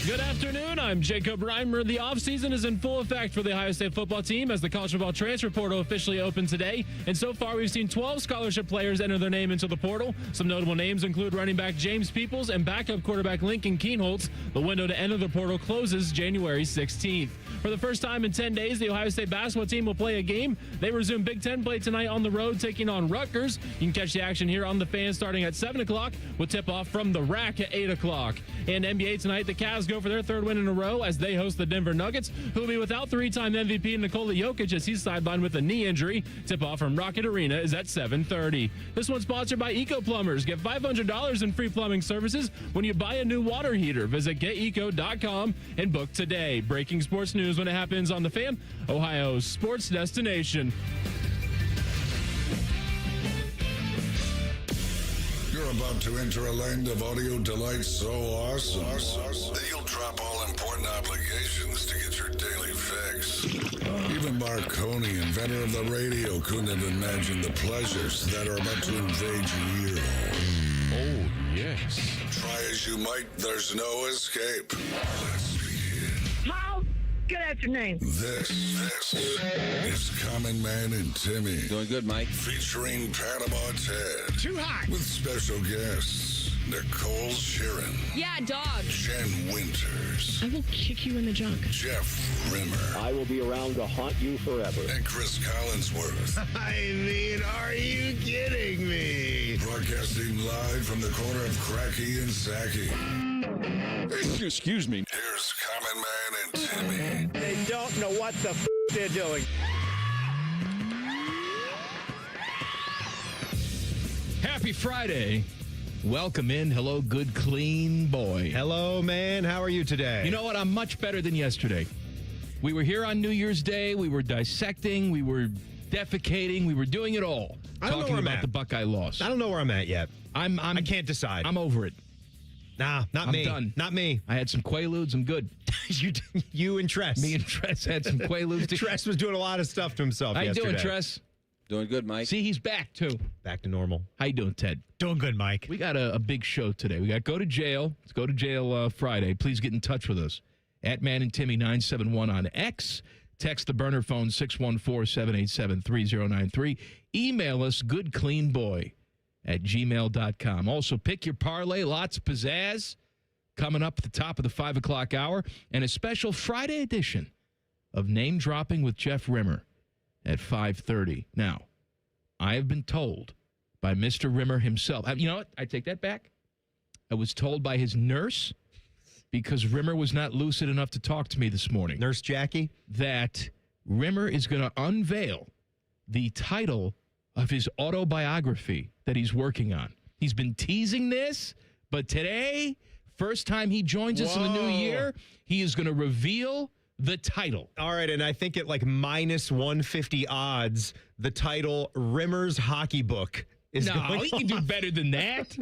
Good afternoon. I'm Jacob Reimer. The offseason is in full effect for the Ohio State football team as the college football transfer portal officially opened today. And so far, we've seen 12 scholarship players enter their name into the portal. Some notable names include running back James Peoples and backup quarterback Lincoln Keenholz. The window to enter the portal closes January 16th. For the first time in 10 days, the Ohio State basketball team will play a game. They resume Big Ten play tonight on the road, taking on Rutgers. You can catch the action here on the Fan starting at 7 o'clock with tip-off from the Rack at 8 o'clock. And NBA tonight, the Cavs go for their third win in a row as they host the Denver Nuggets, who will be without three-time MVP Nikola Jokic as he's sidelined with a knee injury. Tip-off from Rocket Arena is at 7:30. This one's sponsored by Eco Plumbers. Get $500 in free plumbing services when you buy a new water heater. Visit geteco.com and book today. Breaking sports news when it happens on the Fan, Ohio's sports destination. You're about to enter a land of audio delight so awesome that you'll drop all important obligations to get your daily fix. Even Marconi, inventor of the radio, couldn't have imagined the pleasures that are about to invade your ear hole. Oh, yes. Try as you might, there's no escape. Let's begin. How? Good afternoon. This is Common Man and Timmy. Doing good, Mike. Featuring Panama Ted. Too hot. With special guests, Nicole Sheeran. Yeah, dog. Jen Winters. I will kick you in the junk. Jeff Rimmer. I will be around to haunt you forever. And Chris Collinsworth. I mean, are you kidding me? Broadcasting live from the corner of Cracky and Sacky. Excuse me. Here's Common Man and Timmy. They don't know what the they're doing. Happy Friday. Welcome in. Hello, good, clean boy. Hello, man. How are you today? You know what? I'm much better than yesterday. We were here on New Year's Day. We were dissecting. We were defecating. We were doing it all. I don't know talking where I'm about at. the Buckeye loss. I don't know where I'm at yet. I can't decide. I'm over it. Nah, not I'm me. done. Not me. I had some Quaaludes. I'm good. You and Tress. Me and Tress had some Quaaludes. Tress was doing a lot of stuff to himself How you yesterday. doing, Tress? Doing good, Mike. See, he's back, too. Back to normal. How you doing, Ted? Doing good, Mike. We got a big show today. We got Go to Jail. Let's Go to Jail Friday. Please get in touch with us. At Man and Timmy 971 on X. Text the burner phone 614-787-3093. Email us goodcleanboy@gmail.com. Also, pick your parlay. Lots of pizzazz coming up at the top of the 5 o'clock hour. And a special Friday edition of Name Dropping with Jeff Rimmer at 5:30. Now, I have been told by Mr. Rimmer himself. You know what? I take that back. I was told by his nurse, because Rimmer was not lucid enough to talk to me this morning, Nurse Jackie? that Rimmer is going to unveil the title of his autobiography that he's working on. He's been teasing this, but today, first time he joins us in the new year, he is going to reveal the title. All right, and I think at like minus 150 odds, the title Rimmer's Hockey Book is No, going he can do better than that.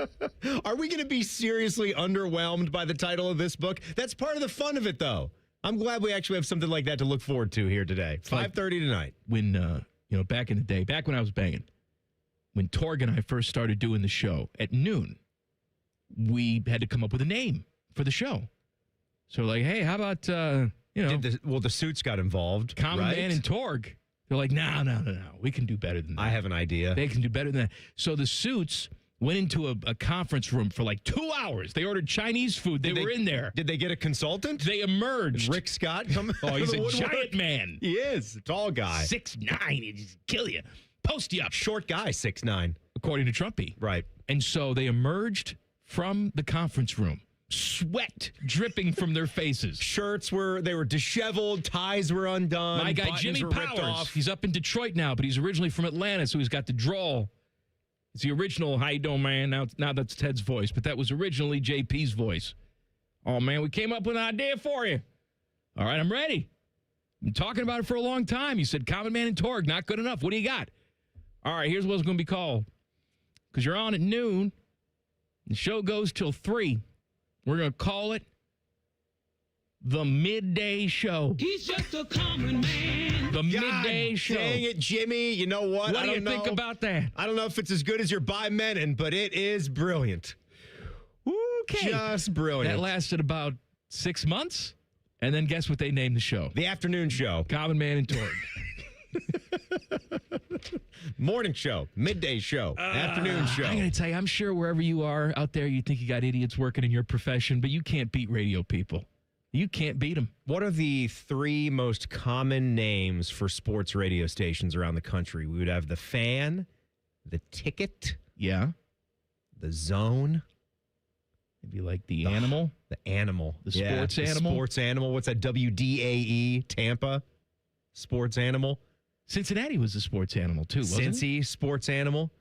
Are we going to be seriously underwhelmed by the title of this book? That's part of the fun of it, though. I'm glad we actually have something like that to look forward to here today. 5:30 tonight. When, back in the day, back when I was banging, when Torg and I first started doing the show at noon, we had to come up with a name for the show. So like, hey, how about, The suits got involved. Common right? Man and Torg. They're like, no. We can do better than that. I have an idea. They can do better than that. So the suits went into a conference room for like 2 hours. They ordered Chinese food. They were in there. Did they get a consultant? They emerged. Rick Scott come Oh, he's out of a the woodwork? giant man. He is. A tall guy. 6'9". He'd just kill you. Post you up. Short guy, 6'9". According to Trumpy. Right. And so they emerged from the conference room, sweat dripping from their faces. Shirts were disheveled, ties were undone. My guy buttons Jimmy were ripped Powers, off. he's up in Detroit now, but he's originally from Atlanta, so he's got the drawl. It's the original, how you doing, man? Now that's Ted's voice, but that was originally JP's voice. Oh, man, we came up with an idea for you. All right, I'm ready. Been talking about it for a long time. You said Common Man and Torg, not good enough. What do you got? All right, here's what it's going to be called. Because you're on at noon. The show goes till 3. We're going to call it the Midday Show. He's just a common man. The Midday Show. Dang it, Jimmy. You know what? What do you think about that? I don't know if it's as good as your By Menon, but it is brilliant. Okay. Just brilliant. That lasted about 6 months. And then guess what they named the show? The afternoon show. Common Man and Torg. Morning show. Midday show. Afternoon show. I got to tell you, I'm sure wherever you are out there, you think you got idiots working in your profession, but you can't beat radio people. You can't beat them. What are the 3 most common names for sports radio stations around the country? We would have the Fan, the Ticket, Yeah. the Zone. Maybe like the Animal. The Animal. The Sports Animal. Sports Animal. What's that? WDAE, Tampa. Sports Animal. Cincinnati was the Sports Animal, too, wasn't it? Cincy, Sports Animal.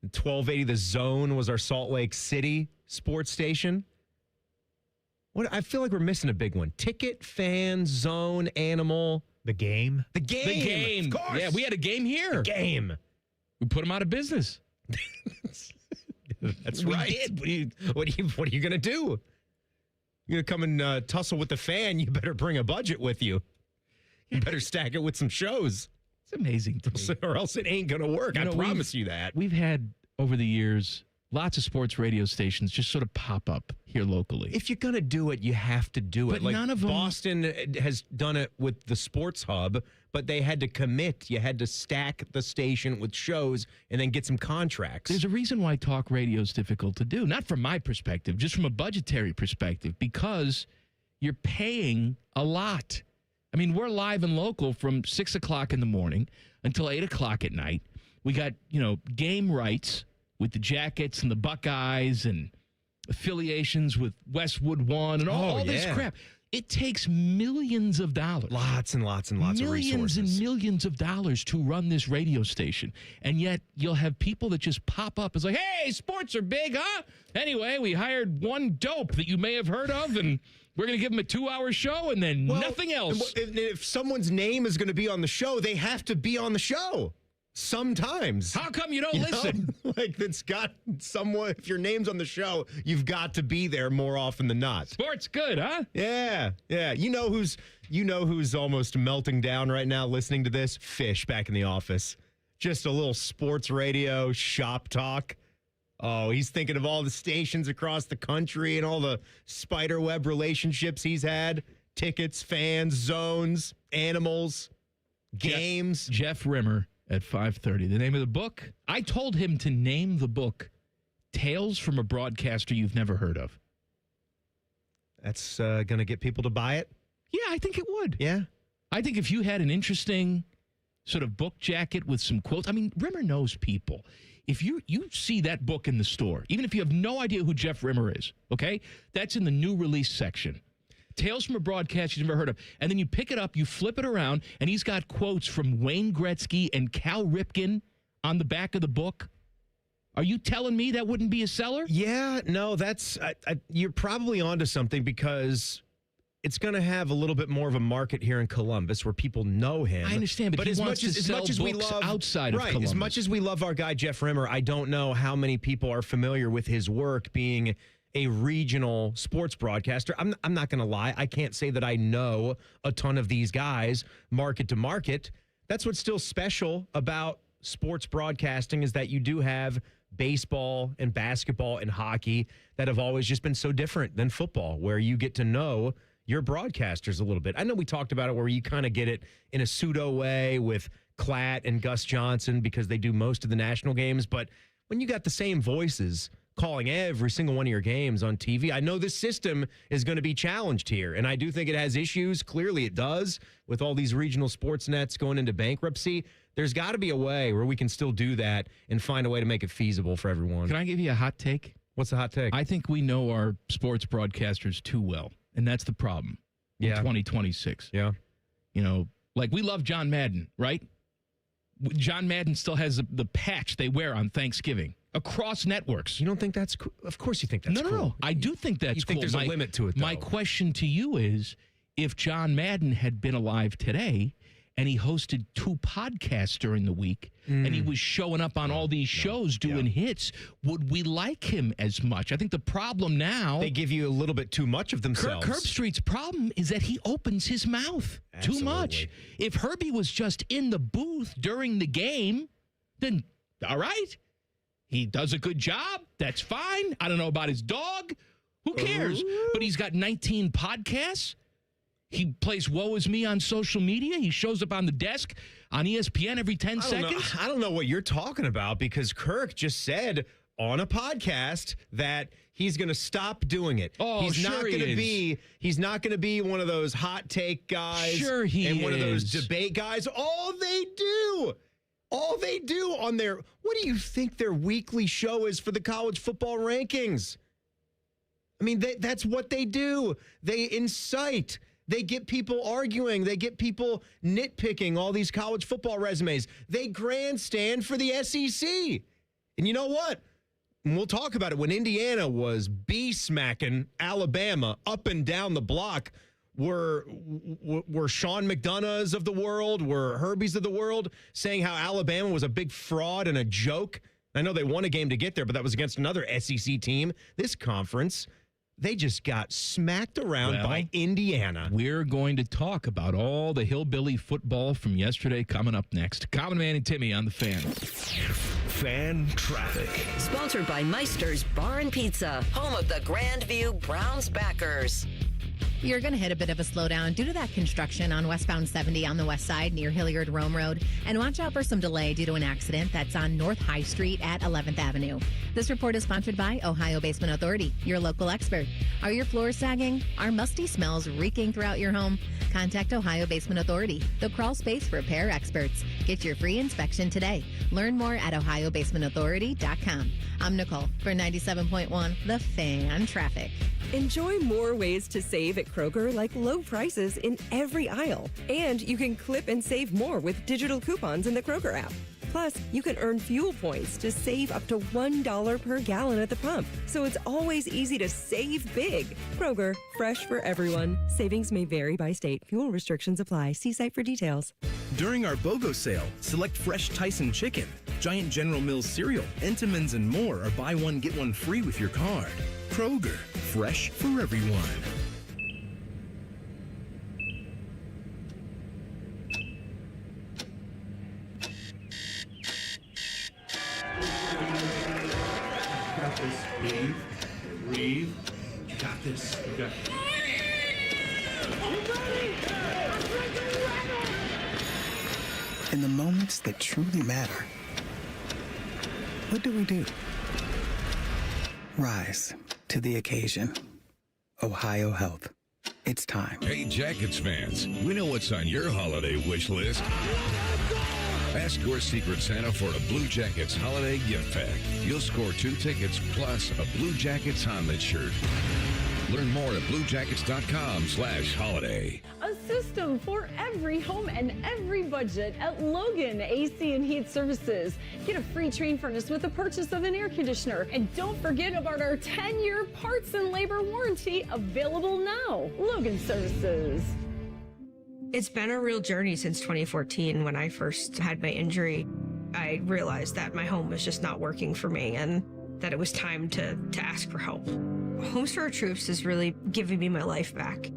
1280, the Zone was our Salt Lake City sports station. What? I feel like we're missing a big one. Ticket, Fan, Zone, Animal. The Game. The Game. The Game. Of course. Yeah, we had a game here. Game. We put them out of business. That's We right. did. What are you going to do? You're going to come and tussle with the Fan, you better bring a budget with you. You better stack it with some shows. It's amazing to me. Or else it ain't going to work. You I know, promise you that. We've had, over the years, lots of sports radio stations just sort of pop up here locally. If you're going to do it, you have to do it. But none of them- Boston has done it with the Sports Hub, but they had to commit. You had to stack the station with shows and then get some contracts. There's a reason why talk radio is difficult to do. Not from my perspective, just from a budgetary perspective, because you're paying a lot. I mean, we're live and local from 6 o'clock in the morning until 8 o'clock at night. We got, game rights with the Jackets and the Buckeyes and affiliations with Westwood One and all this crap. It takes millions of dollars. Lots and lots and lots of resources. Millions and millions of dollars to run this radio station. And yet you'll have people that just pop up. It's like, hey, sports are big, huh? Anyway, we hired one dope that you may have heard of, and we're going to give him a 2-hour show and then nothing else. If someone's name is going to be on the show, they have to be on the show. Sometimes. How come you don't listen? Like, it's got someone, if your name's on the show, you've got to be there more often than not. Sports good, huh? Yeah. You know who's almost melting down right now listening to this? Fish back in the office. Just a little sports radio shop talk. Oh, he's thinking of all the stations across the country and all the spiderweb relationships he's had. Tickets, fans, zones, animals, games. Jeff Rimmer at 5:30. The name of the book? I told him to name the book Tales from a Broadcaster You've Never Heard of. That's going to get people to buy it? Yeah, I think it would. Yeah. I think if you had an interesting sort of book jacket with some quotes, I mean, Rimmer knows people. If you see that book in the store, even if you have no idea who Jeff Rimmer is, okay, that's in the new release section. Tales from a Broadcast You've Never Heard of. And then you pick it up, you flip it around, and he's got quotes from Wayne Gretzky and Cal Ripken on the back of the book. Are you telling me that wouldn't be a seller? Yeah, no, that's you're probably onto something, because it's going to have a little bit more of a market here in Columbus where people know him. I understand, but he as wants much to as sell much as we books love outside of Columbus. As much as we love our guy Jeff Rimmer, I don't know how many people are familiar with his work being a regional sports broadcaster. I'm not going to lie. I can't say that I know a ton of these guys market to market. That's what's still special about sports broadcasting, is that you do have baseball and basketball and hockey that have always just been so different than football, where you get to know your broadcasters a little bit. I know we talked about it where you kind of get it in a pseudo way with Klatt and Gus Johnson because they do most of the national games, but when you got the same voices calling every single one of your games on TV, I know this system is going to be challenged here, and I do think it has issues. Clearly it does, with all these regional sports nets going into bankruptcy. There's got to be a way where we can still do that and find a way to make it feasible for everyone. Can I give you a hot take? What's the hot take? I think we know our sports broadcasters too well, and that's the problem in 2026. Yeah. Like, we love John Madden, right? John Madden still has the patch they wear on Thanksgiving across networks. You don't think that's cool? Of course you think that's cool. No. I do think that's cool. You think there's a limit to it, though. My question to you is, if John Madden had been alive today and he hosted 2 podcasts during the week and he was showing up on all these shows doing hits, would we like him as much? I think the problem now... They give you a little bit too much of themselves. Kirk Herbstreit's problem is that he opens his mouth too much. If Herbie was just in the booth during the game, then all right. He does a good job. That's fine. I don't know about his dog. Who cares? But he's got 19 podcasts. He plays Woe Is Me on social media. He shows up on the desk on ESPN every 10 seconds. I don't know what you're talking about because Kirk just said on a podcast that he's going to stop doing it. Oh, he's sure not going to be. He's not going to be one of those hot take guys. Sure, he and one of those is. debate guys. All they do on their. What do you think their weekly show is for the college football rankings? I mean, that's what they do. They incite. They get people arguing. They get people nitpicking all these college football resumes. They grandstand for the SEC. And you know what? And we'll talk about it. When Indiana was smacking Alabama up and down the block, were Sean McDonoughs of the world, were Herbies of the world saying how Alabama was a big fraud and a joke? I know they won a game to get there, but that was against another SEC team. This conference, they just got smacked around by Indiana. We're going to talk about all the hillbilly football from yesterday coming up next. Common Man and Timmy on the Fan. Fan Traffic. Sponsored by Meister's Bar and Pizza, home of the Grandview Browns backers. You're going to hit a bit of a slowdown due to that construction on westbound 70 on the west side near Hilliard Rome Road. And watch out for some delay due to an accident that's on North High Street at 11th Avenue. This report is sponsored by Ohio Basement Authority, your local expert. Are your floors sagging? Are musty smells reeking throughout your home? Contact Ohio Basement Authority, the crawl space repair experts. Get your free inspection today. Learn more at ohiobasementauthority.com. I'm Nicole for 97.1 The Fan Traffic. Enjoy more ways to save at Kroger, like low prices in every aisle. And you can clip and save more with digital coupons in the Kroger app. Plus, you can earn fuel points to save up to $1 per gallon at the pump. So it's always easy to save big. Kroger, fresh for everyone. Savings may vary by state. Fuel restrictions apply. See site for details. During our BOGO sale, select fresh Tyson chicken, Giant General Mills cereal, Entenmann's, and more are buy one, get one free with your card. Kroger, fresh for everyone. Got this. Breathe. You got this. You got this. In the moments that truly matter, what do? Rise to the occasion. Ohio Health. It's time. Hey, Jackets fans, we know what's on your holiday wish list. Ask your Secret Santa for a Blue Jackets holiday gift pack. You'll score 2 tickets plus a Blue Jackets Honlet shirt. Learn more at bluejackets.com/holiday. A system for every home and every budget at Logan AC and Heat Services. Get a free train furnace with the purchase of an air conditioner. And don't forget about our 10-year parts and labor warranty available now. Logan Services. It's been a real journey since 2014 when I first had my injury. I realized that my home was just not working for me and that it was time to ask for help. Homes for Our Troops is really giving me my life back.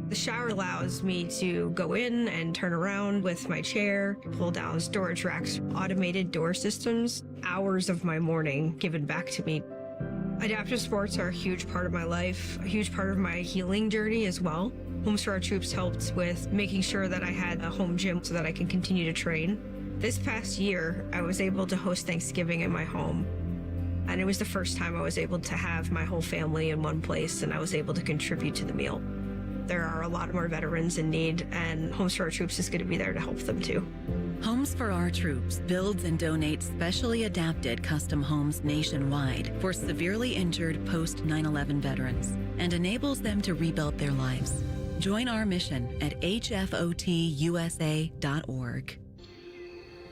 The shower allows me to go in and turn around with my chair, pull down storage racks, automated door systems, hours of my morning given back to me. Adaptive sports are a huge part of my life, a huge part of my healing journey as well. Homes for Our Troops helped with making sure that I had a home gym so that I can continue to train. This past year, I was able to host Thanksgiving in my home. And it was the first time I was able to have my whole family in one place and I was able to contribute to the meal. There are a lot more veterans in need and Homes for Our Troops is going to be there to help them too. Homes for Our Troops builds and donates specially adapted custom homes nationwide for severely injured post 9/11 veterans and enables them to rebuild their lives. Join our mission at hfotusa.org.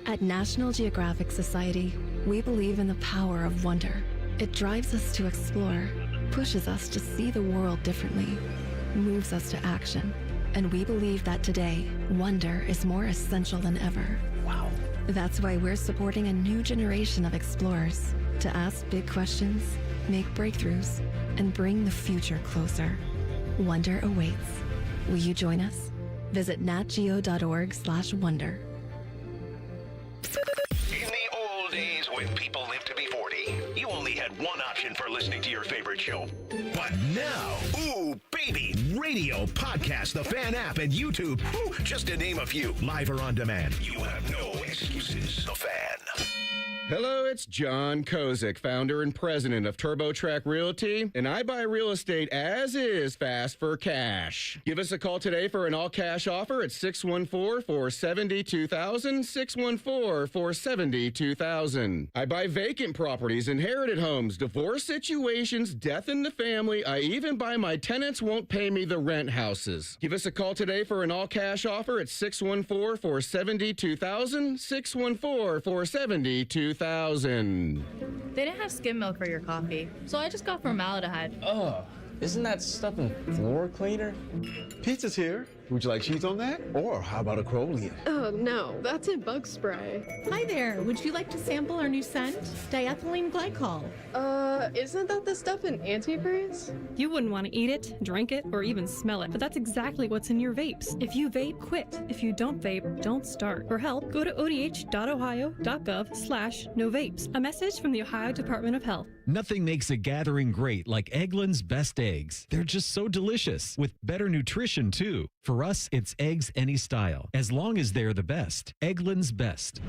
At National Geographic Society, we believe in the power of wonder. It drives us to explore, pushes us to see the world differently, moves us to action. And we believe that today, wonder is more essential than ever. Wow. That's why we're supporting a new generation of explorers to ask big questions, make breakthroughs, and bring the future closer. Wonder awaits. Will you join us? Visit natgeo.org/wonder. In the old days when people lived to be 40, you only had had one option for listening to your favorite show. But now, ooh, baby, radio, podcast, the Fan app, and YouTube, ooh, just to name a few. Live or on demand, you have no excuses. The Fan. Hello, it's John Kozik, founder and president of TurboTrack Realty, and I buy real estate as is, fast for cash. Give us a call today for an all-cash offer at 614-470-2000, 614-470-2000. I buy vacant properties, inherited homes, divorce situations, death in the family. I even buy my tenants won't pay me the rent houses. Give us a call today for an all-cash offer at 614-470-2000, 614-470-2000. They didn't have skim milk for your coffee, so I just got formaldehyde. Ugh, isn't that stuff in floor cleaner? Pizza's here. Would you like cheese on that? Or how about a Crowley? Oh, no, that's in bug spray. Hi there. Would you like to sample our new scent? Diethylene glycol. Isn't that the stuff in antifreeze? You wouldn't want to eat it, drink it, or even smell it, but that's exactly what's in your vapes. If you vape, quit. If you don't vape, don't start. For help, go to odh.ohio.gov/no vapes. A message from the Ohio Department of Health. Nothing makes a gathering great like Eggland's Best Eggs. They're just so delicious, with better nutrition, too. For us, it's eggs any style, as long as they're the best. Eggland's Best.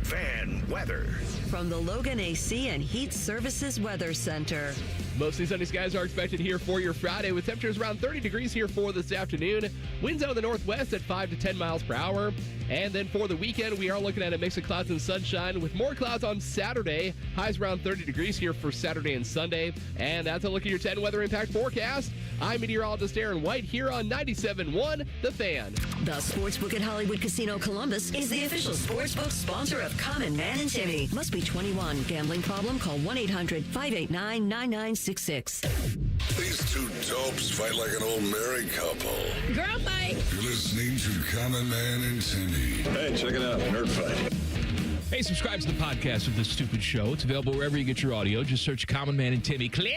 Fan weather. From the Logan AC and Heat Services Weather Center. Mostly sunny skies are expected here for your Friday, with temperatures around 30 degrees here for this afternoon. Winds out of the northwest at 5 to 10 miles per hour. And then for the weekend, we are looking at a mix of clouds and sunshine, with more clouds on Saturday. Highs around 30 degrees here for Saturday and Sunday. And that's a look at your 10 weather impact forecast. I'm meteorologist Aaron White here on 97.1 The Fan. The Sportsbook at Hollywood Casino Columbus is the official sportsbook sponsor of Common Man and Timmy. Must be 21. Gambling problem? Call 1-800-589-9966. These two dopes fight like an old married couple. Girl fight. You're listening to Common Man and Timmy. Hey, check it out. Nerd Fight. Hey, subscribe to the podcast of This Stupid Show. It's available wherever you get your audio. Just search Common Man and Timmy. Click.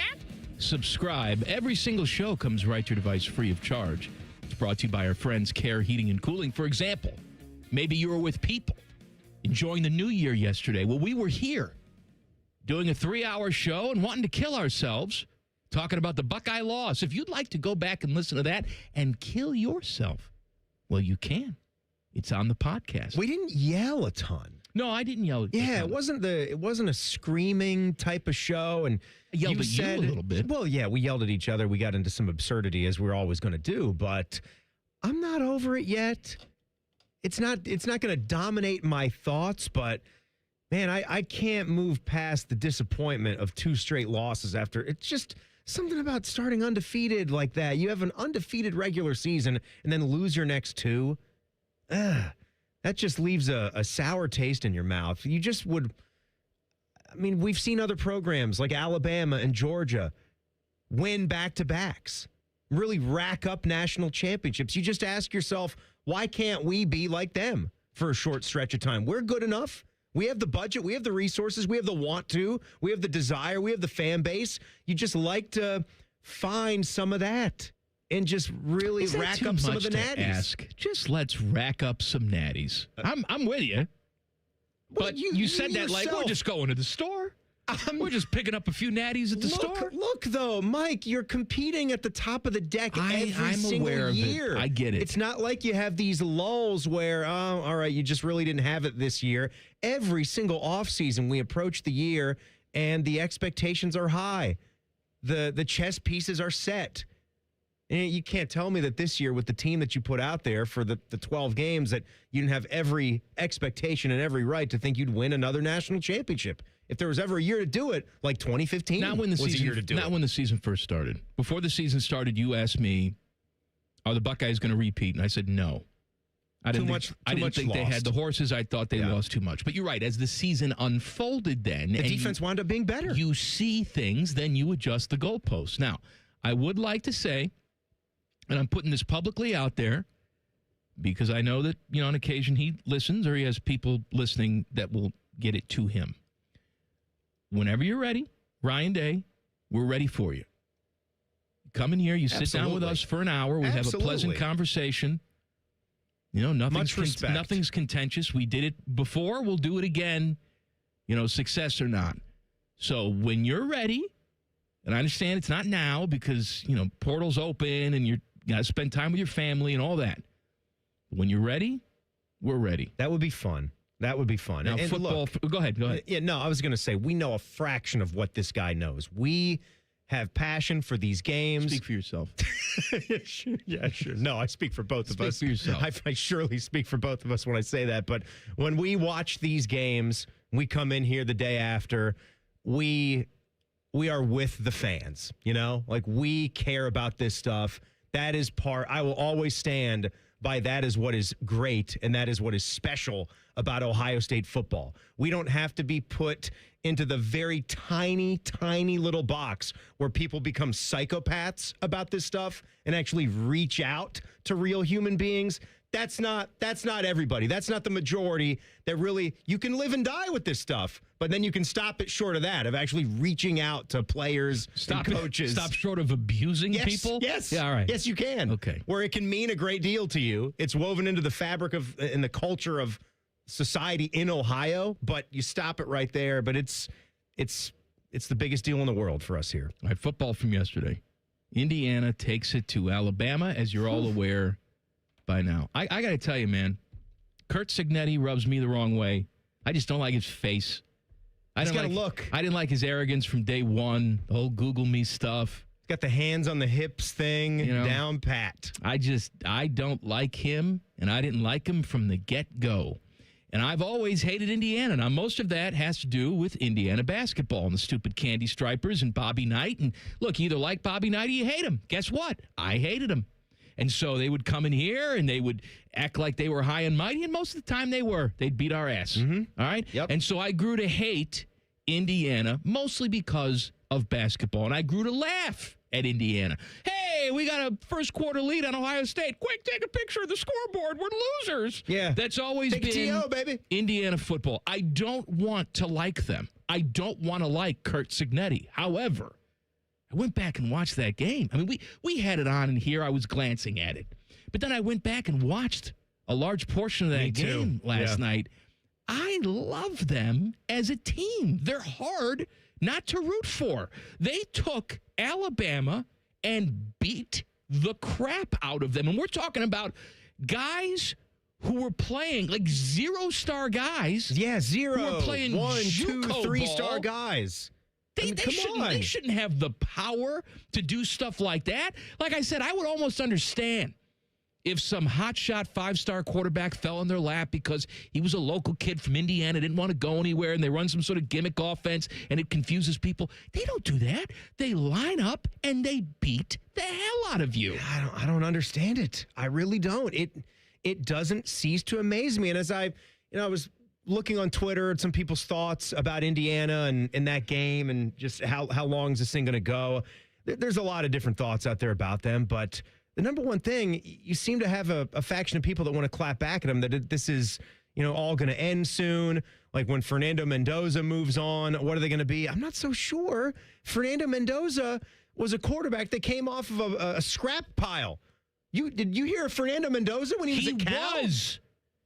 Subscribe. Every single show comes right to your device free of charge. It's brought to you by our friends Care Heating and Cooling. For example, maybe you were with people enjoying the new year yesterday. Well, we were here doing a 3-hour show and wanting to kill ourselves talking about the Buckeye loss. If you'd like to go back and listen to that and kill yourself, well, you can. It's on the podcast. We didn't yell a ton. No, I didn't yell. Yeah, it wasn't a screaming type of show, and I yelled at you a little bit. Well, yeah, we yelled at each other. We got into some absurdity, as we're always going to do. But I'm not over it yet. It's not going to dominate my thoughts. But man, I can't move past the disappointment of 2 straight losses after. It's just something about starting undefeated like that. You have an undefeated regular season and then lose your next 2. That just leaves a sour taste in your mouth. You just would. I mean, we've seen other programs like Alabama and Georgia win back-to-backs, really rack up national championships. You just ask yourself, why can't we be like them for a short stretch of time? We're good enough. We have the budget. We have the resources. We have the want to. We have the desire. We have the fan base. You just like to find some of that and just really rack up some of the natties. Just let's rack up some natties. I'm with you. Well, but you said that like we're just going to the store. We're just picking up a few natties at the store. Look, though, Mike, you're competing at the top of the deck every single year. I get it. It's not like you have these lulls where, all right, you just really didn't have it this year. Every single offseason, we approach the year, and the expectations are high. The chess pieces are set. And you can't tell me that this year, with the team that you put out there for the 12 games, that you didn't have every expectation and every right to think you'd win another national championship. If there was ever a year to do it, like 2015 was a year to do it. Not when the season first started. Before the season started, you asked me, are the Buckeyes going to repeat? And I said no. I didn't think they had the horses. I thought they lost too much. But you're right. As the season unfolded then, the defense wound up being better. You see things, then you adjust the goalposts. Now, I would like to say, and I'm putting this publicly out there because I know that, on occasion he listens or he has people listening that will get it to him. Whenever you're ready, Ryan Day, we're ready for you. Come in here, you sit down with us for an hour, we have a pleasant conversation. Nothing's contentious. We did it before, we'll do it again, success or not. So when you're ready, and I understand it's not now because, portal's open and you got to spend time with your family and all that. When you're ready, we're ready. That would be fun. That would be fun. Now, and football, go ahead. Yeah, no, I was going to say, we know a fraction of what this guy knows. We have passion for these games. Speak for yourself. Yeah, sure. No, I speak for both of us. Speak for yourself. I surely speak for both of us when I say that. But when we watch these games, we come in here the day after, we are with the fans, Like, we care about this stuff. That is I will always stand by that is what is great, and that is what is special about Ohio State football. We don't have to be put into the very tiny, tiny little box where people become psychopaths about this stuff and actually reach out to real human beings. That's not everybody. That's not the majority that really, you can live and die with this stuff, but then you can stop it short of that, of actually reaching out to players and coaches. Stop short of abusing people? Yes. Yeah, all right. Yes, you can. Okay. Where it can mean a great deal to you. It's woven into the fabric of, in the culture of society in Ohio, but you stop it right there. But it's the biggest deal in the world for us here. All right, football from yesterday. Indiana takes it to Alabama, as you're all aware by now. I got to tell you, man, Curt Cignetti rubs me the wrong way. I just don't like his face. He's got a look. I didn't like his arrogance from day one, the whole Google me stuff. He's got the hands on the hips thing down pat. I don't like him, and I didn't like him from the get-go. And I've always hated Indiana. Now, most of that has to do with Indiana basketball and the stupid Candy Stripers and Bobby Knight. And look, you either like Bobby Knight or you hate him. Guess what? I hated him. And so they would come in here and they would act like they were high and mighty, and most of the time they were. They'd beat our ass. Mm-hmm. All right? Yep. And so I grew to hate Indiana, mostly because of basketball. And I grew to laugh at Indiana. Hey, we got a first quarter lead on Ohio State. Quick, take a picture of the scoreboard. We're losers. Yeah. That's always Take been TO, baby. Indiana football. I don't want to like them. I don't want to like Curt Cignetti. However, I went back and watched that game. I mean, we had it on in here. I was glancing at it. But then I went back and watched a large portion of that game last night. I love them as a team. They're hard not to root for. They took Alabama and beat the crap out of them. And we're talking about guys who were playing like 0-star guys. Yeah, zero. Who were playing 1, 2, JUCO 3-star ball. guys. They shouldn't have the power to do stuff like that. Like I said, I would almost understand if some hotshot 5-star quarterback fell in their lap because he was a local kid from Indiana, didn't want to go anywhere, and they run some sort of gimmick offense, and it confuses people. They don't do that. They line up, and they beat the hell out of you. I don't understand it. I really don't. It doesn't cease to amaze me. And as I was looking on Twitter at some people's thoughts about Indiana and that game and just how long is this thing going to go, there's a lot of different thoughts out there about them, but the number one thing, you seem to have a faction of people that want to clap back at them that this is, all going to end soon. Like when Fernando Mendoza moves on, what are they going to be? I'm not so sure. Fernando Mendoza was a quarterback that came off of a scrap pile. Did you hear of Fernando Mendoza when he was at Cal?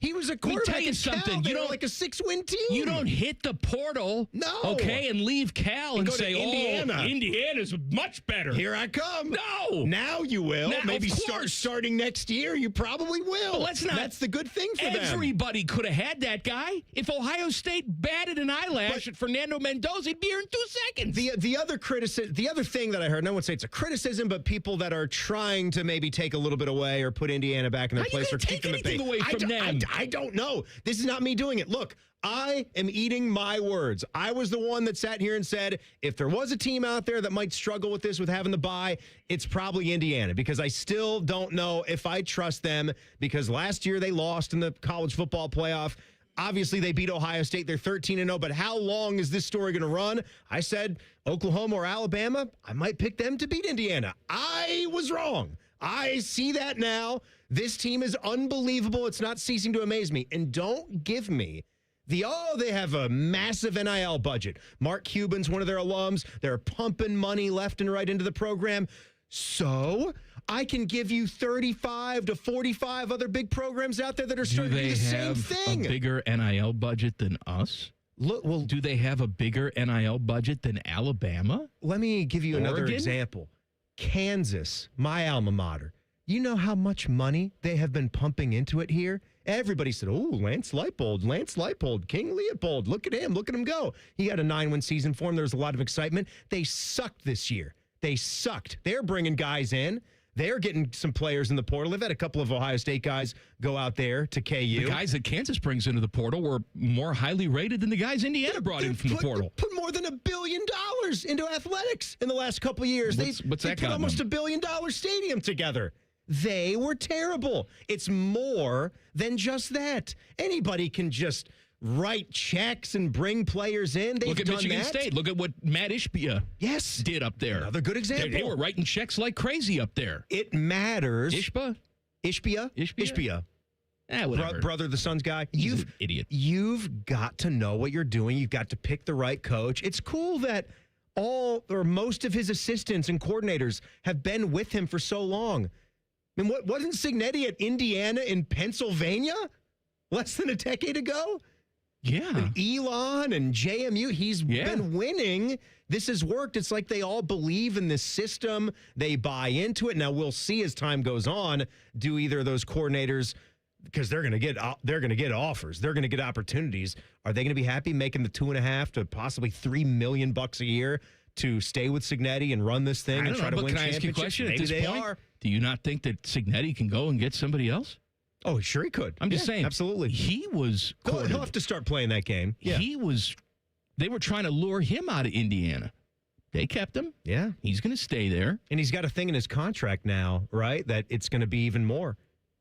He was a quarterback. Let me tell you something. You don't like a 6-win team. You don't hit the portal, okay, and leave Cal and go to say, Indiana. Indiana's much better. Here I come. No. Now you will. Now, Maybe starting next year, you probably will. But let's not. That's the good thing for them. Everybody could have had that guy. If Ohio State batted an eyelash at Fernando Mendoza, he'd be here in 2 seconds. The other thing that I heard, no one say it's a criticism, but people that are trying to maybe take a little bit away or put Indiana back in their place or keep them at bay. Away from them? I don't know. This is not me doing it. Look, I am eating my words. I was the one that sat here and said, if there was a team out there that might struggle with this, with having the bye, it's probably Indiana, because I still don't know if I trust them, because last year they lost in the college football playoff. Obviously, they beat Ohio State. They're 13-0, but how long is this story going to run? I said Oklahoma or Alabama. I might pick them to beat Indiana. I was wrong. I see that now. This team is unbelievable. It's not ceasing to amaze me. And don't give me they have a massive NIL budget. Mark Cuban's one of their alums. They're pumping money left and right into the program. So I can give you 35 to 45 other big programs out there that are starting to do the same thing. Do they have a bigger NIL budget than us? Look, well, do they have a bigger NIL budget than Alabama? Let me give you another Oregon? example. Kansas, my alma mater. You know how much money they have been pumping into it here? Everybody said, oh, Lance Leipold, King Leopold. Look at him go. He had a 9-win season for him. There was a lot of excitement. They sucked this year. They sucked. They're bringing guys in. They're getting some players in the portal. They've had a couple of Ohio State guys go out there to KU. The guys that Kansas brings into the portal were more highly rated than the guys Indiana brought in from the portal. Put more than $1 billion into athletics in the last couple of years. What's they that put almost $1 billion stadium together. They were terrible. It's more than just that. Anybody can just write checks and bring players in. They've Look at done Michigan that. State. Look at what Matt Ishbia did up there. Another good example. They were writing checks like crazy up there. It matters. Ishbia? Whatever. Brother the Sun's guy. He's an idiot. You've got to know what you're doing. You've got to pick the right coach. It's cool that all or most of his assistants and coordinators have been with him for so long. I mean, wasn't Cignetti at Indiana in Pennsylvania less than a decade ago? Yeah. And Elon and JMU, he's been winning. This has worked. It's like they all believe in this system. They buy into it. Now we'll see as time goes on, do either of those coordinators, because they're going to get offers. They're going to get opportunities. Are they going to be happy making the $2.5 to possibly $3 million a year to stay with Cignetti and run this thing and try to win championships? Can I ask you a question? Maybe at this point, are. Do you not think that Cignetti can go and get somebody else? Oh, sure he could. I'm just saying. Absolutely. He was courted. He'll have to start playing that game. Yeah. They were trying to lure him out of Indiana. They kept him. Yeah. He's going to stay there. And he's got a thing in his contract now, right, that it's going to be even more.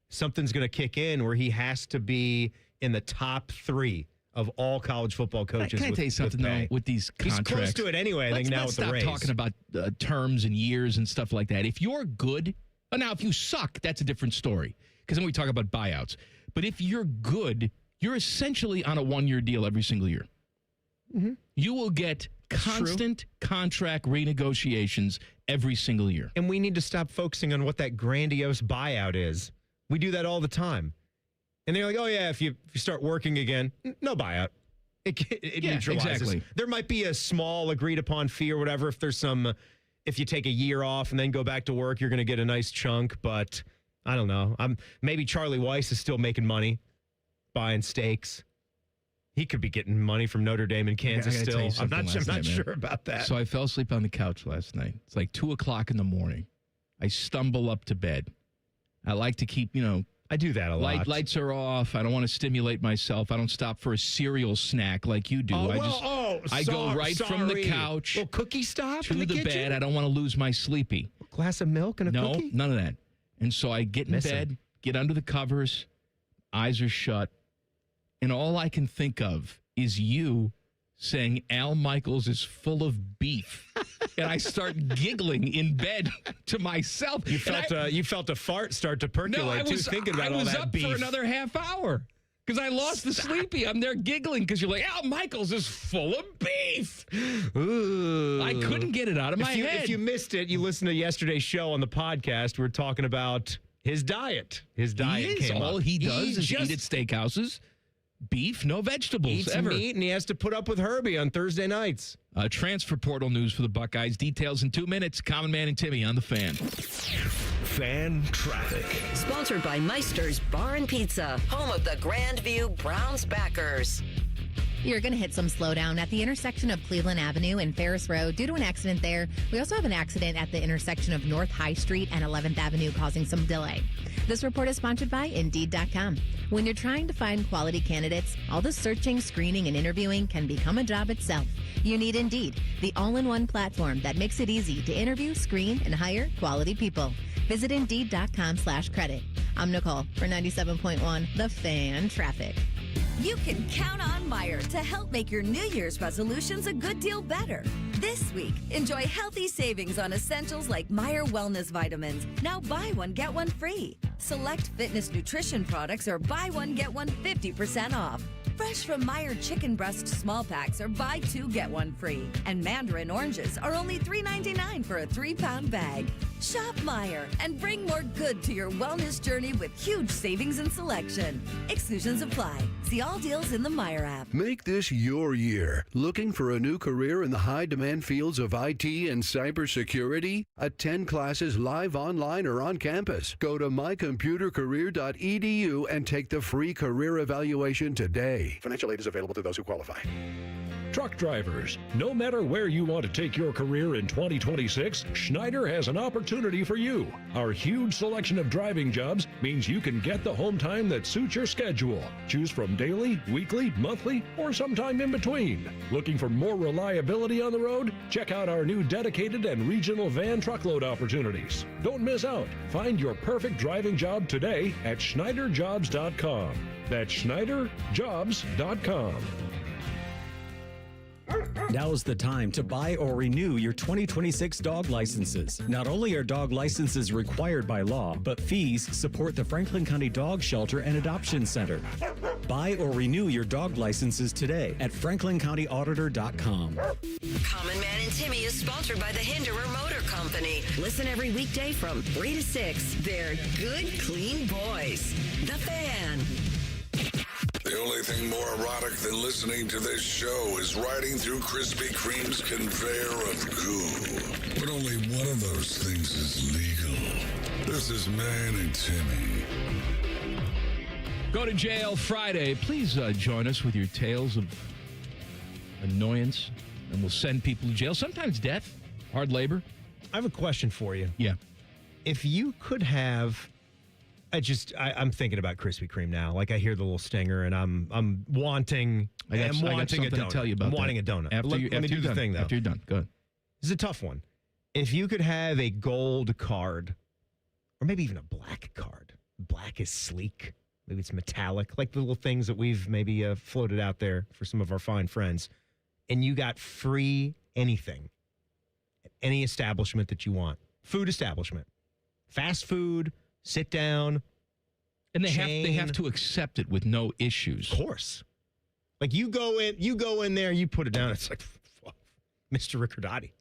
Something's going to kick in where he has to be in the top 3 of all college football coaches. Can I tell you something, though, with these contracts? He's close to it anyway, I think, now with the Rays. Let's stop talking about terms and years and stuff like that. If you're good, now if you suck, that's a different story, because then we talk about buyouts. But if you're good, you're essentially on a 1-year deal every single year. Mm-hmm. You will get constant contract renegotiations every single year. And we need to stop focusing on what that grandiose buyout is. We do that all the time. And they're like, oh, yeah, if you start working again, no buyout. It neutralizes. Exactly. There might be a small agreed upon fee or whatever. If you take a year off and then go back to work, you're going to get a nice chunk. But I don't know. Maybe Charlie Weiss is still making money buying steaks. He could be getting money from Notre Dame and Kansas still. I'm not sure about that. So I fell asleep on the couch last night. It's like 2:00 in the morning. I stumble up to bed. I like to keep, I do that a lot. Lights are off. I don't want to stimulate myself. I don't stop for a cereal snack like you do. I go right from the couch. Well, cookie stop to the bed. I don't want to lose my sleepy. A glass of milk and a cookie? No, none of that. And so I get in bed, get under the covers, eyes are shut, and all I can think of is you saying Al Michaels is full of beef. And I start giggling in bed to myself. You felt a fart start to percolate, thinking about all that beef. I was up for another half hour because I lost the sleepy. I'm there giggling because you're like, Al Michaels is full of beef. Ooh. I couldn't get it out of my head. If you missed it, you listened to yesterday's show on the podcast. We were talking about his diet. His diet came all up. he does is eat at steakhouses. Beef, no vegetables. Eats ever. meat, and he has to put up with Herbie on Thursday nights. Transfer portal news for the Buckeyes. Details in 2 minutes. Common Man and Timmy on the Fan. Fan traffic. Sponsored by Meister's Bar and Pizza, home of the Grandview Browns backers. You're going to hit some slowdown at the intersection of Cleveland Avenue and Ferris Road due to an accident there. We also have an accident at the intersection of North High Street and 11th Avenue causing some delay. This report is sponsored by Indeed.com. When you're trying to find quality candidates, all the searching, screening, and interviewing can become a job itself. You need Indeed, the all-in-one platform that makes it easy to interview, screen, and hire quality people. Visit Indeed.com/credit. I'm Nicole for 97.1 The Fan Traffic. You can count on Meijer to help make your New Year's resolutions a good deal better. This week, enjoy healthy savings on essentials like Meijer Wellness Vitamins. Now buy one, get one free. Select fitness nutrition products or buy one, get one 50% off. Fresh from Meijer chicken breast small packs or buy 2, get 1 free. And mandarin oranges are only $3.99 for a 3-pound bag. Shop Meijer and bring more good to your wellness journey with huge savings and selection. Exclusions apply. See all deals in the Meijer app. Make this your year. Looking for a new career in the high-demand fields of IT and cybersecurity? Attend classes live online or on campus. Go to mycomputercareer.edu and take the free career evaluation today. Financial aid is available to those who qualify. Truck drivers, no matter where you want to take your career in 2026, Schneider has an opportunity for you. Our huge selection of driving jobs means you can get the home time that suits your schedule. Choose from daily, weekly, monthly, or sometime in between. Looking for more reliability on the road? Check out our new dedicated and regional van truckload opportunities. Don't miss out. Find your perfect driving job today at SchneiderJobs.com. That's SchneiderJobs.com. Now's the time to buy or renew your 2026 dog licenses. Not only are dog licenses required by law, but fees support the Franklin County Dog Shelter and Adoption Center. Buy or renew your dog licenses today at franklincountyauditor.com. Common Man and Timmy is sponsored by the Hinderer Motor Company. Listen every weekday from 3 to 6. They're good, clean boys. The Fan. The only thing more erotic than listening to this show is riding through Krispy Kreme's conveyor of goo. But only one of those things is legal. This is Man and Timmy. Go to jail Friday. Please join us with your tales of annoyance, and we'll send people to jail. Sometimes death, hard labor. I have a question for you. Yeah. If you could have... I'm thinking about Krispy Kreme now. Like I hear the little stinger, and I'm wanting. I got something a donut. to tell you about. I'm wanting a donut. Let me do the thing though. After you're done, go ahead. This is a tough one. If you could have a gold card, or maybe even a black card. Black is sleek. Maybe it's metallic, like the little things that we've maybe floated out there for some of our fine friends. And you got free anything at any establishment that you want. Food establishment, fast food. Sit down, and they have to accept it with no issues. Of course, like you go in there, you put it down. It's like, Mr. Riccardotti,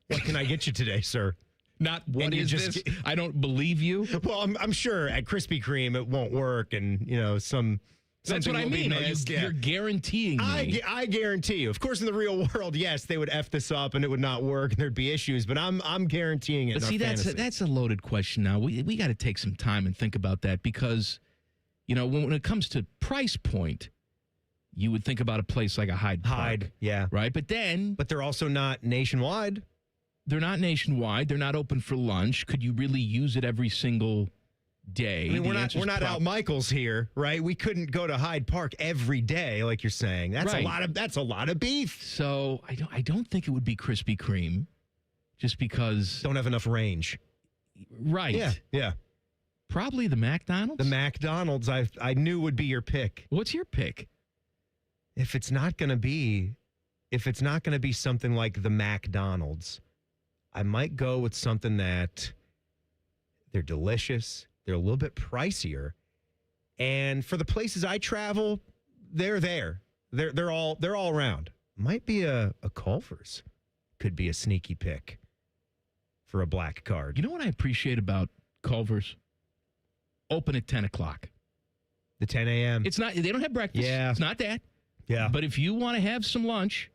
what can I get you today, sir? Not what is this? I don't believe you. Well, I'm sure at Krispy Kreme it won't work, and That's what I mean. You're guaranteeing me. I guarantee you. Of course, in the real world, yes, they would F this up and it would not work and there'd be issues, but I'm guaranteeing it. But see, that's a loaded question now. We got to take some time and think about that because, when it comes to price point, you would think about a place like a Hyde Park. Yeah. Right? But they're also not nationwide. They're not nationwide. They're not open for lunch. Could you really use it every single day? I mean, we're not Al Michaels here, right? We couldn't go to Hyde Park every day, like you're saying. That's right. That's a lot of beef. So I don't think it would be Krispy Kreme, just because don't have enough range. Right? Yeah. Probably the McDonald's. The McDonald's I knew would be your pick. What's your pick? If it's not going to be something like the McDonald's, I might go with something that they're delicious. They're a little bit pricier. And for the places I travel, they're there. They're all around. Might be a Culver's. Could be a sneaky pick for a black card. You know what I appreciate about Culver's? Open at 10 o'clock. The 10 a.m. It's not, they don't have breakfast. Yeah. It's not that. Yeah. But if you want to have some lunch,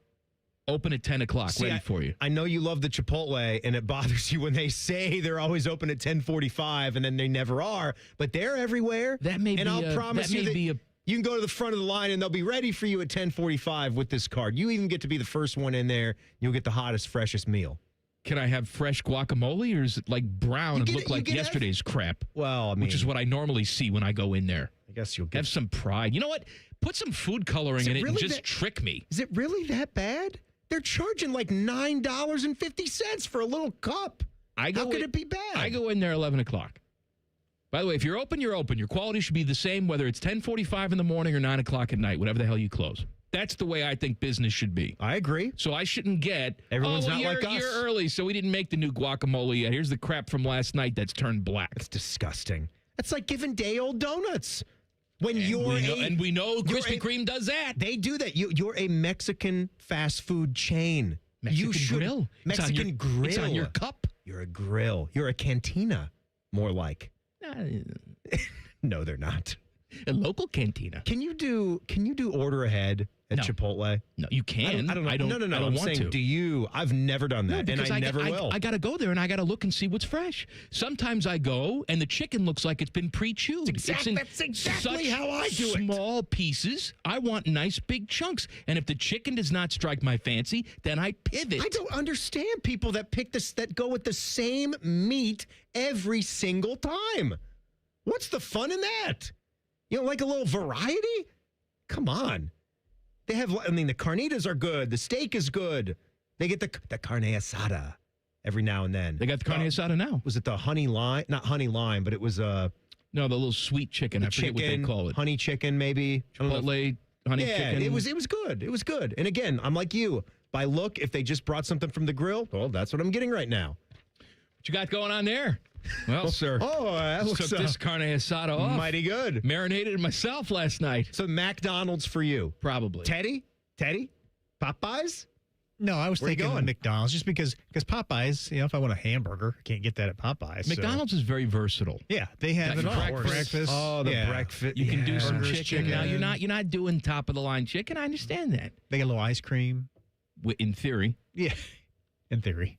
open at 10 o'clock, ready for you. I know you love the Chipotle, and it bothers you when they say they're always open at 10:45, and then they never are. But they're everywhere. That may and be I'll promise you that you can go to the front of the line, and they'll be ready for you at 10:45 with this card. You even get to be the first one in there. You'll get the hottest, freshest meal. Can I have fresh guacamole, or is it like brown and look like yesterday's crap? Well, I mean, which is what I normally see when I go in there. I guess you'll have some pride. You know what? Put some food coloring in it and just trick me. Is it really that bad? They're charging like $9.50 for a little cup. How could it be bad? I go in there 11 o'clock. By the way, if you're open, you're open. Your quality should be the same, whether it's 10:45 in the morning or 9 o'clock at night, whatever the hell you close. That's the way I think business should be. I agree. So I shouldn't get, everyone's not like us. You're early, so we didn't make the new guacamole yet. Here's the crap from last night that's turned black. It's disgusting. It's like giving day-old donuts. When we know Krispy Kreme does that. They do that. You're a Mexican fast food chain. Mexican grill. Mexican grill. It's on your cup. You're a grill. You're a cantina, more like. No, they're not. A local cantina. Can you do order ahead at Chipotle? No, you can. I don't know. I don't No. I don't I'm want saying, to. do you? I've never done that, and I never will. I got to go there and I got to look and see what's fresh. Sometimes I go and the chicken looks like it's been pre-chewed. That's exactly how I do it. Small pieces. I want nice big chunks. And if the chicken does not strike my fancy, then I pivot. I don't understand people that that go with the same meat every single time. What's the fun in that? You know, like a little variety? Come on. They have, the carnitas are good. The steak is good. They get the carne asada every now and then. They got the carne asada now. Was it the honey lime? Not honey lime, but it was no, the little sweet chicken. I forget what they call it. Honey chicken, maybe. Chipotle honey chicken. Yeah, it was good. It was good. And again, I'm like you. By look, if they just brought something from the grill, well, that's what I'm getting right now. What you got going on there? Well, sir. That looks took this carne asada off. mighty good. Marinated myself last night. So McDonald's for you. Probably. Teddy? Popeyes? No, I was Where you thinking going? McDonald's just because Popeyes, if I want a hamburger, I can't get that at Popeyes. McDonald's is very versatile. Yeah, they have it all. Breakfast. Oh, the breakfast. You can do some Burgers, chicken. Now you're not doing top of the line chicken. I understand that. They got a little ice cream. In theory. Yeah, in theory.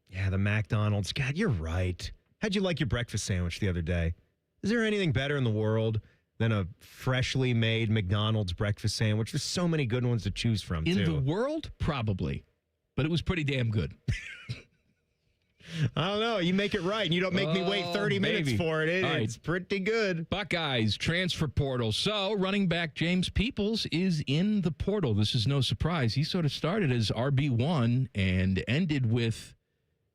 Yeah, the McDonald's. God, you're right. How'd you like your breakfast sandwich the other day? Is there anything better in the world than a freshly made McDonald's breakfast sandwich? There's so many good ones to choose from, In too. the world, probably. But it was pretty damn good. I don't know. You make it right, and you don't make me wait 30 minutes for it. All right. It's pretty good. Buckeyes transfer portal. So running back James Peoples is in the portal. This is no surprise. He sort of started as RB1 and ended with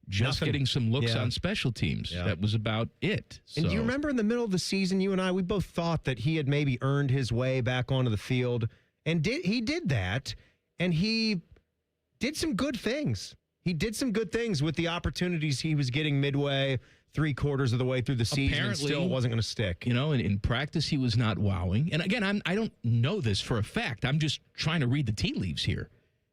just Nothing. getting some looks Yeah. on special teams. Yeah. That was about it. And do you So- remember in the middle of the season, you and I, we both thought that he had maybe earned his way back onto the field. And he did that, and he did some good things. He did some good things with the opportunities he was getting midway, 3/4 of the way through the season, and still wasn't going to stick. You know, in practice, he was not wowing. And again, I don't know this for a fact. I'm just trying to read the tea leaves here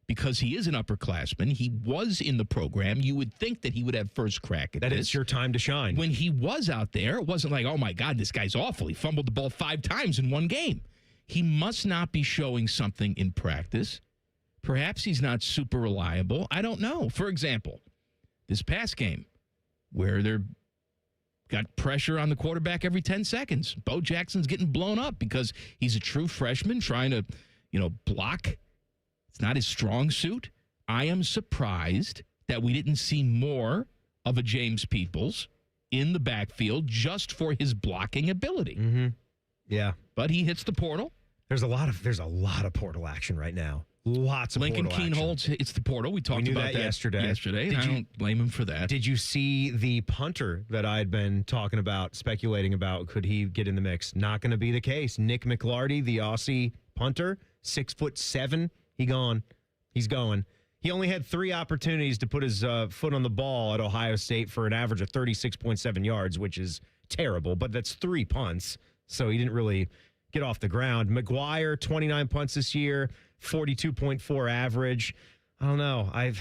because he is an upperclassman. He was in the program. You would think that he would have first crack at That this. it's your time to shine. When he was out there, it wasn't like, oh, my God, this guy's awful. He fumbled the ball 5 times in one game. He must not be showing something in practice. Perhaps he's not super reliable. I don't know. For example, this past game where they're got pressure on the quarterback every 10 seconds. Bo Jackson's getting blown up because he's a true freshman trying to, block. It's not his strong suit. I am surprised that we didn't see more of a James Peoples in the backfield just for his blocking ability. Mm-hmm. Yeah. But he hits the portal. There's a lot of portal action right now. Lots of Lincoln portal action. Kienholz, it's the portal. We talked knew about that yesterday. and I don't blame him for that. Did you see the punter that I had been talking about, speculating about? Could he get in the mix? Not going to be the case. Nick McLarty, the Aussie punter, 6'7". He's going. He only had 3 opportunities to put his foot on the ball at Ohio State for an average of 36.7 yards, which is terrible, but that's 3 punts. So he didn't really get off the ground. McGuire, 29 punts this year, 42.4 average. I don't know. I've,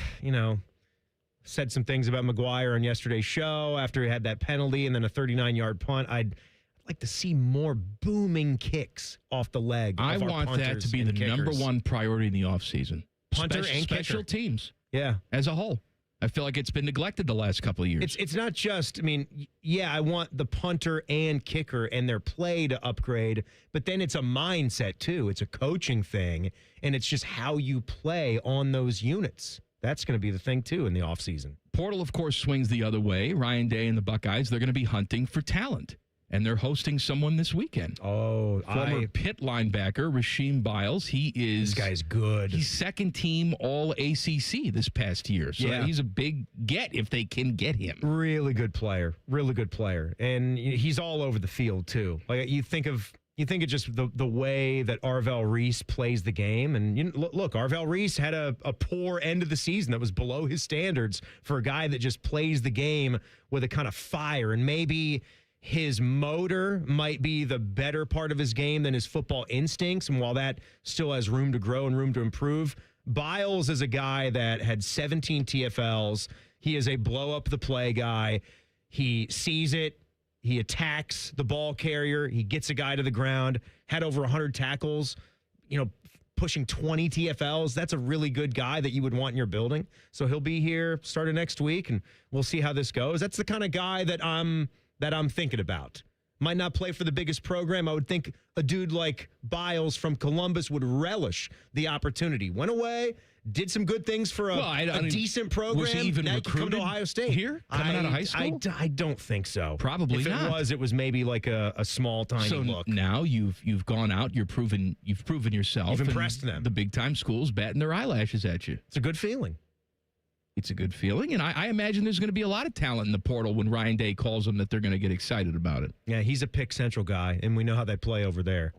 said some things about McGuire on yesterday's show after he had that penalty and then a 39-yard punt. I'd like to see more booming kicks off the leg. I want that to be the number one priority in the offseason. Punter and special kicker. teams. Yeah. As a whole. I feel like it's been neglected the last couple of years. It's not just, I want the punter and kicker and their play to upgrade, but then it's a mindset too. It's a coaching thing, and it's just how you play on those units. That's going to be the thing too in the offseason. Portal, of course, swings the other way. Ryan Day and the Buckeyes, they're going to be hunting for talent. And they're hosting someone this weekend. Oh, former Pitt linebacker Rasheem Biles. This guy's good. He's second team All ACC this past year. So he's a big get if they can get him. Really good player. And he's all over the field too. Like you think of just the way that Arvell Reese plays the game. And look, Arvell Reese had a poor end of the season that was below his standards for a guy that just plays the game with a kind of fire. And maybe his motor might be the better part of his game than his football instincts. And while that still has room to grow and room to improve, Biles is a guy that had 17 TFLs. He is a blow-up-the-play guy. He sees it. He attacks the ball carrier. He gets a guy to the ground, had over 100 tackles, pushing 20 TFLs. That's a really good guy that you would want in your building. So he'll be here starting next week, and we'll see how this goes. That's the kind of guy that I'm thinking about. Might not play for the biggest program. I would think a dude like Biles from Columbus would relish the opportunity. Went away, did some good things for a decent program. Was he even now recruited come to Ohio State here, coming out of high school? I don't think so. Probably if not. It was maybe like a small, tiny look. Now you've gone out. You've proven yourself. You've impressed them. The big time schools batting their eyelashes at you. It's a good feeling. It's a good feeling, and I imagine there's going to be a lot of talent in the portal when Ryan Day calls them that they're going to get excited about it. Yeah, he's a Pick Central guy, and we know how they play over there.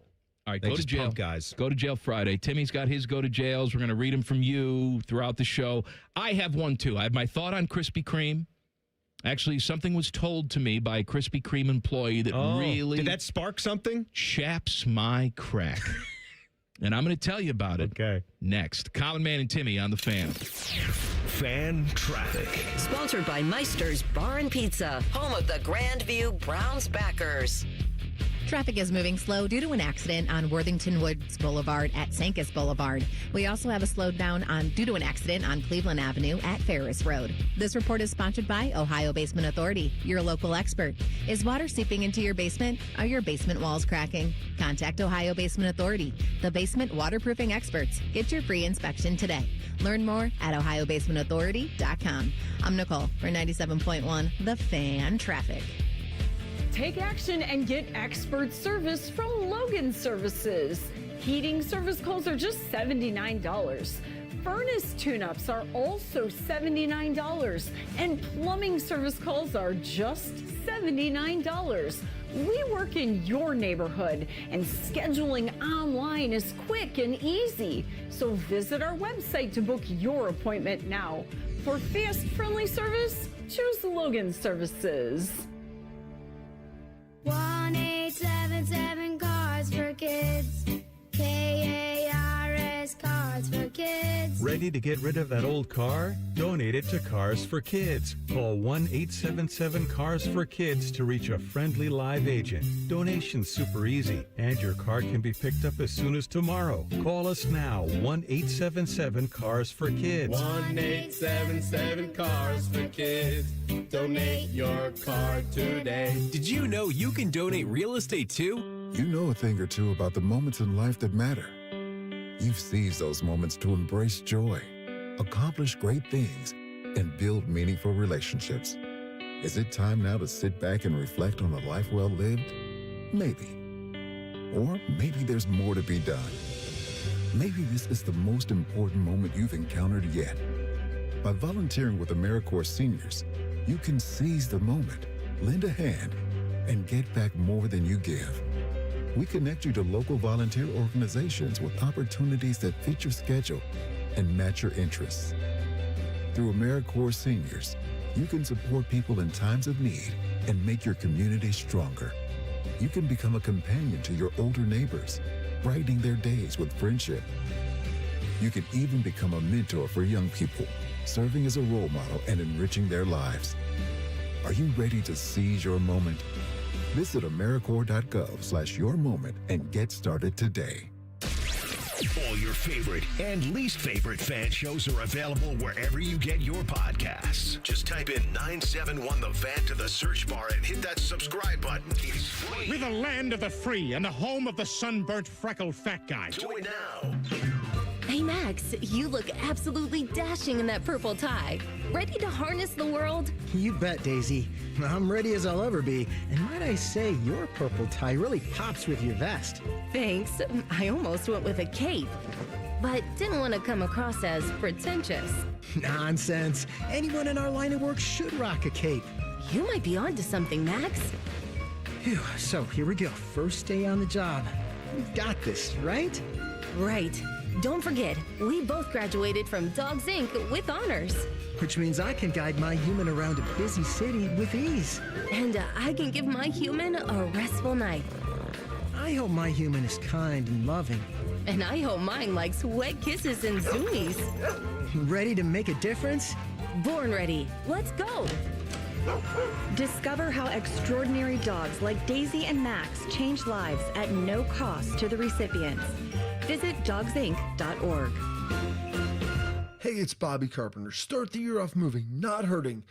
All right, they go to jail, guys. Go to jail Friday. Timmy's got his go to jails. We're going to read them from you throughout the show. I have one, too. I have my thought on Krispy Kreme. Actually, something was told to me by a Krispy Kreme employee that really... Did that spark something? Chaps my crack. And I'm going to tell you about it next. Common Man and Timmy on The Fan. Fan Traffic. Sponsored by Meister's Bar and Pizza, home of the Grandview Browns backers. Traffic is moving slow due to an accident on Worthington Woods Boulevard at Sankis Boulevard. We also have a slowdown due to an accident on Cleveland Avenue at Ferris Road. This report is sponsored by Ohio Basement Authority, your local expert. Is water seeping into your basement? Are your basement walls cracking? Contact Ohio Basement Authority, the basement waterproofing experts. Get your free inspection today. Learn more at ohiobasementauthority.com. I'm Nicole for 97.1 The Fan Traffic. Take action and get expert service from Logan Services. Heating service calls are just $79. Furnace tune-ups are also $79. And plumbing service calls are just $79. We work in your neighborhood, and scheduling online is quick and easy. So visit our website to book your appointment now. For fast, friendly service, choose Logan Services. 1-877 Cars for Kids. KARS Cars for Kids. Ready to get rid of that old car? Donate it to Cars for Kids. Call 1-877 Cars for Kids to reach a friendly live agent. Donation's super easy, and your car can be picked up as soon as tomorrow. Call us now, 1-877 Cars for Kids. 1-877 Cars for Kids. Donate your car today. Did you know you can donate real estate too? You know a thing or two about the moments in life that matter. You've seized those moments to embrace joy, accomplish great things, and build meaningful relationships. Is it time now to sit back and reflect on a life well lived? Maybe. Or maybe there's more to be done. Maybe this is the most important moment you've encountered yet. By volunteering with AmeriCorps Seniors, you can seize the moment, lend a hand, and get back more than you give. We connect you to local volunteer organizations with opportunities that fit your schedule and match your interests. Through AmeriCorps Seniors, you can support people in times of need and make your community stronger. You can become a companion to your older neighbors, brightening their days with friendship. You can even become a mentor for young people, serving as a role model and enriching their lives. Are you ready to seize your moment? Visit AmeriCorps.gov/yourmoment and get started today. All your favorite and least favorite fan shows are available wherever you get your podcasts. Just type in 971 The Fan to the search bar and hit that subscribe button. It's free. We're the land of the free and the home of the sunburnt, freckled fat guy. Join now. Hey, Max, you look absolutely dashing in that purple tie. Ready to harness the world? You bet, Daisy. I'm ready as I'll ever be. And might I say, your purple tie really pops with your vest. Thanks. I almost went with a cape, but didn't want to come across as pretentious. Nonsense. Anyone in our line of work should rock a cape. You might be onto something, Max. Phew, so here we go. First day on the job. We've got this, right? Right. Don't forget, we both graduated from Dogs Inc. with honors. Which means I can guide my human around a busy city with ease. And I can give my human a restful night. I hope my human is kind and loving. And I hope mine likes wet kisses and zoomies. Ready to make a difference? Born Ready. Let's go. Discover how extraordinary dogs like Daisy and Max change lives at no cost to the recipients. Visit dogsinc.org. Hey, it's Bobby Carpenter. Start the year off moving, not hurting.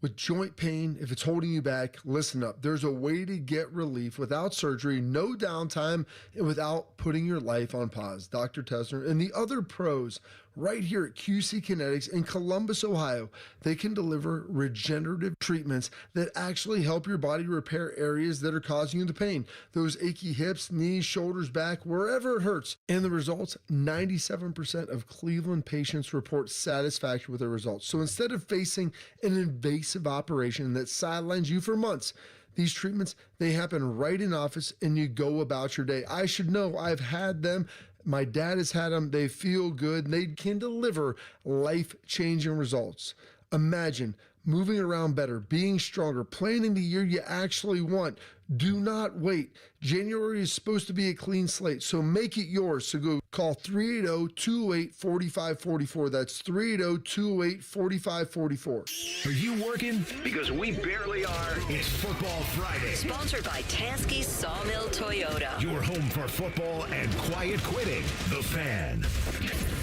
With joint pain, if it's holding you back, listen up. There's a way to get relief without surgery, no downtime, and without putting your life on pause. Dr. Tesner and the other pros right here at QC Kinetics in Columbus, Ohio, they can deliver regenerative treatments that actually help your body repair areas that are causing you the pain. Those achy hips, knees, shoulders, back, wherever it hurts. And the results, 97% of Cleveland patients report satisfaction with their results. So instead of facing an invasive operation that sidelines you for months, these treatments, they happen right in office and you go about your day. I should know, I've had them. My dad has had them. They feel good. And they can deliver life-changing results. Imagine moving around better, being stronger, planning the year you actually want. Do not wait. January is supposed to be a clean slate, so make it yours. So go call 380-208-4544. That's 380-208-4544. Are you working? Because we barely are. It's Football Friday. Sponsored by Tansky Sawmill Toyota. Your home for football and quiet quitting. The Fan.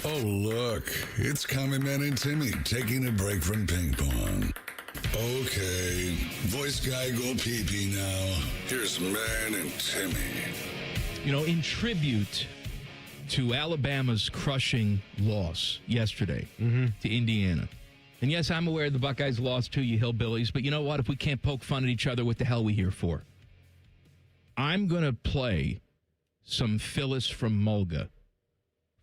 Oh, look. It's Common Man and Timmy taking a break from ping pong. Okay, voice guy go pee-pee now. Here's Man and Timmy. You know, in tribute to Alabama's crushing loss yesterday to Indiana. And yes, I'm aware the Buckeyes lost to you hillbillies, but you know what? If we can't poke fun at each other, what the hell are we here for? I'm going to play some Phyllis from Mulga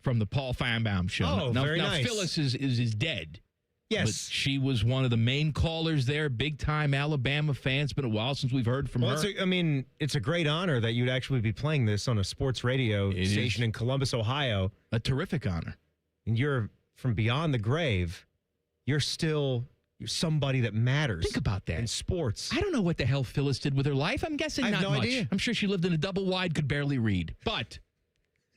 from the Paul Feinbaum show. Oh, very nice. Now, Phyllis is dead. Yes. But she was one of the main callers there, big-time Alabama fan. It's been a while since we've heard from her. It's a great honor that you'd actually be playing this on a sports radio station in Columbus, Ohio. A terrific honor. And you're from beyond the grave. You're somebody that matters. Think about that. In sports. I don't know what the hell Phyllis did with her life. I'm guessing I have not no much. idea. I'm sure she lived in a double wide, could barely read. But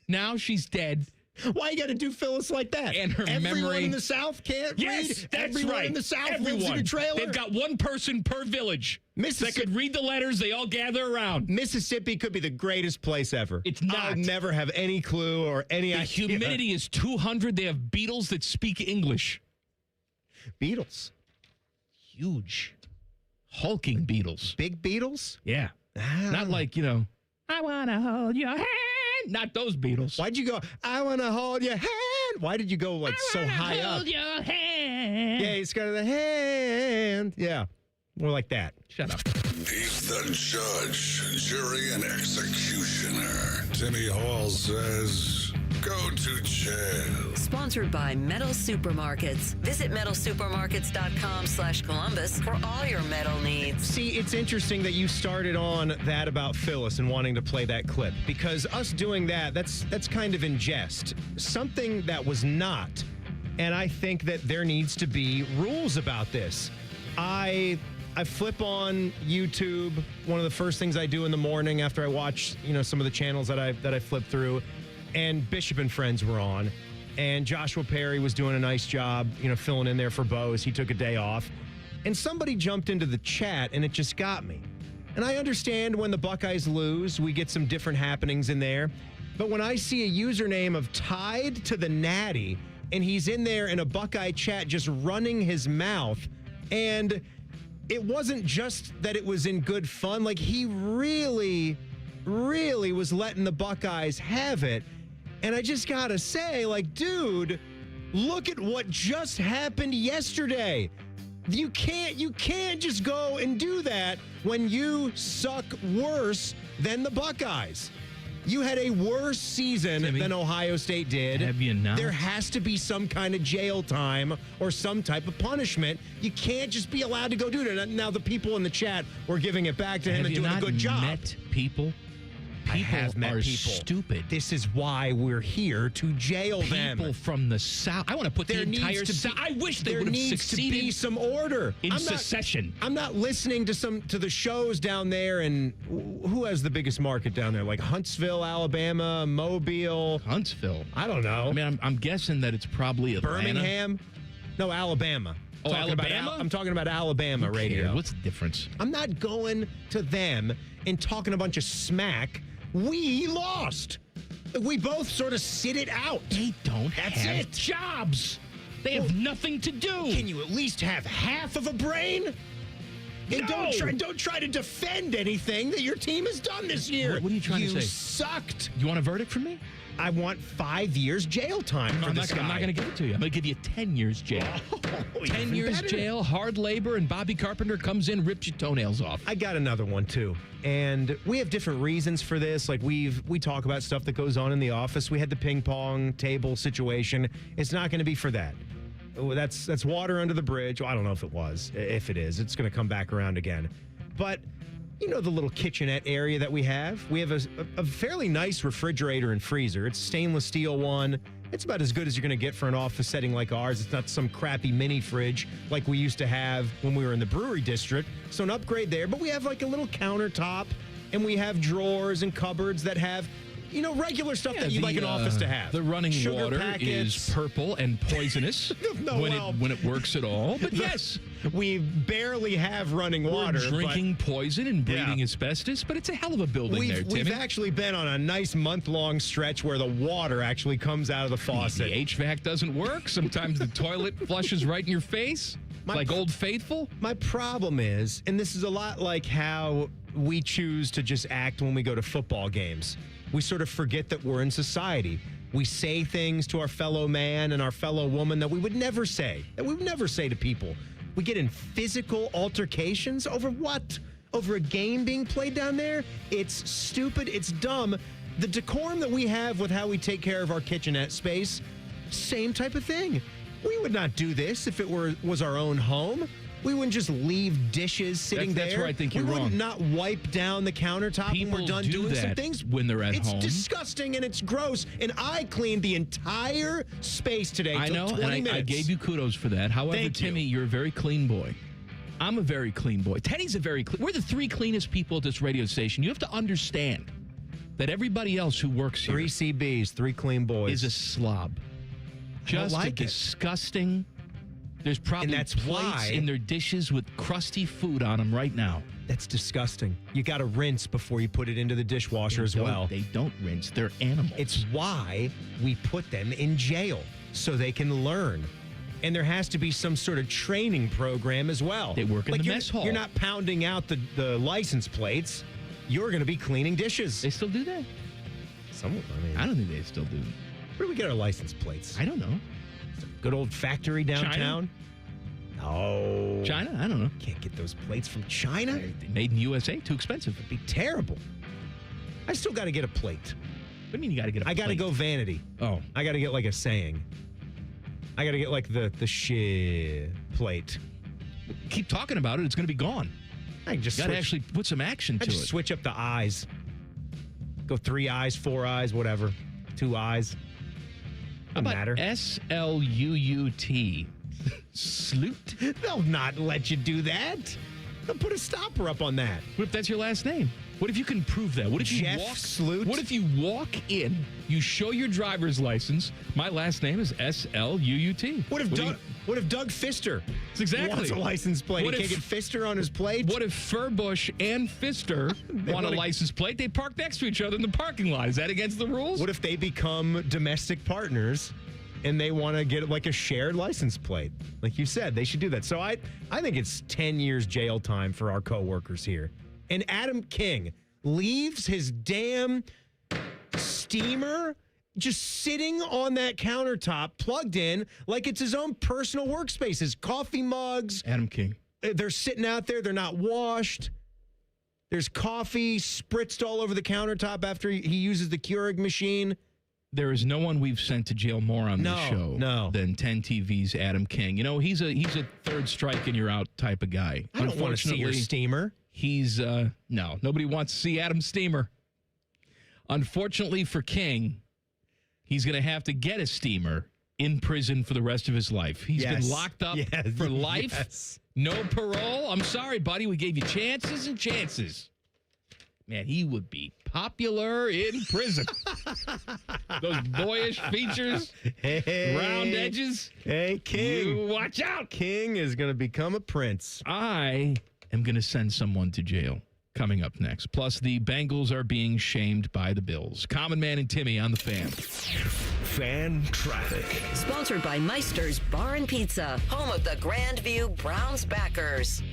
now she's dead. Why you got to do Phyllis like that? And her Everyone memory. in the South can't read. That's Everyone right. in the South lives Everyone. in a trailer. They've got one person per village that could read the letters. They all gather around. Mississippi could be the greatest place ever. It's not. I'll never have any clue or any idea. The humidity is 200. They have beetles that speak English. Beetles? Huge. Hulking beetles. Big beetles? Yeah. Not like, I want to hold your hand. Not those Beatles. Why'd you go, I want to hold your hand? Why did you go like so high up? Hold your hand. Yeah, it's got the hand. Yeah, more like that. Shut up. He's the judge, jury, and executioner. Timmy Hall says, go to jail. Sponsored by Metal Supermarkets. Visit metalsupermarkets.com/Columbus for all your metal needs. See, it's interesting that you started on that about Phyllis and wanting to play that clip, because us doing that's kind of in jest. Something that was not. And I think that there needs to be rules about this. I flip on YouTube. One of the first things I do in the morning after I watch, some of the channels that I flip through, and Bishop and Friends were on, and Joshua Perry was doing a nice job, filling in there for Bo as he took a day off. And somebody jumped into the chat, and it just got me. And I understand when the Buckeyes lose, we get some different happenings in there. But when I see a username of Tied to the Natty, and he's in there in a Buckeye chat just running his mouth, and it wasn't just that it was in good fun. Like, he really, really was letting the Buckeyes have it. And I just gotta say, dude, look at what just happened yesterday. You can't just go and do that when you suck worse than the Buckeyes. You had a worse season than Ohio State did. Have you not? There has to be some kind of jail time or some type of punishment. You can't just be allowed to go do that. Now the people in the chat were giving it back to him and doing a good job. Met people? I have met are people. Stupid. This is why we're here, to jail them. People from the South. I want to put the entire South. I wish they would have succeeded. There needs to be some order in secession. I'm not listening to the shows down there. And who has the biggest market down there? Like Huntsville, Alabama, Mobile. Huntsville. I don't know. I mean, I'm guessing that it's probably Atlanta. Birmingham. No, Alabama. Oh, Alabama? I'm talking about Alabama Who radio. cares? What's the difference? I'm not going to them and talking a bunch of smack. We lost. We both sort of sit it out. They don't That's have it. jobs. They have nothing to do. Can you at least have half of a brain? And No. don't try to defend anything that your team has done this year. What are you trying to say? You sucked. You want a verdict from me? I want 5 years jail time for I'm this not guy. going to give it to you. I'm going to give you 10 years jail. 10 even years better. jail, hard labor, and Bobby Carpenter comes in, rips your toenails off. I got another one too. And we have different reasons for this. Like we talk about stuff that goes on in the office. We had the ping pong table situation. It's not going to be for that. Oh, that's water under the bridge. Well, I don't know if it was. If it is, it's going to come back around again. But you know the little kitchenette area that we have? We have a fairly nice refrigerator and freezer. It's a stainless steel one. It's about as good as you're going to get for an office setting like ours. It's not some crappy mini fridge like we used to have when we were in the brewery district. So an upgrade there. But we have like a little countertop, and we have drawers and cupboards that have, you know, regular stuff that you like an office to have. The running Sugar water packets. is purple and poisonous when it works at all. But yes, we barely have running water. We're drinking poison and breathing Yeah. asbestos, but it's a hell of a building there, Timmy. We've actually been on a nice month-long stretch where the water actually comes out of the faucet. The HVAC doesn't work. Sometimes the toilet flushes right in your face, like Old Faithful. My problem is, and this is a lot like how we choose to just act when we go to football games. We sort of forget that we're in society. We say things to our fellow man and our fellow woman that we would never say, to people. We get in physical altercations over what? Over a game being played down there? It's stupid. It's dumb. The decorum that we have with how we take care of our kitchenette space, same type of thing. We would not do this if it was our own home. We wouldn't just leave dishes sitting there. That's where I think you're wrong. We would not wipe down the countertop when we're done doing some things. When they're at home. It's disgusting and it's gross. And I cleaned the entire space today. I know, and I gave you kudos for that. However, Thank you. Timmy, you're a very clean boy. I'm a very clean boy. Teddy's a very clean. We're the three cleanest people at this radio station. You have to understand that everybody else who works here, 3 CBs, 3 clean boys, is a slob. Just like a it. disgusting. There's probably And that's plates why- in their dishes with crusty food on them right now. That's disgusting. You got to rinse before you put it into the dishwasher as well. They don't rinse. They're animals. It's why we put them in jail so they can learn. And there has to be some sort of training program as well. They work in the mess hall. You're not pounding out the license plates. You're going to be cleaning dishes. They still do that? I don't think they still do. Where do we get our license plates? I don't know. Good old factory downtown? No. China? I don't know. Can't get those plates from China? Made in USA? Too expensive. It'd be terrible. I still got to get a plate. What do you mean you got to get a plate? I got to go vanity. Oh. I got to get like a saying. I got to get like the shit plate. Keep talking about it. It's going to be gone. I can just got to switch- actually put some action I to just it. switch up the eyes. Go 3 eyes, 4 eyes, whatever. 2 eyes. How Doesn't about matter. SLUUT? Sloot? They'll not let you do that. They'll put a stopper up on that. What if that's your last name? What if you can prove that? What if you Jeff walk? Sloot? What if you walk in, you show your driver's license? My last name is SLUUT. What if Doug Fister Exactly. wants a license plate? What He can't if- get Fister on his plate? What if Furbush and Fister want a wanna- license plate? They park next to each other in the parking lot. Is that against the rules? What if they become domestic partners and they want to get like a shared license plate? Like you said, they should do that. So I think it's 10 years jail time for our coworkers here. And Adam King leaves his damn steamer just sitting on that countertop, plugged in, like it's his own personal workspace. His coffee mugs. Adam King. They're sitting out there. They're not washed. There's coffee spritzed all over the countertop after he uses the Keurig machine. There is no one we've sent to jail more on this show than 10 TV's Adam King. You know, he's a third strike and you're out type of guy. I don't want to see your steamer. He's no, nobody wants to see Adam's steamer. Unfortunately for King, he's going to have to get a steamer in prison for the rest of his life. He's been locked up for life. Yes. No parole. I'm sorry, buddy. We gave you chances and chances. Man, he would be popular in prison. Those boyish features, round edges. Hey, King. You watch out. King is going to become a prince. I am going to send someone to jail coming up next. Plus, the Bengals are being shamed by the Bills. Common Man and Timmy on the Fan. Fan Traffic. Sponsored by Meister's Bar and Pizza, home of the Grandview Browns backers.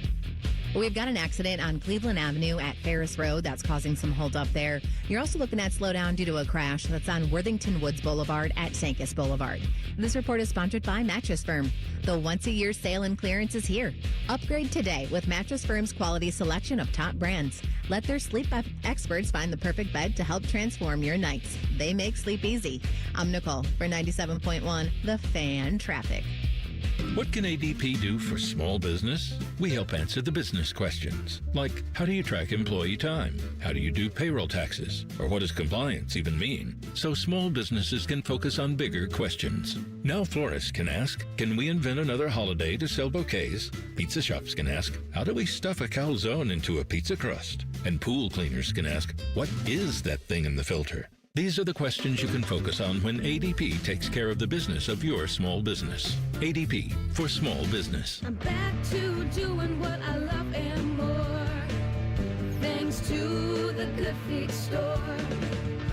We've got an accident on Cleveland Avenue at Ferris Road that's causing some holdup there. You're also looking at slowdown due to a crash that's on Worthington Woods Boulevard at Sankus Boulevard. This report is sponsored by Mattress Firm. The once-a-year sale and clearance is here. Upgrade today with Mattress Firm's quality selection of top brands. Let their sleep experts find the perfect bed to help transform your nights. They make sleep easy. I'm Nicole for 97.1 The Fan Traffic. What can ADP do for small business? We help answer the business questions, like how do you track employee time? How do you do payroll taxes? Or what does compliance even mean? So small businesses can focus on bigger questions. Now florists can ask, can we invent another holiday to sell bouquets? Pizza shops can ask, how do we stuff a calzone into a pizza crust? And pool cleaners can ask, what is that thing in the filter? These are the questions you can focus on when ADP takes care of the business of your small business. ADP for small business. I'm back to doing what I love and more. Thanks to the Good Feet store.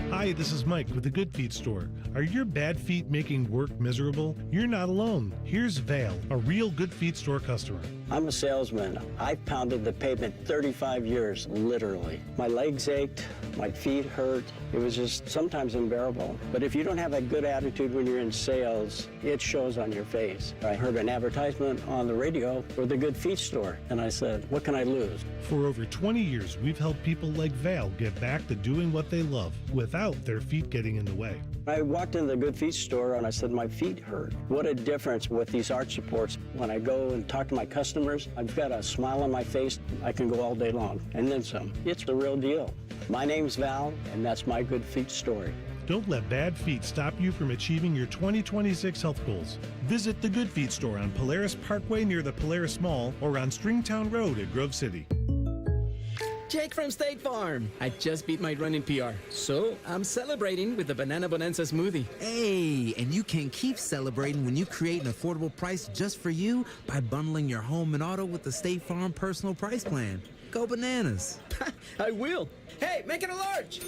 Hi, this is Mike with the Good Feet store. Are your bad feet making work miserable? You're not alone. Here's Vale, a real Good Feet store customer. I'm a salesman. I've pounded the pavement 35 years, literally. My legs ached, my feet hurt. It was just sometimes unbearable. But if you don't have a good attitude when you're in sales, it shows on your face. I heard an advertisement on the radio for the Good Feet store, and I said, what can I lose? For over 20 years, we've helped people like Val get back to doing what they love without their feet getting in the way. I walked in the Good Feet store and I said, my feet hurt. What a difference with these arch supports. When I go and talk to my customers, I've got a smile on my face. I can go all day long and then some. It's the real deal. My name's Val, and that's my Good Feet story. Don't let bad feet stop you from achieving your 2026 health goals. Visit the Good Feet store on Polaris Parkway near the Polaris Mall or on Stringtown Road at Grove City. Jake from State Farm. I just beat my running PR, so I'm celebrating with the Banana Bonanza smoothie. Hey, and you can keep celebrating when you create an affordable price just for you by bundling your home and auto with the State Farm Personal Price Plan. Go bananas. I will. Hey, make it a large.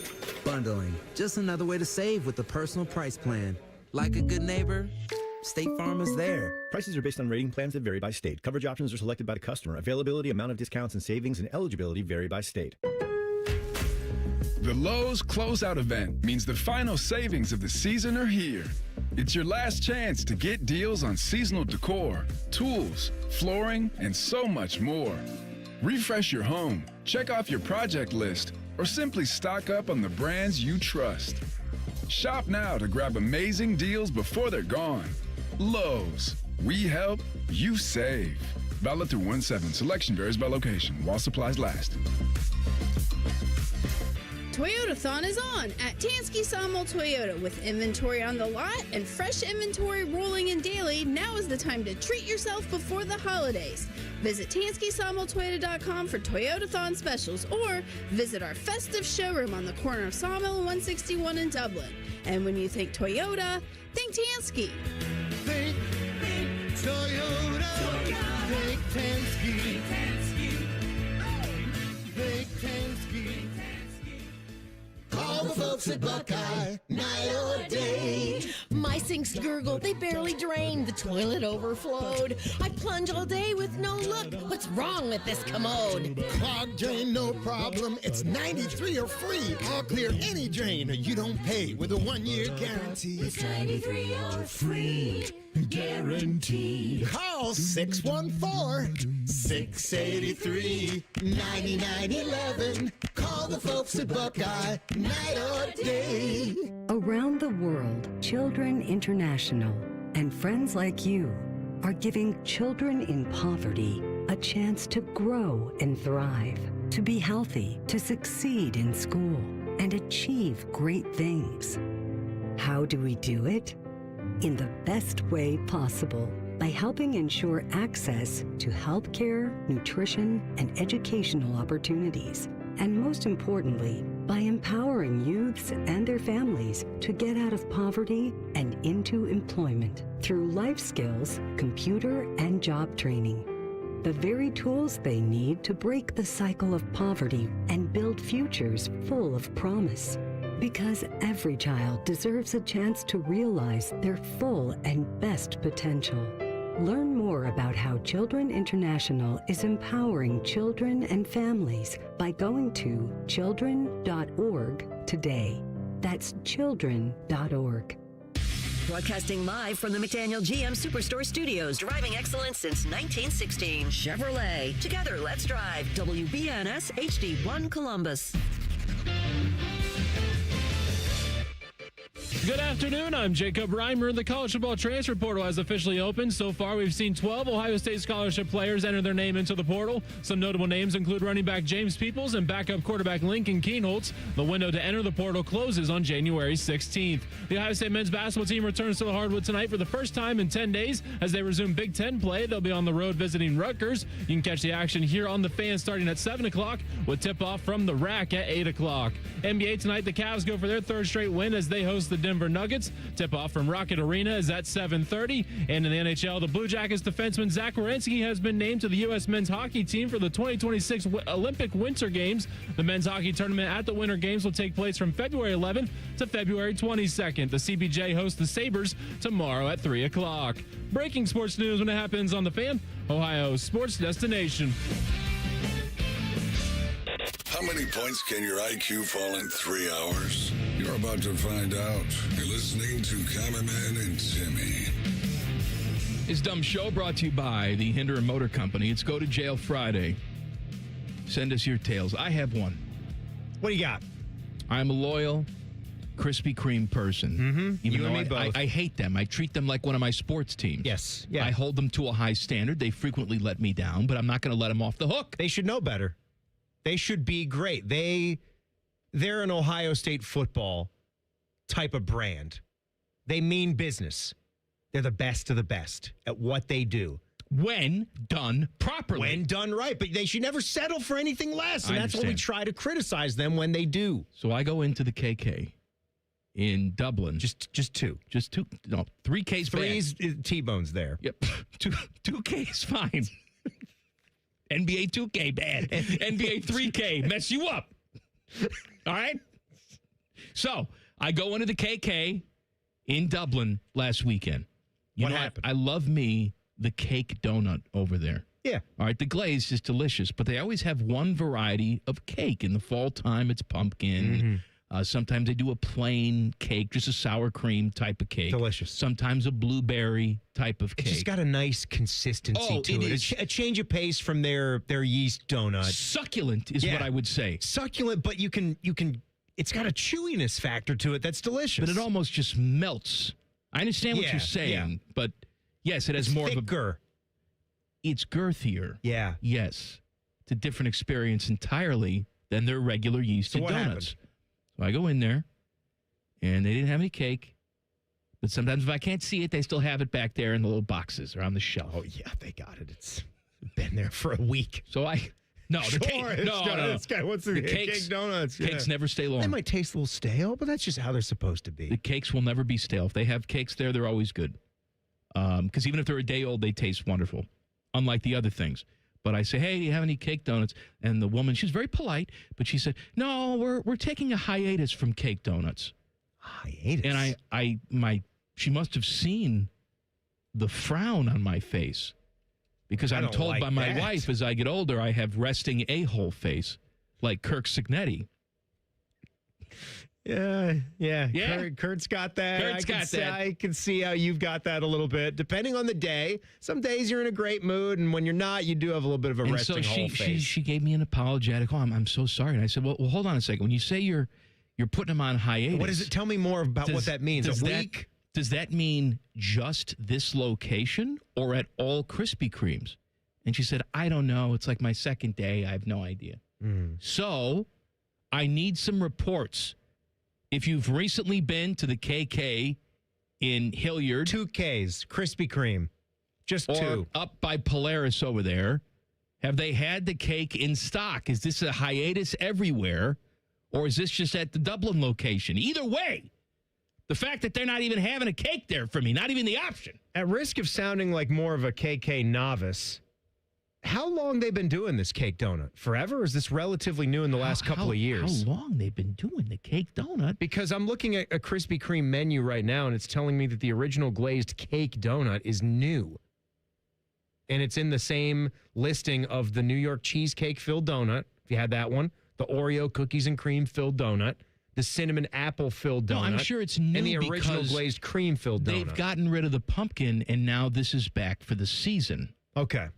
Bundling, just another way to save with the Personal Price Plan. Like a good neighbor, State Farm is there. Prices are based on rating plans that vary by state. Coverage options are selected by the customer. Availability, amount of discounts and savings, and eligibility vary by state. The Lowe's Closeout event means the final savings of the season are here. It's your last chance to get deals on seasonal decor, tools, flooring, and so much more. Refresh your home, check off your project list, or simply stock up on the brands you trust. Shop now to grab amazing deals before they're gone. Lowe's. We help, you save. Valid through 1/7. Selection varies by location while supplies last. Toyotathon is on at Tansky Sawmill Toyota. With inventory on the lot and fresh inventory rolling in daily, now is the time to treat yourself before the holidays. Visit TanskySawmillToyota.com for Toyotathon specials or visit our festive showroom on the corner of Sawmill and 161 in Dublin. And when you think Toyota, think Tansky. Think Toyota. Think Tansky. Think Tansky. Call the folks at Buckeye, night or day. My sinks gurgle, they barely drain. The toilet overflowed. I plunge all day with no luck. What's wrong with this commode? Clogged drain, no problem. It's 93 or free. I'll clear any drain. You don't pay with a 1-year guarantee. It's 93 or free. Guaranteed. Call 614-683-9911. Call the folks at Buckeye, night or day. Around the world, Children International and friends like you are giving children in poverty a chance to grow and thrive, to be healthy, to succeed in school, and achieve great things. How do we do it? In the best way possible, by helping ensure access to healthcare, nutrition, and educational opportunities. And most importantly, by empowering youths and their families to get out of poverty and into employment through life skills, computer, and job training. The very tools they need to break the cycle of poverty and build futures full of promise. Because every child deserves a chance to realize their full and best potential. Learn more about how Children International is empowering children and families by going to children.org today. That's children.org. Broadcasting live from the McDaniel GM Superstore Studios, driving excellence since 1916. Chevrolet. Together, let's drive. WBNS HD1 Columbus. Good afternoon. I'm Jacob Reimer. The college football transfer portal has officially opened. So far, we've seen 12 Ohio State scholarship players enter their name into the portal. Some notable names include running back James Peoples and backup quarterback Lincoln Kienholz. The window to enter the portal closes on January 16th. The Ohio State men's basketball team returns to the hardwood tonight for the first time in 10 days as they resume Big Ten play. They'll be on the road visiting Rutgers. You can catch the action here on the Fan starting at 7 o'clock with tip-off from the Rack at 8 o'clock. NBA tonight, the Cavs go for their third straight win as they host the Denver Nuggets. Tip-off from Rocket Arena is at 7:30. And in the NHL, the Blue Jackets defenseman Zach Werenski has been named to the U.S. men's hockey team for the 2026 Olympic Winter Games. The men's hockey tournament at the Winter Games will take place from February 11th to February 22nd. The CBJ hosts the Sabres tomorrow at 3 o'clock. Breaking sports news when it happens on the Fan, Ohio's sports destination. How many points can your IQ fall in 3 hours? You're about to find out. You're listening to Cameraman and Timmy. This dumb show brought to you by the Hinder and Motor Company. It's Go to Jail Friday. Send us your tales. I have one. What do you got? I'm a loyal Krispy Kreme person. Mm-hmm. Even You and though me both. I hate them. I treat them like one of my sports teams. Yes. Yeah. I hold them to a high standard. They frequently let me down, but I'm not going to let them off the hook. They should know better. They should be great. They're an Ohio State football type of brand. They mean business. They're the best of the best at what they do. When done properly. When done right. But they should never settle for anything less. And I that's what we understand. try to criticize them when they do. So I go into the KK in Dublin. Just two. Just two. No, 3K's bad. Three's T-bones there. Yep. 2K is fine. NBA 2K bad. NBA 3K mess you up. All right? So I go into the KK in Dublin last weekend. What happened? I love me the cake donut over there. Yeah. All right, the glaze is delicious, but they always have one variety of cake. In the fall time, it's pumpkin. Sometimes they do a plain cake, just a sour cream type of cake. Delicious. Sometimes a blueberry type of cake. It's just got a nice consistency to it. Is. A change of pace from their yeast donut. Succulent is what I would say. Succulent, but you can. It's got a chewiness factor to it that's delicious. But it almost just melts. I understand what you're saying, but yes, it has more thicker. of a. It's girthier. Yeah. Yes. It's a different experience entirely than their regular yeasted what donuts. happened? So I go in there, and they didn't have any cake. But sometimes if I can't see it, they still have it back there in the little boxes or on the shelf. Oh, yeah, they got it. It's been there for a week. So no, the cake. No. This guy wants the cake donuts. Cakes never stay long. They might taste a little stale, but that's just how they're supposed to be. The cakes will never be stale. If they have cakes there, they're always good. Because even if they're a day old, they taste wonderful, unlike the other things. But I say, hey, do you have any cake donuts? And the woman, she's very polite, but she said, no, we're taking a hiatus from cake donuts. Hiatus? And she must have seen the frown on my face. Because I'm told like by my that. wife, as I get older, I have resting a-hole face, like Kirk Signetti. Yeah. Kurt's got that. I can see how you've got that a little bit. Depending on the day. Some days you're in a great mood, and when you're not, you do have a little bit of a resting whole face. She gave me an apologetic. Oh, I'm so sorry. And I said, well, hold on a second. When you say you're putting them on hiatus. What is it? Tell me more about what that means. A week? Does that mean just this location or at all Krispy Kremes? And she said, I don't know. It's like my second day. I have no idea. So I need some reports. If you've recently been to the KK in Hilliard. 2 Ks, Krispy Kreme. Just or 2. Up by Polaris over there. Have they had the cake in stock? Is this a hiatus everywhere? Or is this just at the Dublin location? Either way, the fact that they're not even having a cake there for me, not even the option. At risk of sounding like more of a KK novice, how long they been doing this cake donut? Forever? Or is this relatively new in the last couple of years? How long they've been doing the cake donut? Because I'm looking at a Krispy Kreme menu right now, and it's telling me that the original glazed cake donut is new. And it's in the same listing of the New York cheesecake filled donut, if you had that one, the Oreo cookies and cream filled donut, the cinnamon apple filled donut. No, I'm sure it's new and the original because glazed cream filled donut. They've gotten rid of the pumpkin, and now this is back for the season. Okay.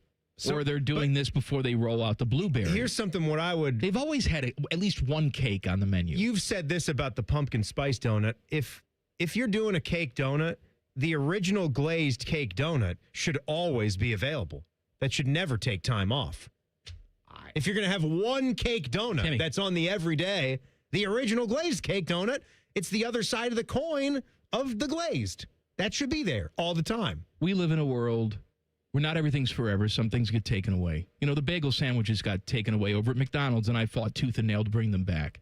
Or they're doing this before they roll out the blueberry. Here's something what I would... They've always had at least one cake on the menu. You've said this about the pumpkin spice donut. If you're doing a cake donut, the original glazed cake donut should always be available. That should never take time off. If you're going to have one cake donut Timmy, that's on the everyday, the original glazed cake donut, it's the other side of the coin of the glazed. That should be there all the time. We live in a world where not everything's forever. Some things get taken away. You know, the bagel sandwiches got taken away over at McDonald's, and I fought tooth and nail to bring them back.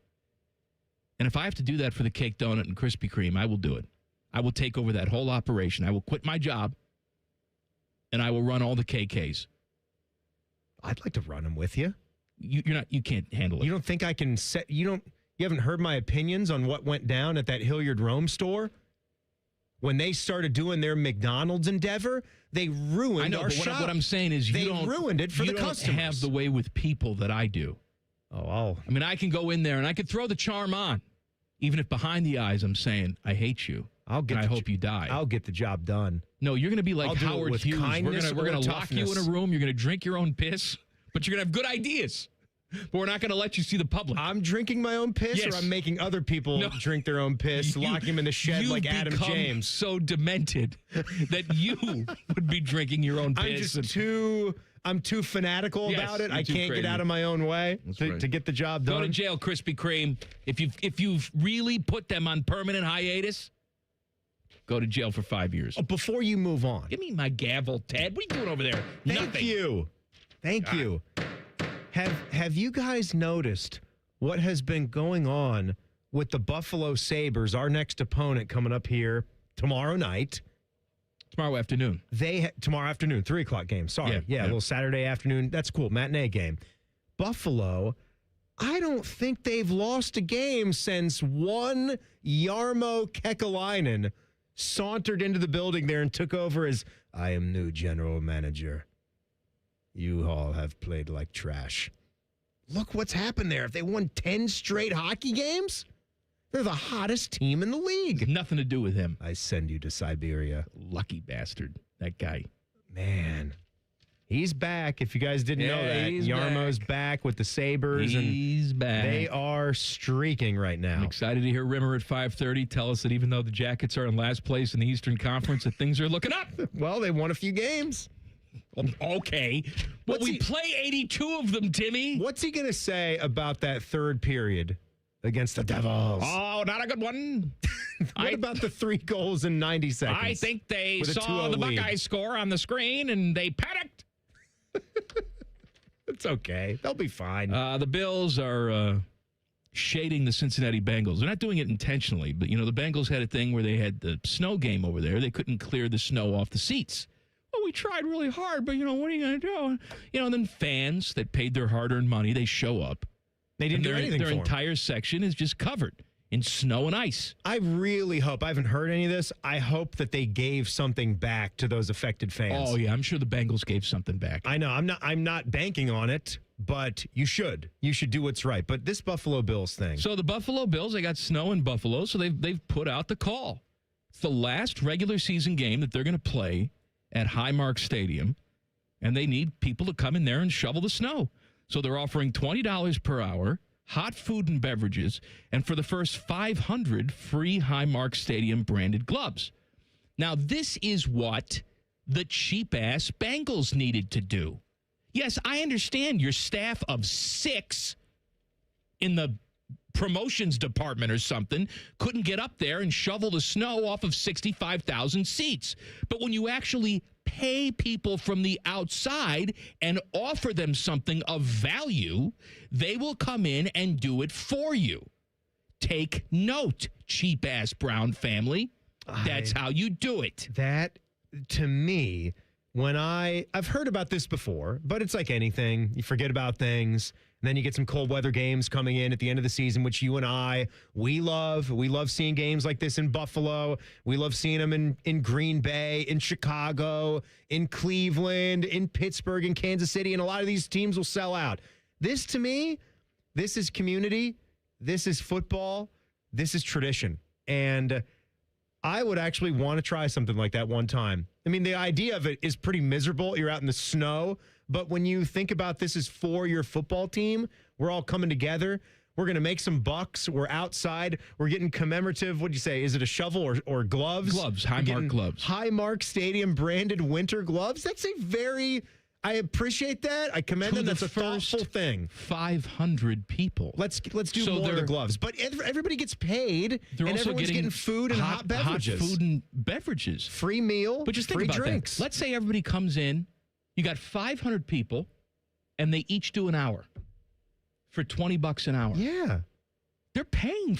And if I have to do that for the cake donut and Krispy Kreme, I will do it. I will take over that whole operation. I will quit my job, and I will run all the KKs. I'd like to run them with you. You can't handle it. You don't think I can set, you haven't heard my opinions on what went down at that Hilliard Rome store? When they started doing their McDonald's endeavor, they ruined our shop. What I'm saying is they ruined it for the customers. You don't have the way with people that I do. I mean, I can go in there and I could throw the charm on, even if behind the eyes I'm saying, I hate you. I hope you die. I'll get the job done. No, you're going to be like Howard Hughes. We're going to lock you in a room. You're going to drink your own piss, but you're going to have good ideas. But we're not going to let you see the public. I'm drinking my own piss, yes. Or I'm making other people drink their own piss, lock him in the shed like Adam James. So demented that you would be drinking your own piss. I'm too fanatical about it. I can't get out of my own way to get the job done. Go to jail, Krispy Kreme. If you've really put them on permanent hiatus, go to jail for 5 years. Before you move on. Give me my gavel, Ted. What are you doing over there? Thank you. Have you guys noticed what has been going on with the Buffalo Sabres, our next opponent coming up here tomorrow night? Tomorrow afternoon. Tomorrow afternoon, 3 o'clock game. Sorry. Yeah, a little Saturday afternoon. That's cool. Matinee game. Buffalo, I don't think they've lost a game since one Jarmo Kekalainen sauntered into the building there and took over as, I am new general manager. You all have played like trash. Look what's happened there. If they won 10 straight hockey games, they're the hottest team in the league. Nothing to do with him. I send you to Siberia. Lucky bastard, that guy. Man, he's back. If you guys didn't know that, Yarmo's back with the Sabres. He's back. They are streaking right now. I'm excited to hear Rimmer at 5:30 tell us that even though the Jackets are in last place in the Eastern Conference, that things are looking up. Well, they won a few games. Okay. Well, we play 82 of them, Timmy. What's he going to say about that third period against the Devils? Oh, not a good one. What about the 3 goals in 90 seconds? I think they saw the Buckeyes score on the screen and they panicked. It's okay. They'll be fine. The Bills are shading the Cincinnati Bengals. They're not doing it intentionally, but, the Bengals had a thing where they had the snow game over there. They couldn't clear the snow off the seats. Well, we tried really hard, but, what are you going to do? And then fans that paid their hard-earned money, they show up. They didn't do anything Their for entire section is just covered in snow and ice. I really hope, I haven't heard any of this, I hope that they gave something back to those affected fans. Oh, yeah, I'm sure the Bengals gave something back. I know, I'm not banking on it, but you should. You should do what's right. But this Buffalo Bills thing. So the Buffalo Bills, they got snow in Buffalo, so they've put out the call. It's the last regular season game that they're going to play at Highmark Stadium, and they need people to come in there and shovel the snow. So they're offering $20 per hour, hot food and beverages, and for the first 500, free Highmark Stadium branded gloves. Now, this is what the cheap-ass Bengals needed to do. Yes, I understand your staff of 6 in the promotions department or something couldn't get up there and shovel the snow off of 65,000 seats. But when you actually pay people from the outside and offer them something of value, they will come in and do it for you. Take note, cheap-ass Brown family. That's how you do it. That, to me, when I've heard about this before, but it's like anything. You forget about things, and then you get some cold weather games coming in at the end of the season, which you and we love. We love seeing games like this in Buffalo. We love seeing them in Green Bay, in Chicago, in Cleveland, in Pittsburgh, in Kansas City, and a lot of these teams will sell out. This, to me, this is community. This is football. This is tradition. And I would actually want to try something like that one time. I mean, the idea of it is pretty miserable. You're out in the snow. But when you think about this is for your football team, we're all coming together. We're going to make some bucks. We're outside. We're getting commemorative. What'd you say? Is it a shovel or gloves? Gloves, Highmark gloves. Highmark Stadium branded winter gloves. That's a very... I appreciate that. I commend them. That's a thoughtful thing. 500 people. Let's do more of the gloves. But everybody gets paid. They're and also everyone's getting food and hot beverages. Hot food and beverages. Free meal. But just think free about drinks. that. Let's say everybody comes in. You got 500 people, and they each do an hour for $20 an hour. Yeah. They're paying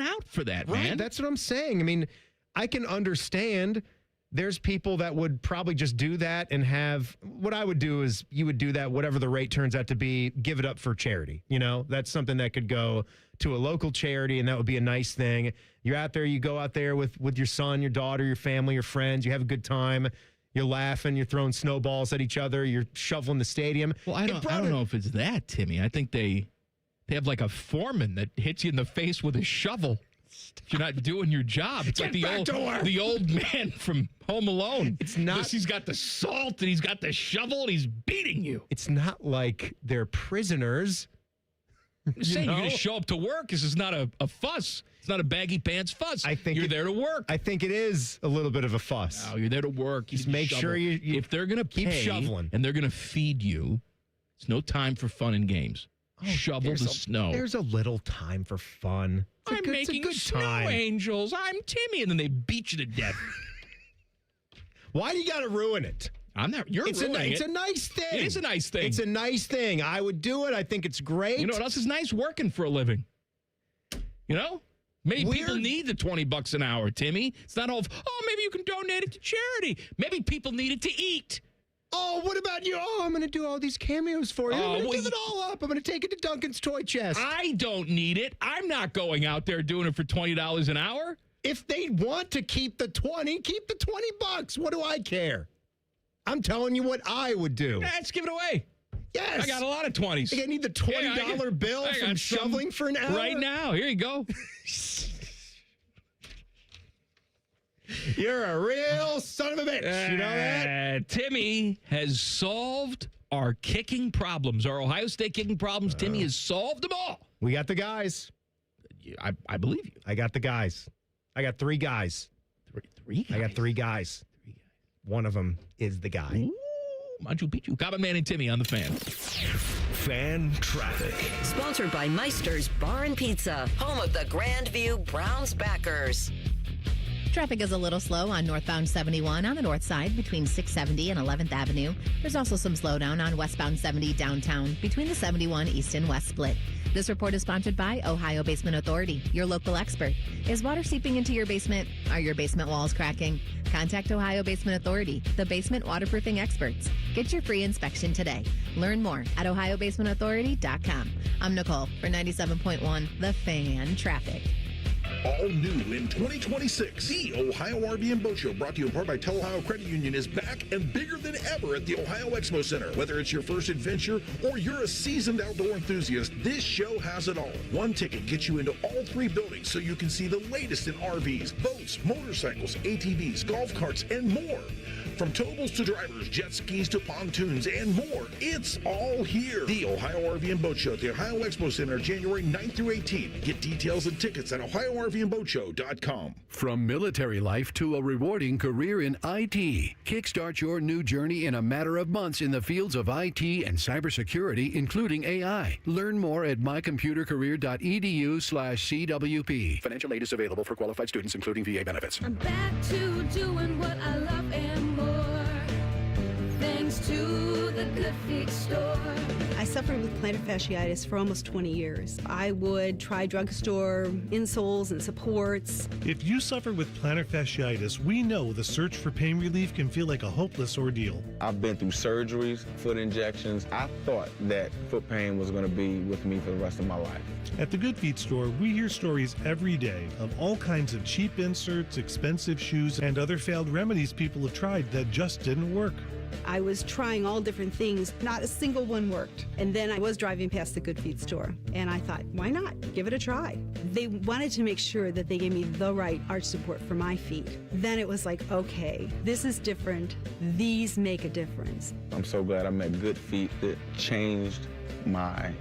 out for that, right, man. That's what I'm saying. I mean, I can understand there's people that would probably just do that and have what I would do is you would do that, whatever the rate turns out to be, give it up for charity. You know, that's something that could go to a local charity, and that would be a nice thing. You're out there, you go out there with your son, your daughter, your family, your friends, you have a good time. You're laughing, you're throwing snowballs at each other, you're shoveling the stadium. Well, I don't know if it's that, Timmy. I think they have like a foreman that hits you in the face with a shovel. If you're not doing your job. It's like the old man from Home Alone. It's not. He's got the salt and he's got the shovel and he's beating you. It's not like they're prisoners. I'm saying you're going to show up to work. This is not a fuss. It's not a baggy pants fuss. I think you're there to work. I think it is a little bit of a fuss. No, you're there to work. Just make sure you if they're going to keep shoveling and they're going to feed you, it's no time for fun and games. Shovel the snow. There's a little time for fun. I'm making snow angels. I'm Timmy. And then they beat you to death. Why do you got to ruin it? I'm not. You're ruining it. It's a nice thing. It is a nice thing. It's a nice thing. I would do it. I think it's great. You know what else is nice? Working for a living. You know? Maybe people need the $20 an hour, Timmy. It's not all, maybe you can donate it to charity. Maybe people need it to eat. Oh, what about you? Oh, I'm going to do all these cameos for you. I'm going to give it all up. I'm going to take it to Duncan's Toy Chest. I don't need it. I'm not going out there doing it for $20 an hour. If they want to keep the 20, keep the $20. What do I care? I'm telling you what I would do. Let's give it away. Yes. I got a lot of 20s. I need the $20 bill from shoveling for an hour. Right now. Here you go. You're a real son of a bitch. You know that? Timmy has solved our kicking problems, our Ohio State kicking problems. Timmy has solved them all. We got the guys. I believe you. I got the guys. I got three guys. Three guys? I got three guys. One of them is the guy. Ooh, Machu Picchu. Common Man and Timmy on the Fan. Fan Traffic. Sponsored by Meister's Bar and Pizza, home of the Grandview Browns backers. Traffic is a little slow on northbound 71 on the north side between 670 and 11th Avenue. There's also some slowdown on westbound 70 downtown between the 71 east and west split. This report is sponsored by Ohio Basement Authority, your local expert. Is water seeping into your basement? Are your basement walls cracking? Contact Ohio Basement Authority, the basement waterproofing experts. Get your free inspection today. Learn more at ohiobasementauthority.com. I'm Nicole for 97.1 The Fan Traffic. All new in 2026, the Ohio RV and Boat Show, brought to you in part by Ohio Credit Union, is back and bigger than ever at the Ohio Expo Center. Whether it's your first adventure or you're a seasoned outdoor enthusiast, this show has it all. One ticket gets you into all three buildings so you can see the latest in RVs, boats, motorcycles, ATVs, golf carts, and more. From towables to drivers, jet skis to pontoons, and more, it's all here. The Ohio RV and Boat Show at the Ohio Expo Center, January 9th through 18th. Get details and tickets at OhioRVandBoatShow.com. From military life to a rewarding career in IT, kickstart your new journey in a matter of months in the fields of IT and cybersecurity, including AI. Learn more at mycomputercareer.edu/CWP. Financial aid is available for qualified students, including VA benefits. I'm back to doing what I love and more. Thanks to the Good Feet store. I suffered with plantar fasciitis for almost 20 years. I would try drugstore insoles and supports. If you suffer with plantar fasciitis, we know the search for pain relief can feel like a hopeless ordeal. I've been through surgeries, foot injections. I thought that foot pain was going to be with me for the rest of my life. At the Good Feet store, we hear stories every day of all kinds of cheap inserts, expensive shoes, and other failed remedies people have tried that just didn't work. I was trying all different things. Not a single one worked. And then I was driving past the Good Feet store, and I thought, why not? Give it a try. They wanted to make sure that they gave me the right arch support for my feet. Then it was like, okay, this is different. These make a difference. I'm so glad I met Good Feet. It changed my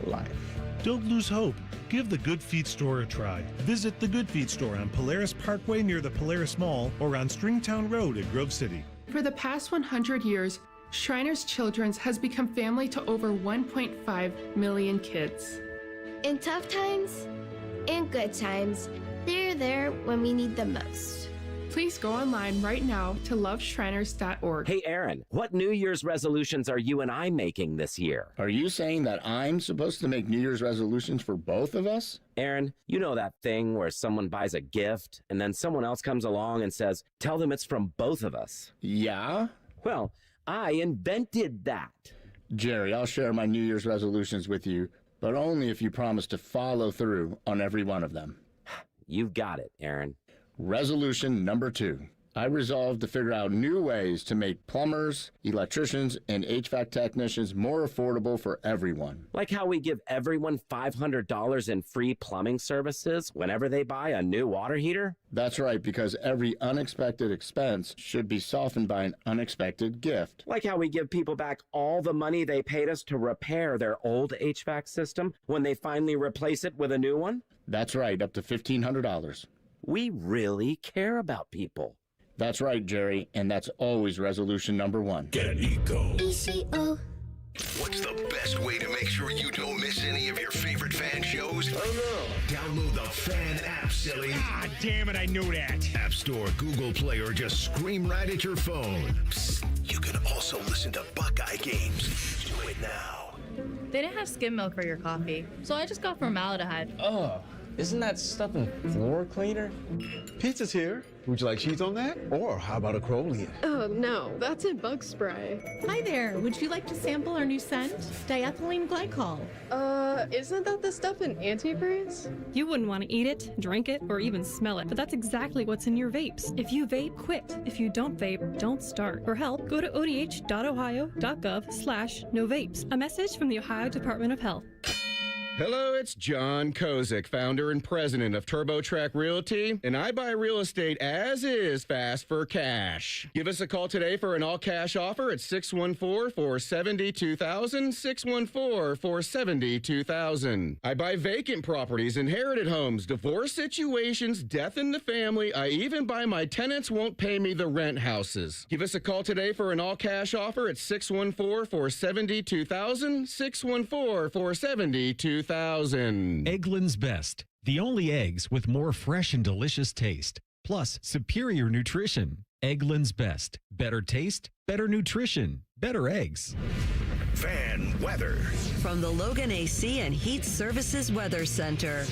life. Don't lose hope. Give the Good Feet store a try. Visit the Good Feet store on Polaris Parkway near the Polaris Mall or on Stringtown Road at Grove City. For the past 100 years, Shriners Children's has become family to over 1.5 million kids. In tough times and good times, they're there when we need them most. Please go online right now to loveshriners.org. Hey, Aaron, what New Year's resolutions are you and I making this year? Are you saying that I'm supposed to make New Year's resolutions for both of us? Aaron, you know that thing where someone buys a gift and then someone else comes along and says, tell them it's from both of us. Yeah? Well, I invented that. Jerry, I'll share my New Year's resolutions with you, but only if you promise to follow through on every one of them. You've got it, Aaron. Resolution number 2. I resolved to figure out new ways to make plumbers, electricians, and HVAC technicians more affordable for everyone. Like how we give everyone $500 in free plumbing services whenever they buy a new water heater? That's right, because every unexpected expense should be softened by an unexpected gift. Like how we give people back all the money they paid us to repair their old HVAC system when they finally replace it with a new one? That's right, up to $1,500. We really care about people. That's right, Jerry, and that's always resolution number 1. Get an Eco. ECO. What's the best way to make sure you don't miss any of your favorite fan shows? Oh no. Download the Fan app, silly. Ah, damn it, I knew that. App Store, Google Play, or just scream right at your phone. Psst, you can also listen to Buckeye games. Do it now. They didn't have skim milk for your coffee, so I just got formaldehyde. Oh, isn't that stuff in floor cleaner? Pizza's here. Would you like cheese on that? Or how about a Crowley? Oh, no, that's in bug spray. Hi there. Would you like to sample our new scent? Diethylene glycol. Isn't that the stuff in antifreeze? You wouldn't want to eat it, drink it, or even smell it, but that's exactly what's in your vapes. If you vape, quit. If you don't vape, don't start. For help, go to odh.ohio.gov/no vapes. A message from the Ohio Department of Health. Hello, it's John Kozik, founder and president of TurboTrack Realty, and I buy real estate as is fast for cash. Give us a call today for an all-cash offer at 614-472,000, 614-472,000. I buy vacant properties, inherited homes, divorce situations, death in the family. I even buy my tenants won't pay me the rent houses. Give us a call today for an all-cash offer at 614-472,000, 614-472,000. Eggland's Best. The only eggs with more fresh and delicious taste. Plus, superior nutrition. Eggland's Best. Better taste, better nutrition, better eggs. Fan weather. From the Logan AC and Heat Services Weather Center.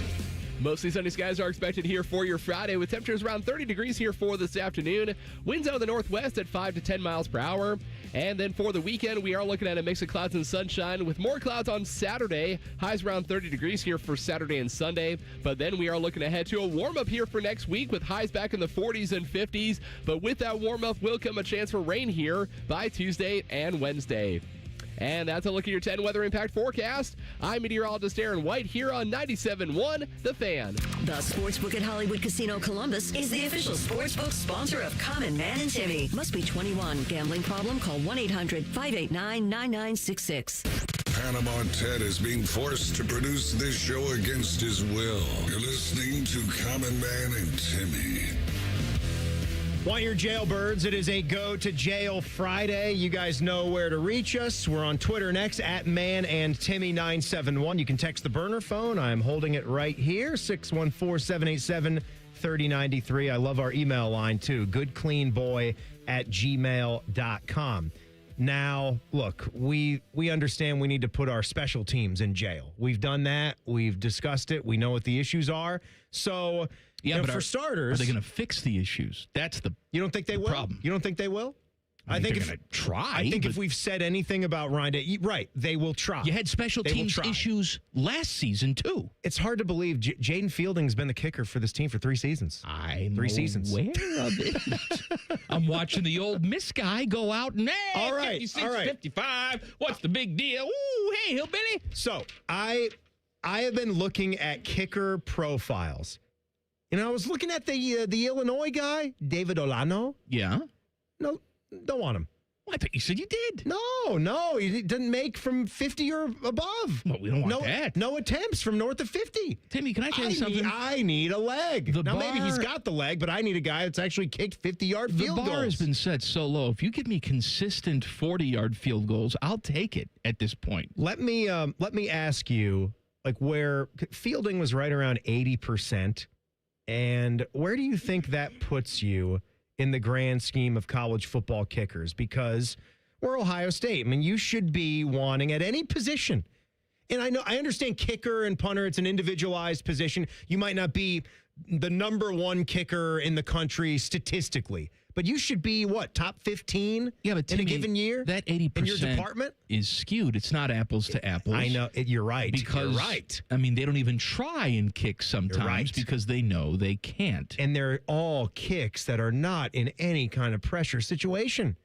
Mostly sunny skies are expected here for your Friday with temperatures around 30 degrees here for this afternoon. Winds out of the northwest at 5 to 10 miles per hour. And then for the weekend, we are looking at a mix of clouds and sunshine with more clouds on Saturday. Highs around 30 degrees here for Saturday and Sunday. But then we are looking ahead to a warm-up here for next week with highs back in the 40s and 50s. But with that warm-up will come a chance for rain here by Tuesday and Wednesday. And that's a look at your 10 weather impact forecast. I'm meteorologist Aaron White here on 97.1 The Fan. The Sportsbook at Hollywood Casino Columbus is the official sportsbook sponsor of Common Man and Timmy. Must be 21. Gambling problem? Call 1-800-589-9966. Panama Ted is being forced to produce this show against his will. You're listening to Common Man and Timmy. Want your jailbirds? It is a Go to Jail Friday. You guys know where to reach us. We're on Twitter next at ManandTimmy971. You can text the burner phone. I'm holding it right here, 614-787-3093. I love our email line, too, goodcleanboy@gmail.com. Now, look, we understand we need to put our special teams in jail. We've done that. We've discussed it. We know what the issues are. So, yeah, but for starters, are they going to fix the issues? That's the you don't think they will? Problem. You don't think they will? I think they're going to try. I think if we've said anything about Ryan Day, right, they will try. You had special teams issues last season, too. It's hard to believe Jaden Fielding's been the kicker for this team for 3 seasons. I'm 3 seasons. aware of it. I'm watching the old Miss guy go out and, hey, all right, 56, all right. 55. What's the big deal? Ooh, hey, hillbilly. So, I have been looking at kicker profiles. And I was looking at the Illinois guy, David Olano. Yeah. No, don't want him. Well, I thought you said you did. No, he didn't make from 50 or above. Well, we don't want that. No attempts from north of 50. Timmy, can I tell you something? I need a leg. Maybe he's got the leg, but I need a guy that's actually kicked 50-yard field goals. The bar has been set so low. If you give me consistent 40-yard field goals, I'll take it at this point. Let me ask you, like, where Fielding was right around 80%, and where do you think that puts you in the grand scheme of college football kickers? Because we're Ohio State. I mean, you should be wanting at any position. And I understand kicker and punter, it's an individualized position. You might not be the number one kicker in the country statistically, but you should be, top 15 in a given year? That 80% in your department is skewed. It's not apples to apples. I know. You're right. Because, you're right. I mean, they don't even try and kick sometimes because they know they can't. And they're all kicks that are not in any kind of pressure situation.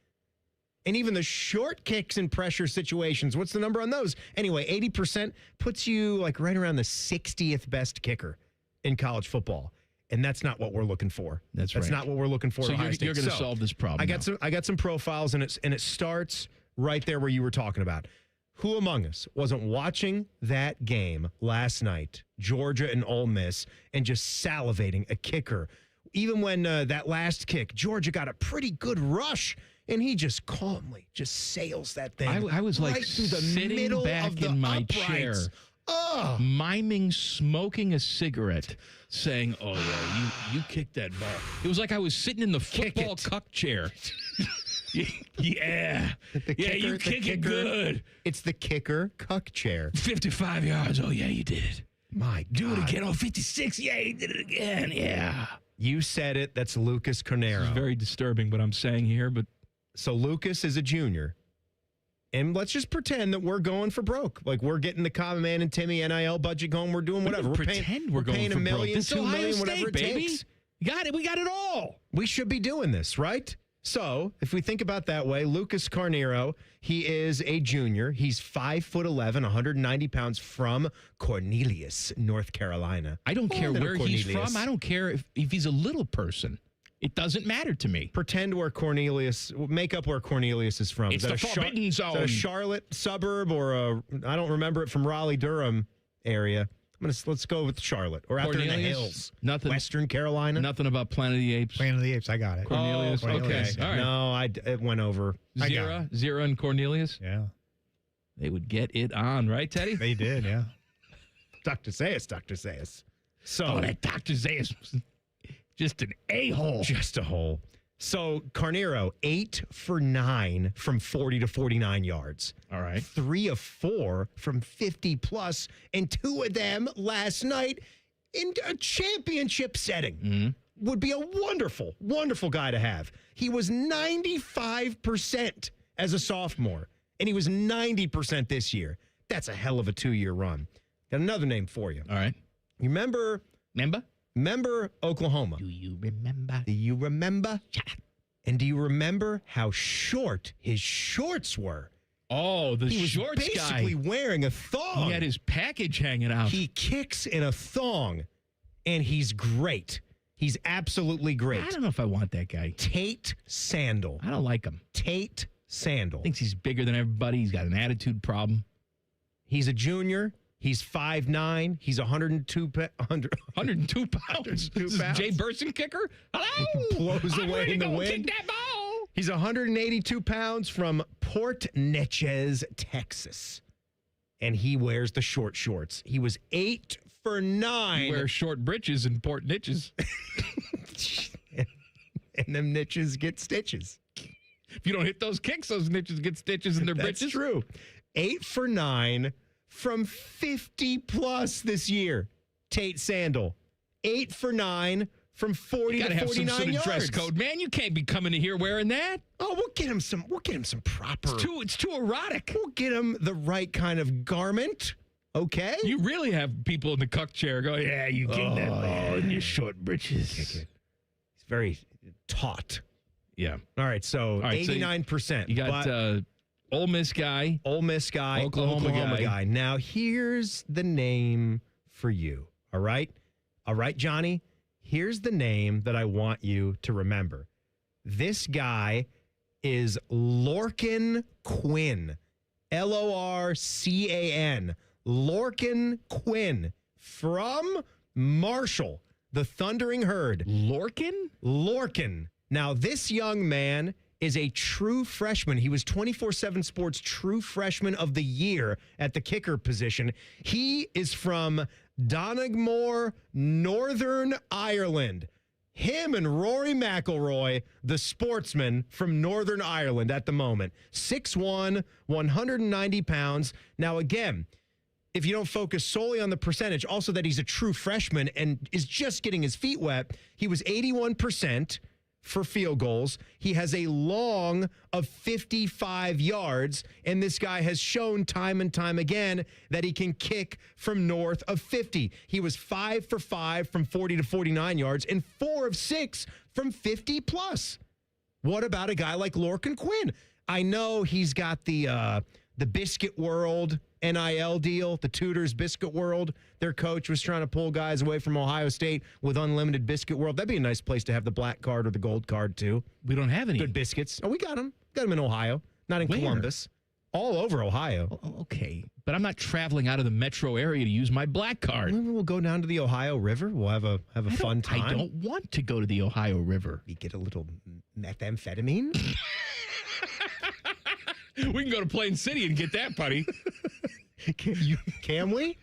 And even the short kicks in pressure situations, what's the number on those? Anyway, 80% puts you like right around the 60th best kicker in college football. And that's not what we're looking for. That's not what we're looking for. So at Ohio you're going to solve this problem. I got some profiles, and it starts right there where you were talking about. Who among us wasn't watching that game last night, Georgia and Ole Miss, and just salivating a kicker? Even when that last kick, Georgia got a pretty good rush, and he just calmly just sails that thing. I was right like through the sitting middle back of the in my uprights. chair, miming smoking a cigarette, saying, "Oh yeah, you kicked that ball." It was like I was sitting in the football cuck chair. Yeah, you kick it good. It's the kicker cuck chair. 55 yards. Oh yeah, you did. My God. Do it again. Oh, 56. Yeah, you did it again. Yeah. You said it. That's Lucas Carnero. It's very disturbing what I'm saying here, but so Lucas is a junior. And let's just pretend that we're going for broke. Like we're getting the Common Man and Timmy NIL budget going. We're doing whatever. We're going paying for $1 million, broke. $2 million, whatever it baby. takes. You got it. We got it all. We should be doing this, right? So if we think about that way, Lucas Carnero, he is a junior. He's 5'11", 190 pounds from Cornelius, North Carolina. I don't care where he's from. I don't care if he's a little person. It doesn't matter to me. Pretend make up where Cornelius is from. It's the Forbidden Zone. Is that a Charlotte suburb or I don't remember it from Raleigh-Durham area. Let's go with Charlotte or out there in the hills. Nothing. Western Carolina. Nothing about Planet of the Apes. Planet of the Apes. I got it. Cornelius. Cornelius. Okay. All right. No, it went over. Zira and Cornelius. Yeah. They would get it on, right, Teddy? They did, yeah. Dr. Zayas. So that Dr. Zayas was just an a-hole. Just a hole. So Carnero, 8 for 9 from 40 to 49 yards. All right. 3 of 4 from 50 plus, and 2 of them last night in a championship setting. Mm-hmm. Would be a wonderful, wonderful guy to have. He was 95% as a sophomore, and he was 90% this year. That's a hell of a 2-year run. Got another name for you. All right. You remember? Remember Oklahoma? Do you remember? Do you remember? Yeah. And do you remember how short his shorts were? Oh, the shorts guy. He was guy. basically wearing a thong. He had his package hanging out. He kicks in a thong, and he's great. He's absolutely great. I don't know if I want that guy. Tate Sandal. I don't like him. Tate Sandal. Thinks he's bigger than everybody. He's got an attitude problem. He's a junior. He's 5'9". He's 102 pounds. 102 pounds. This is Jay Burson kicker? Hello? Blows away in the wind. Kick that ball. He's 182 pounds from Port Neches, Texas. And he wears the short shorts. He was 8 for 9. He wears short britches in Port Niches. And them niches get stitches. If you don't hit those kicks, those snitches get stitches in their britches. That's true. 8 for 9 from 50 plus this year. Tate Sandal. 8 for 9 from 40 to 49 have some sort of yards. dress code, man. You can't be coming in here wearing that. Oh, we'll get him some proper. It's too erotic. We'll get him the right kind of garment. Okay. You really have people in the cuck chair going, yeah, you get that ball in your short britches. He's very taut. Yeah. All right, so 89%. You got Ole Miss guy. Oklahoma guy. Now, here's the name for you. All right, Johnny? Here's the name that I want you to remember. This guy is Lorcan Quinn. Lorcan. Lorcan Quinn from Marshall, the Thundering Herd. Lorcan. Now, this young man is a true freshman. He was 24/7 Sports True Freshman of the Year at the kicker position. He is from Donegal, Northern Ireland. Him and Rory McIlroy, the sportsman from Northern Ireland at the moment. 6'1", 190 pounds. Now, again, if you don't focus solely on the percentage, also that he's a true freshman and is just getting his feet wet, he was 81% for field goals. He has a long of 55 yards, and this guy has shown time and time again that he can kick from north of 50. He was 5 for 5 from 40 to 49 yards and 4 of 6 from 50 plus. What about a guy like Lorcan Quinn? I know he's got the Biscuit World NIL deal, the Tudors Biscuit World. Their coach was trying to pull guys away from Ohio State with unlimited Biscuit World. That'd be a nice place to have the black card or the gold card, too. We don't have any. Good biscuits. Oh, we got them. Got them in Ohio, not in Columbus. All over Ohio. Oh, okay, but I'm not traveling out of the metro area to use my black card. We'll go down to the Ohio River. We'll have a fun time. I don't want to go to the Ohio River. We get a little methamphetamine. We can go to Plain City and get that, buddy. Can we?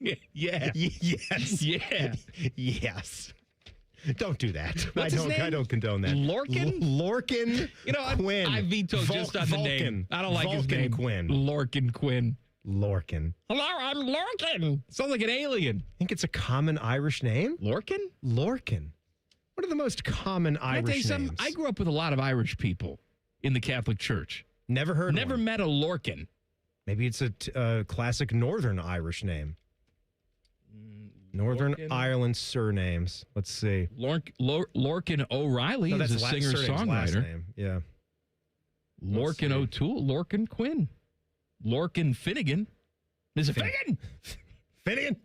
Yeah. Yes. Yeah. Yes. Don't do that. What's his name? I don't condone that. Lorcan Quinn. I veto just on the name. I don't like his name. Quinn. Lorcan Quinn. Lorcan. Hello, I'm Lorcan. Sounds like an alien. Think it's a common Irish name? Lorcan? Lorcan. What are the most common Irish names? I grew up with a lot of Irish people in the Catholic Church. Never met a Lorcan. Maybe it's a classic Northern Irish name. Northern Ireland surnames. Let's see. Lorcan O'Reilly is a singer-songwriter. Yeah. Lorcan O'Toole. Lorcan Quinn. Lorcan Finnegan. Is it Finnegan? Finnegan?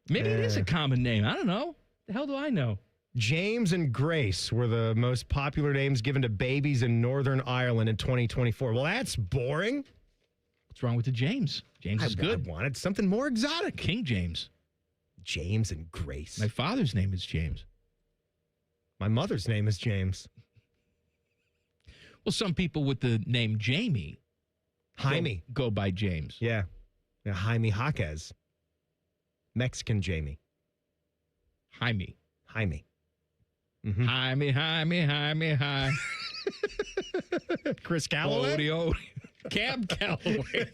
Maybe it is a common name. I don't know. The hell do I know? James and Grace were the most popular names given to babies in Northern Ireland in 2024. Well, that's boring. What's wrong with the James? James is good. I wanted something more exotic. King James. James and Grace. My father's name is James. My mother's name is James. Well, some people with the name Jamie go by James. Yeah. Jaime Jaquez. Mexican Jamie. Jaime. Mm-hmm. Jaime. Chris Calloway. Cab Calloway.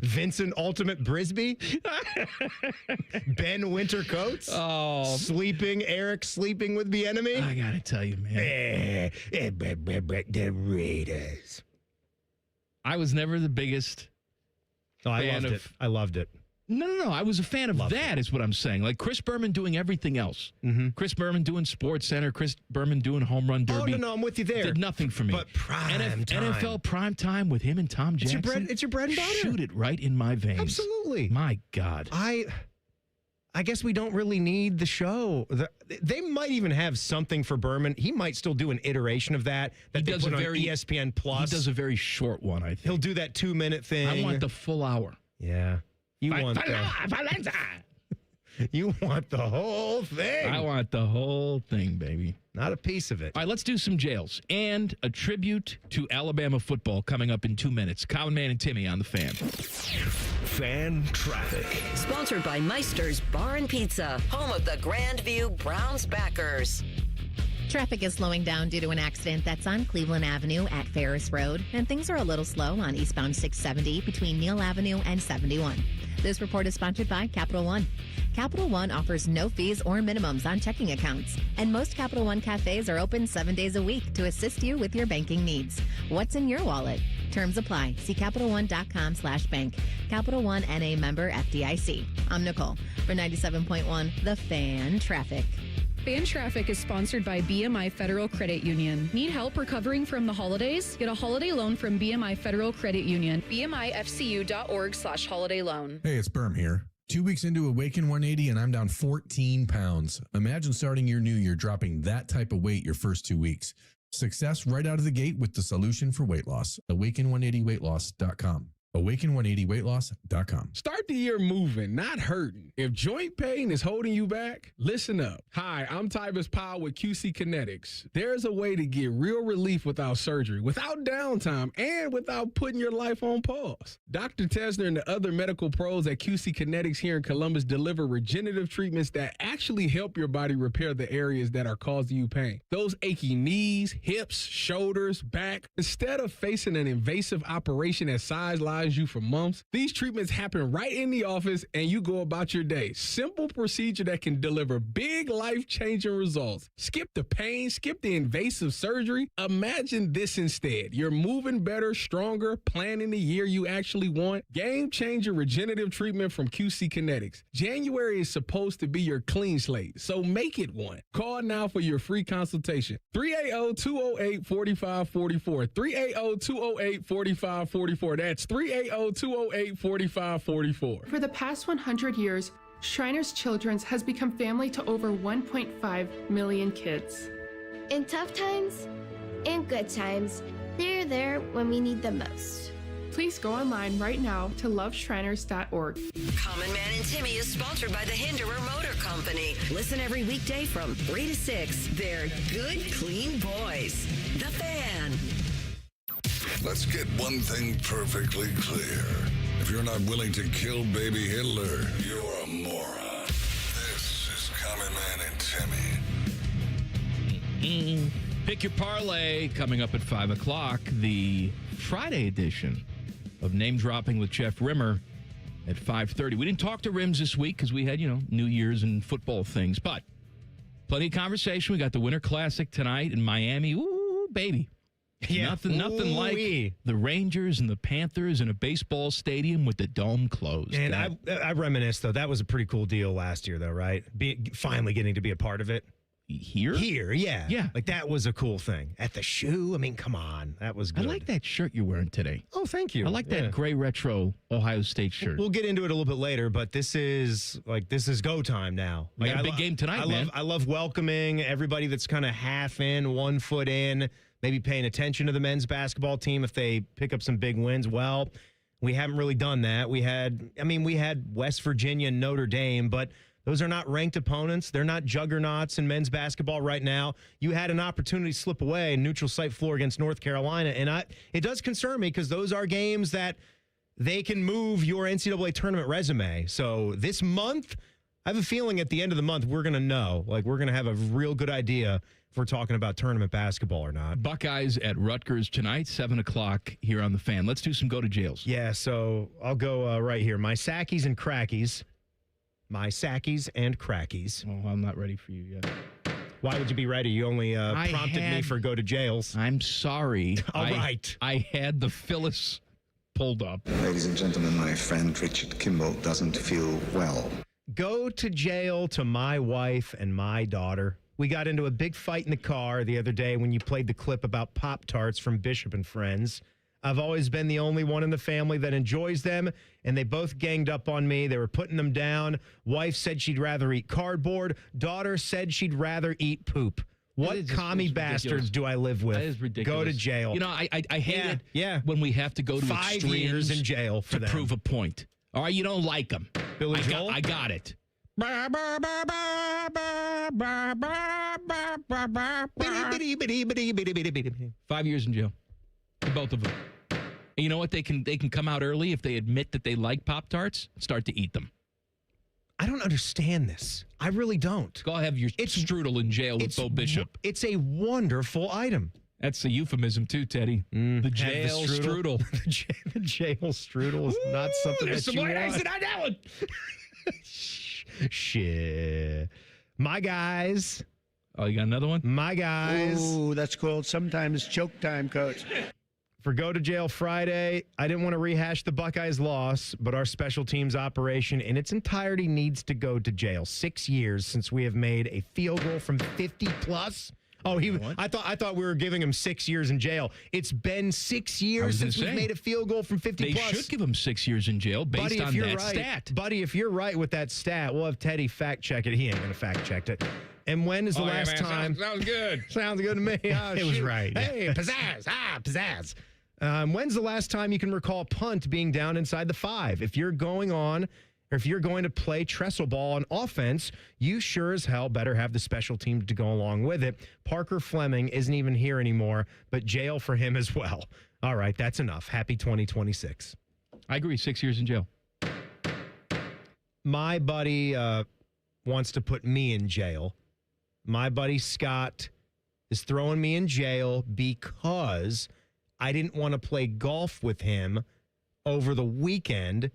Vincent Ultimate Brisby. Ben Wintercoats. Oh. Eric sleeping with the enemy. I got to tell you, man. The Raiders. I was never the biggest fan of... I loved it. No. I was a fan of that, is what I'm saying. Like Chris Berman doing everything else. Mm-hmm. Chris Berman doing Sports Center. Chris Berman doing Home Run Derby. Oh, no, I'm with you there. Did nothing for me. But prime time. NFL prime time with him and Tom Jackson. It's your bread and butter. Shoot it right in my veins. Absolutely. My God. I guess we don't really need the show. They might even have something for Berman. He might still do an iteration of that they put on ESPN Plus. He does a very short one, I think. He'll do that 2-minute thing. I want the full hour. Yeah. You want the whole thing. I want the whole thing, baby. Not a piece of it. All right, let's do some jails and a tribute to Alabama football coming up in 2 minutes. Common Man and Timmy on the Fan. Fan Traffic. Sponsored by Meister's Bar and Pizza, home of the Grandview Browns backers. Traffic is slowing down due to an accident that's on Cleveland Avenue at Ferris Road, and things are a little slow on eastbound 670 between Neal Avenue and 71. This report is sponsored by Capital One. Capital One offers no fees or minimums on checking accounts, and most Capital One cafes are open 7 days a week to assist you with your banking needs. What's in your wallet? Terms apply. See CapitalOne.com/bank. Capital One NA member FDIC. I'm Nicole for 97.1 The Fan Traffic. Fan Traffic is sponsored by BMI Federal Credit Union. Need help recovering from the holidays? Get a holiday loan from BMI Federal Credit Union. BMIFCU.org/holiday loan. Hey, it's Berm here. 2 weeks into Awaken 180 and I'm down 14 pounds. Imagine starting your new year dropping that type of weight your first 2 weeks. Success right out of the gate with the solution for weight loss. Awaken180weightloss.com. Awaken180weightloss.com. Start the year moving, not hurting. If joint pain is holding you back, listen up. Hi, I'm Tybus Powell with QC Kinetics. There's a way to get real relief without surgery, without downtime, and without putting your life on pause. Dr. Tesner and the other medical pros at QC Kinetics here in Columbus deliver regenerative treatments that actually help your body repair the areas that are causing you pain. Those achy knees, hips, shoulders, back. Instead of facing an invasive operation that sidelines you for months, these treatments happen right in the office and you go about your day. Simple procedure that can deliver big life-changing results. Skip the pain, skip the invasive surgery. Imagine this instead. You're moving better, stronger, planning the year you actually want. Game-changer regenerative treatment from QC Kinetics. January is supposed to be your clean slate, so make it one. Call now for your free consultation. 380-208-4544. 380-208-4544. That's 380-208-4544. For the past 100 years, Shriners Children's has become family to over 1.5 million kids. In tough times and good times, they're there when we need them most. Please go online right now to loveshriners.org. Common Man and Timmy is sponsored by the Hinderer Motor Company. Listen every weekday from 3 to 6. They're good, clean boys. The Fan. Let's get one thing perfectly clear. If you're not willing to kill baby Hitler, you're a moron. This is Common Man and Timmy. Pick your parlay coming up at 5 o'clock. The Friday edition of Name Dropping with Jeff Rimmer at 5:30. We didn't talk to Rims this week because we had, New Year's and football things, but plenty of conversation. We got the Winter Classic tonight in Miami. Ooh, baby. Yeah. Nothing like the Rangers and the Panthers in a baseball stadium with the dome closed. And I reminisce, though. That was a pretty cool deal last year, though, right? Finally getting to be a part of it. Here, yeah. Yeah. Like, that was a cool thing. At the shoe, I mean, come on. That was good. I like that shirt you're wearing today. Oh, thank you. I like that gray retro Ohio State shirt. We'll get into it a little bit later, but this is go time now. We got a big game tonight, man. I love welcoming everybody that's kind of half in, 1 foot in, maybe paying attention to the men's basketball team if they pick up some big wins. Well, we haven't really done that. We had West Virginia and Notre Dame, but those are not ranked opponents. They're not juggernauts in men's basketball right now. You had an opportunity to slip away in neutral site floor against North Carolina, and it does concern me because those are games that they can move your NCAA tournament resume. So this month, I have a feeling at the end of the month, we're going to know. Like, we're going to have a real good idea if we're talking about tournament basketball or not. Buckeyes at Rutgers tonight, 7 o'clock here on The Fan. Let's do some go-to-jails. Yeah, so I'll go right here. My Sackies and Crackies. My Sackies and Crackies. Oh, I'm not ready for you yet. Why would you be ready? You only prompted me for go-to-jails. I'm sorry. All right. I had the Phyllis pulled up. Ladies and gentlemen, my friend Richard Kimball doesn't feel well. Go to jail to my wife and my daughter. We got into a big fight in the car the other day when you played the clip about Pop-Tarts from Bishop and Friends. I've always been the only one in the family that enjoys them, and they both ganged up on me. They were putting them down. Wife said she'd rather eat cardboard. Daughter said she'd rather eat poop. What commie bastards do I live with? That is ridiculous. Go to jail. I hate it when we have to go to 5 extremes years in jail for to them. prove a point. All right, you don't like them. Billy Joel? I got it. 5 years in jail. Both of them. And you know what? They can come out early if they admit that they like Pop-Tarts, start to eat them. I don't understand this. I really don't. Go have your strudel in jail with Bo Bishop. It's a wonderful item. That's a euphemism too, Teddy. The jail strudel. The jail strudel is not something that you want. Exit on that one. Shit. My guys. Oh, you got another one? My guys. Ooh, that's called sometimes choke time, Coach. For Go to Jail Friday, I didn't want to rehash the Buckeyes' loss, but our special teams operation in its entirety needs to go to jail. 6 years since we have made a field goal from 50 plus. Oh, I thought we were giving him 6 years in jail. It's been 6 years since we've made a field goal from 50 plus. They should give him 6 years in jail based on that stat. Buddy, if you're right with that stat, we'll have Teddy fact check it. He ain't going to fact check it. And when is the last time? Sounds good. Sounds good to me. Oh, it was right. Hey, pizzazz. Pizzazz. When's the last time you can recall punt being down inside the 5? If you're going to play trestle ball on offense, you sure as hell better have the special team to go along with it. Parker Fleming isn't even here anymore, but jail for him as well. All right, that's enough. Happy 2026. I agree. 6 years in jail. My buddy wants to put me in jail. My buddy Scott is throwing me in jail because I didn't want to play golf with him over the weekend.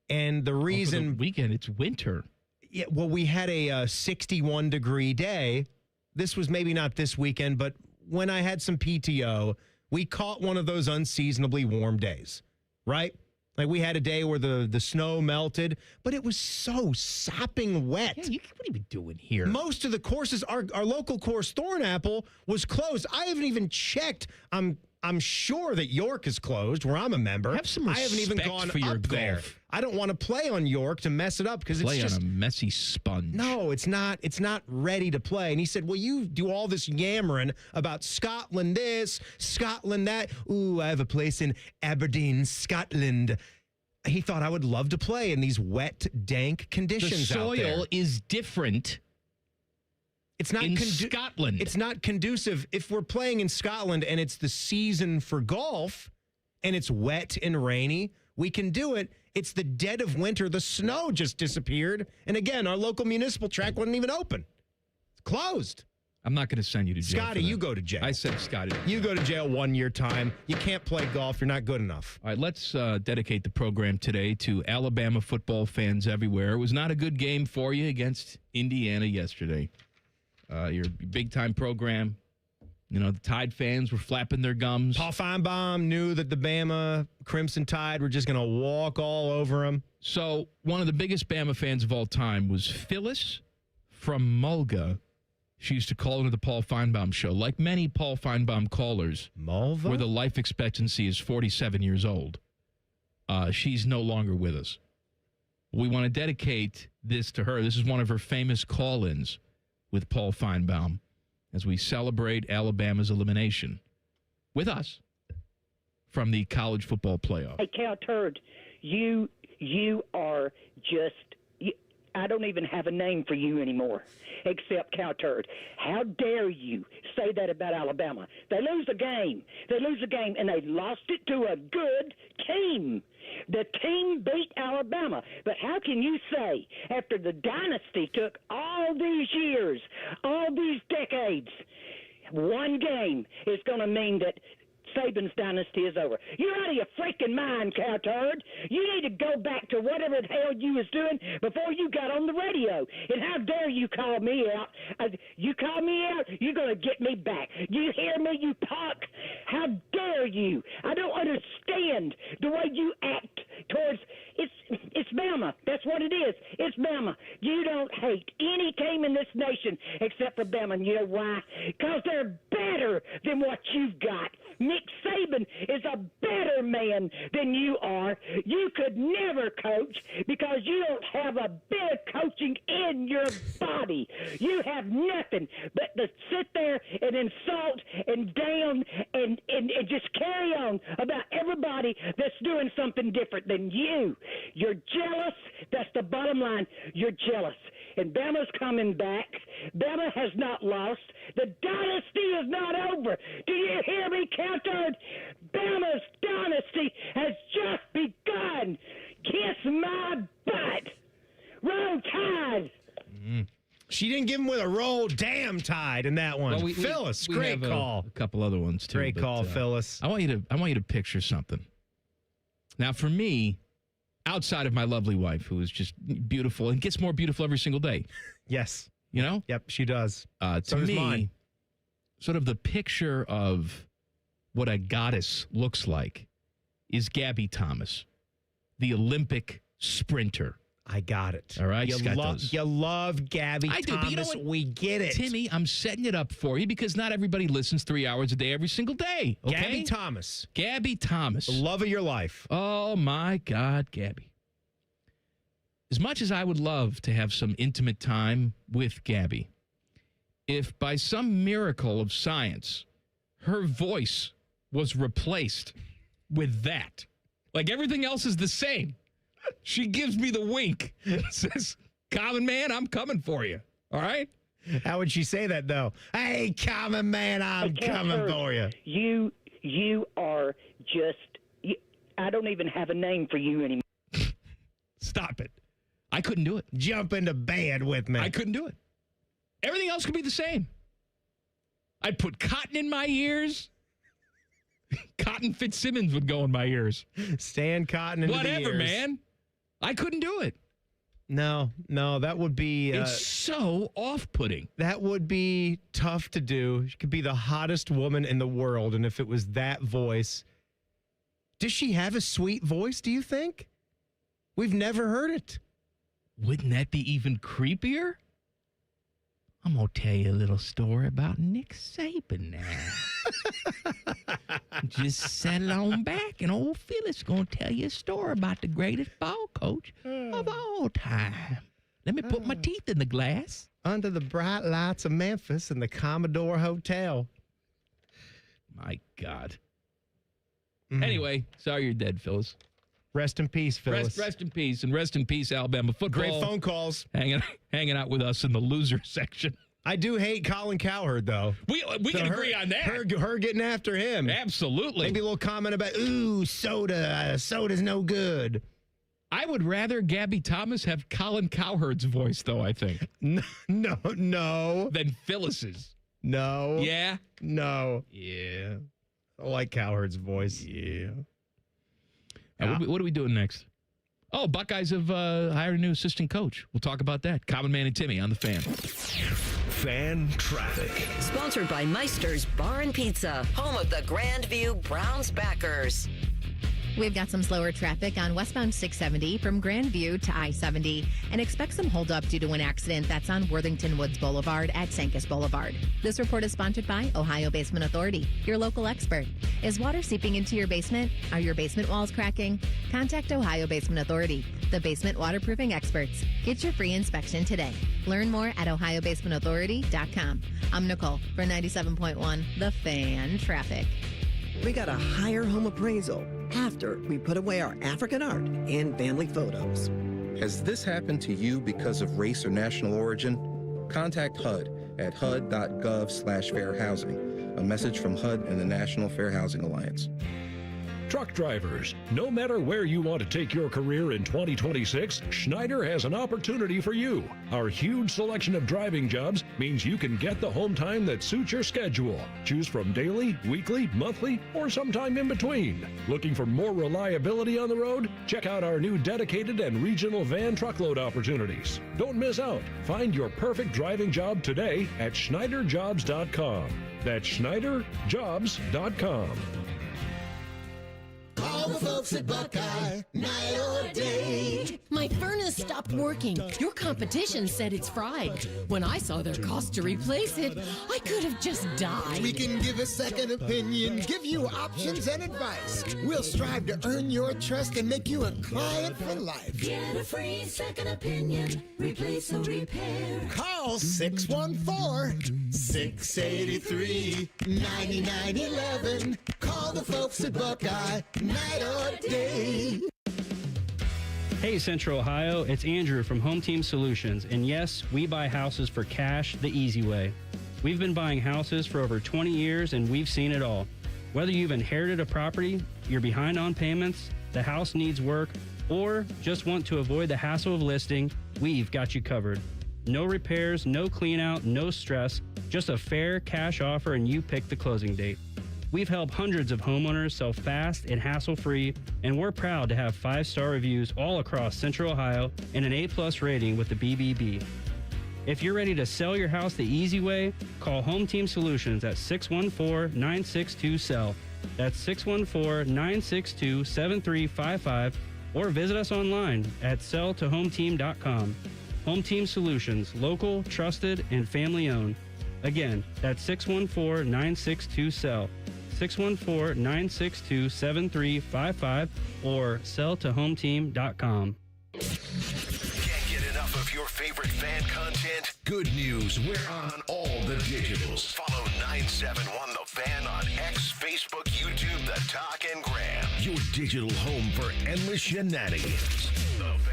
And the reason... weekend, it's winter. Yeah, well, we had a 61-degree day. This was maybe not this weekend, but when I had some PTO, we caught one of those unseasonably warm days, right? Like we had a day where the snow melted, but it was so sopping wet. Yeah, what are you doing here? Most of the courses, our local course, Thornapple, was closed. I haven't even checked. I'm sure that York is closed, where I'm a member. Have some respect I haven't even gone for your up there. golf. I don't want to play on York to mess it up because it's just on a messy sponge. No, it's not. It's not ready to play. And he said, "Well, you do all this yammering about Scotland this, Scotland that. Ooh, I have a place in Aberdeen, Scotland." He thought I would love to play in these wet, dank conditions. The soil out there. is different. It's not in Scotland. It's not conducive. If we're playing in Scotland and it's the season for golf and it's wet and rainy, we can do it. It's the dead of winter. The snow just disappeared. And again, our local municipal track wasn't even open. It's closed. I'm not going to send you to jail. Scotty, you go to jail. I said Scotty. You go to jail 1 year time. You can't play golf. You're not good enough. All right, let's dedicate the program today to Alabama football fans everywhere. It was not a good game for you against Indiana yesterday. Your big-time program. You know, the Tide fans were flapping their gums. Paul Feinbaum knew that the Bama Crimson Tide were just going to walk all over him. So one of the biggest Bama fans of all time was Phyllis from Mulga. She used to call into the Paul Feinbaum show. Like many Paul Feinbaum callers, Mulva? where the life expectancy is 47 years old. She's no longer with us. We want to dedicate this to her. This is one of her famous call-ins with Paul Feinbaum as we celebrate Alabama's elimination with us from the college football playoff. Hey, Cal Turd, you are just, I don't even have a name for you anymore except Cal Turd. How dare you say that about Alabama? They lose a game. They lose a game, and they lost it to a good team. The team beat Alabama. But how can you say, after the dynasty took all these years, all these decades, one game is going to mean that Saban's dynasty is over? You're out of your freaking mind, Cow Turd. You need to go back to whatever the hell you was doing before you got on the radio. And how dare you call me out? You call me out, you're going to get me back. You hear me, you punk? How dare you? I don't understand the way you act towards it's Bama. That's what it is. It's Bama. You don't hate any team in this nation except for Bama. And you know why? Because they're better than what you've got. Nick Saban is a better man than you are. You could never coach because you don't have a bit of coaching in your body. You have nothing but to sit there and insult and down and just carry on about everybody that's doing something different than you. You're jealous. That's the bottom line. You're jealous. And Bama's coming back. Bama has not lost. The dynasty is not over. Do you hear me, Counter? Bama's dynasty has just begun. Kiss my butt. Roll She didn't give him with a roll. Damn tied in that one. Well, Phyllis, we great have call. A couple other ones too. Great call, Phyllis. I want you to picture something. Now, for me, outside of my lovely wife, who is just beautiful and gets more beautiful every single day. Yes. You know? Yep, she does. To does me, mine. sort of the picture of what a goddess looks like is Gabby Thomas, the Olympic sprinter. I got it. All right? You love Gabby I do, Thomas. but you know what? We get it. Timmy, I'm setting it up for you because not everybody listens 3 hours a day every single day. Okay? Gabby Thomas. Gabby Thomas. The love of your life. Oh, my God, Gabby. As much as I would love to have some intimate time with Gabby, if by some miracle of science her voice was replaced with that, like everything else is the same, she gives me the wink, says, "Common man, I'm coming for you." All right? How would she say that, though? Hey, common man, I'm coming for you. You are just, I don't even have a name for you anymore. Stop it. I couldn't do it. Jump into bed with me. I couldn't do it. Everything else could be the same. I'd put cotton in my ears. Cotton Fitzsimmons would go in my ears. Stan Cotton into the ears. Whatever, man. I couldn't do it. No, that would be... it's so off-putting. That would be tough to do. She could be the hottest woman in the world, and if it was that voice... Does she have a sweet voice, do you think? We've never heard it. Wouldn't that be even creepier? I'm going to tell you a little story about Nick Saban now. Just settle on back, and old Phyllis going to tell you a story about the greatest ball coach of all time. Let me put my teeth in the glass. Under the bright lights of Memphis in the Commodore Hotel. My God. Anyway, sorry you're dead, Phyllis. Rest in peace, Phyllis. Rest in peace, and rest in peace, Alabama football. Great phone calls. Hanging out with us in the loser section. I do hate Colin Cowherd, though. We can agree on that. Her getting after him. Absolutely. Maybe a little comment about, ooh, soda. Soda's no good. I would rather Gabby Thomas have Colin Cowherd's voice, though, I think. No. Than Phyllis's. No. Yeah? No. Yeah. I like Cowherd's voice. Yeah. What are we doing next? Oh, Buckeyes have hired a new assistant coach. We'll talk about that. Common Man and Timmy on the Fan. Fan traffic. Sponsored by Meister's Bar and Pizza, home of the Grandview Browns backers. We've got some slower traffic on westbound 670 from Grandview to I-70 and expect some holdup due to an accident that's on Worthington Woods Boulevard at Sankis Boulevard. This report is sponsored by Ohio Basement Authority, your local expert. Is water seeping into your basement? Are your basement walls cracking? Contact Ohio Basement Authority, the basement waterproofing experts. Get your free inspection today. Learn more at ohiobasementauthority.com. I'm Nicole for 97.1 The Fan Traffic. We got a higher home appraisal after we put away our African art and family photos. Has this happened to you because of race or national origin? Contact HUD at hud.gov/fair housing. A message from HUD and the National Fair Housing Alliance. Truck drivers, no matter where you want to take your career in 2026, Schneider has an opportunity for you. Our huge selection of driving jobs means you can get the home time that suits your schedule. Choose from daily, weekly, monthly, or sometime in between. Looking for more reliability on the road? Check out our new dedicated and regional van truckload opportunities. Don't miss out. Find your perfect driving job today at SchneiderJobs.com. That's SchneiderJobs.com. Call the folks at Buckeye, night or day. My furnace stopped working. Your competition said it's fried. When I saw their cost to replace it, I could have just died. We can give a second opinion, give you options and advice. We'll strive to earn your trust and make you a client for life. Get a free second opinion. Replace or repair. Call 614-683-9911. Call the folks at Buckeye, night or day. Hey Central Ohio, it's Andrew from Home Team Solutions, and yes, we buy houses for cash the easy way. We've been buying houses for over 20 years and we've seen it all. Whether you've inherited a property, you're behind on payments, the house needs work, or just want to avoid the hassle of listing, we've got you covered. No repairs, no clean out, no stress, just a fair cash offer and you pick the closing date. We've helped hundreds of homeowners sell fast and hassle-free, and we're proud to have 5-star reviews all across Central Ohio and an A+ rating with the BBB. If you're ready to sell your house the easy way, call Home Team Solutions at 614-962-SELL. That's 614-962-7355, or visit us online at selltohometeam.com. Home Team Solutions, local, trusted, and family-owned. Again, that's 614-962-SELL. 614-962-7355 or selltohometeam.com. Can't get enough of your favorite fan content? Good news, we're on all the digitals. Follow 971 The Fan on X, Facebook, YouTube, The Talk, and Gram. Your digital home for endless shenanigans. The Fan.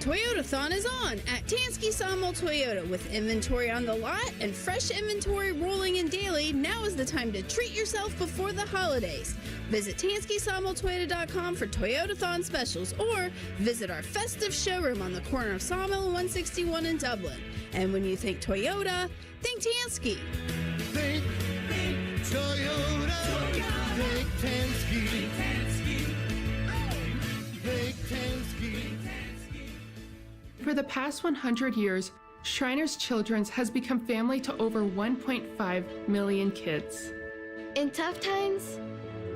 Toyotathon is on at Tansky Sawmill Toyota. With inventory on the lot and fresh inventory rolling in daily, now is the time to treat yourself before the holidays. Visit TanskySawmillToyota.com for Toyotathon specials or visit our festive showroom on the corner of Sawmill and 161 in Dublin. And when you think Toyota, think Tansky. Think Toyota. Think Tansky. Think Tansky. For the past 100 years, Shriners Children's has become family to over 1.5 million kids. In tough times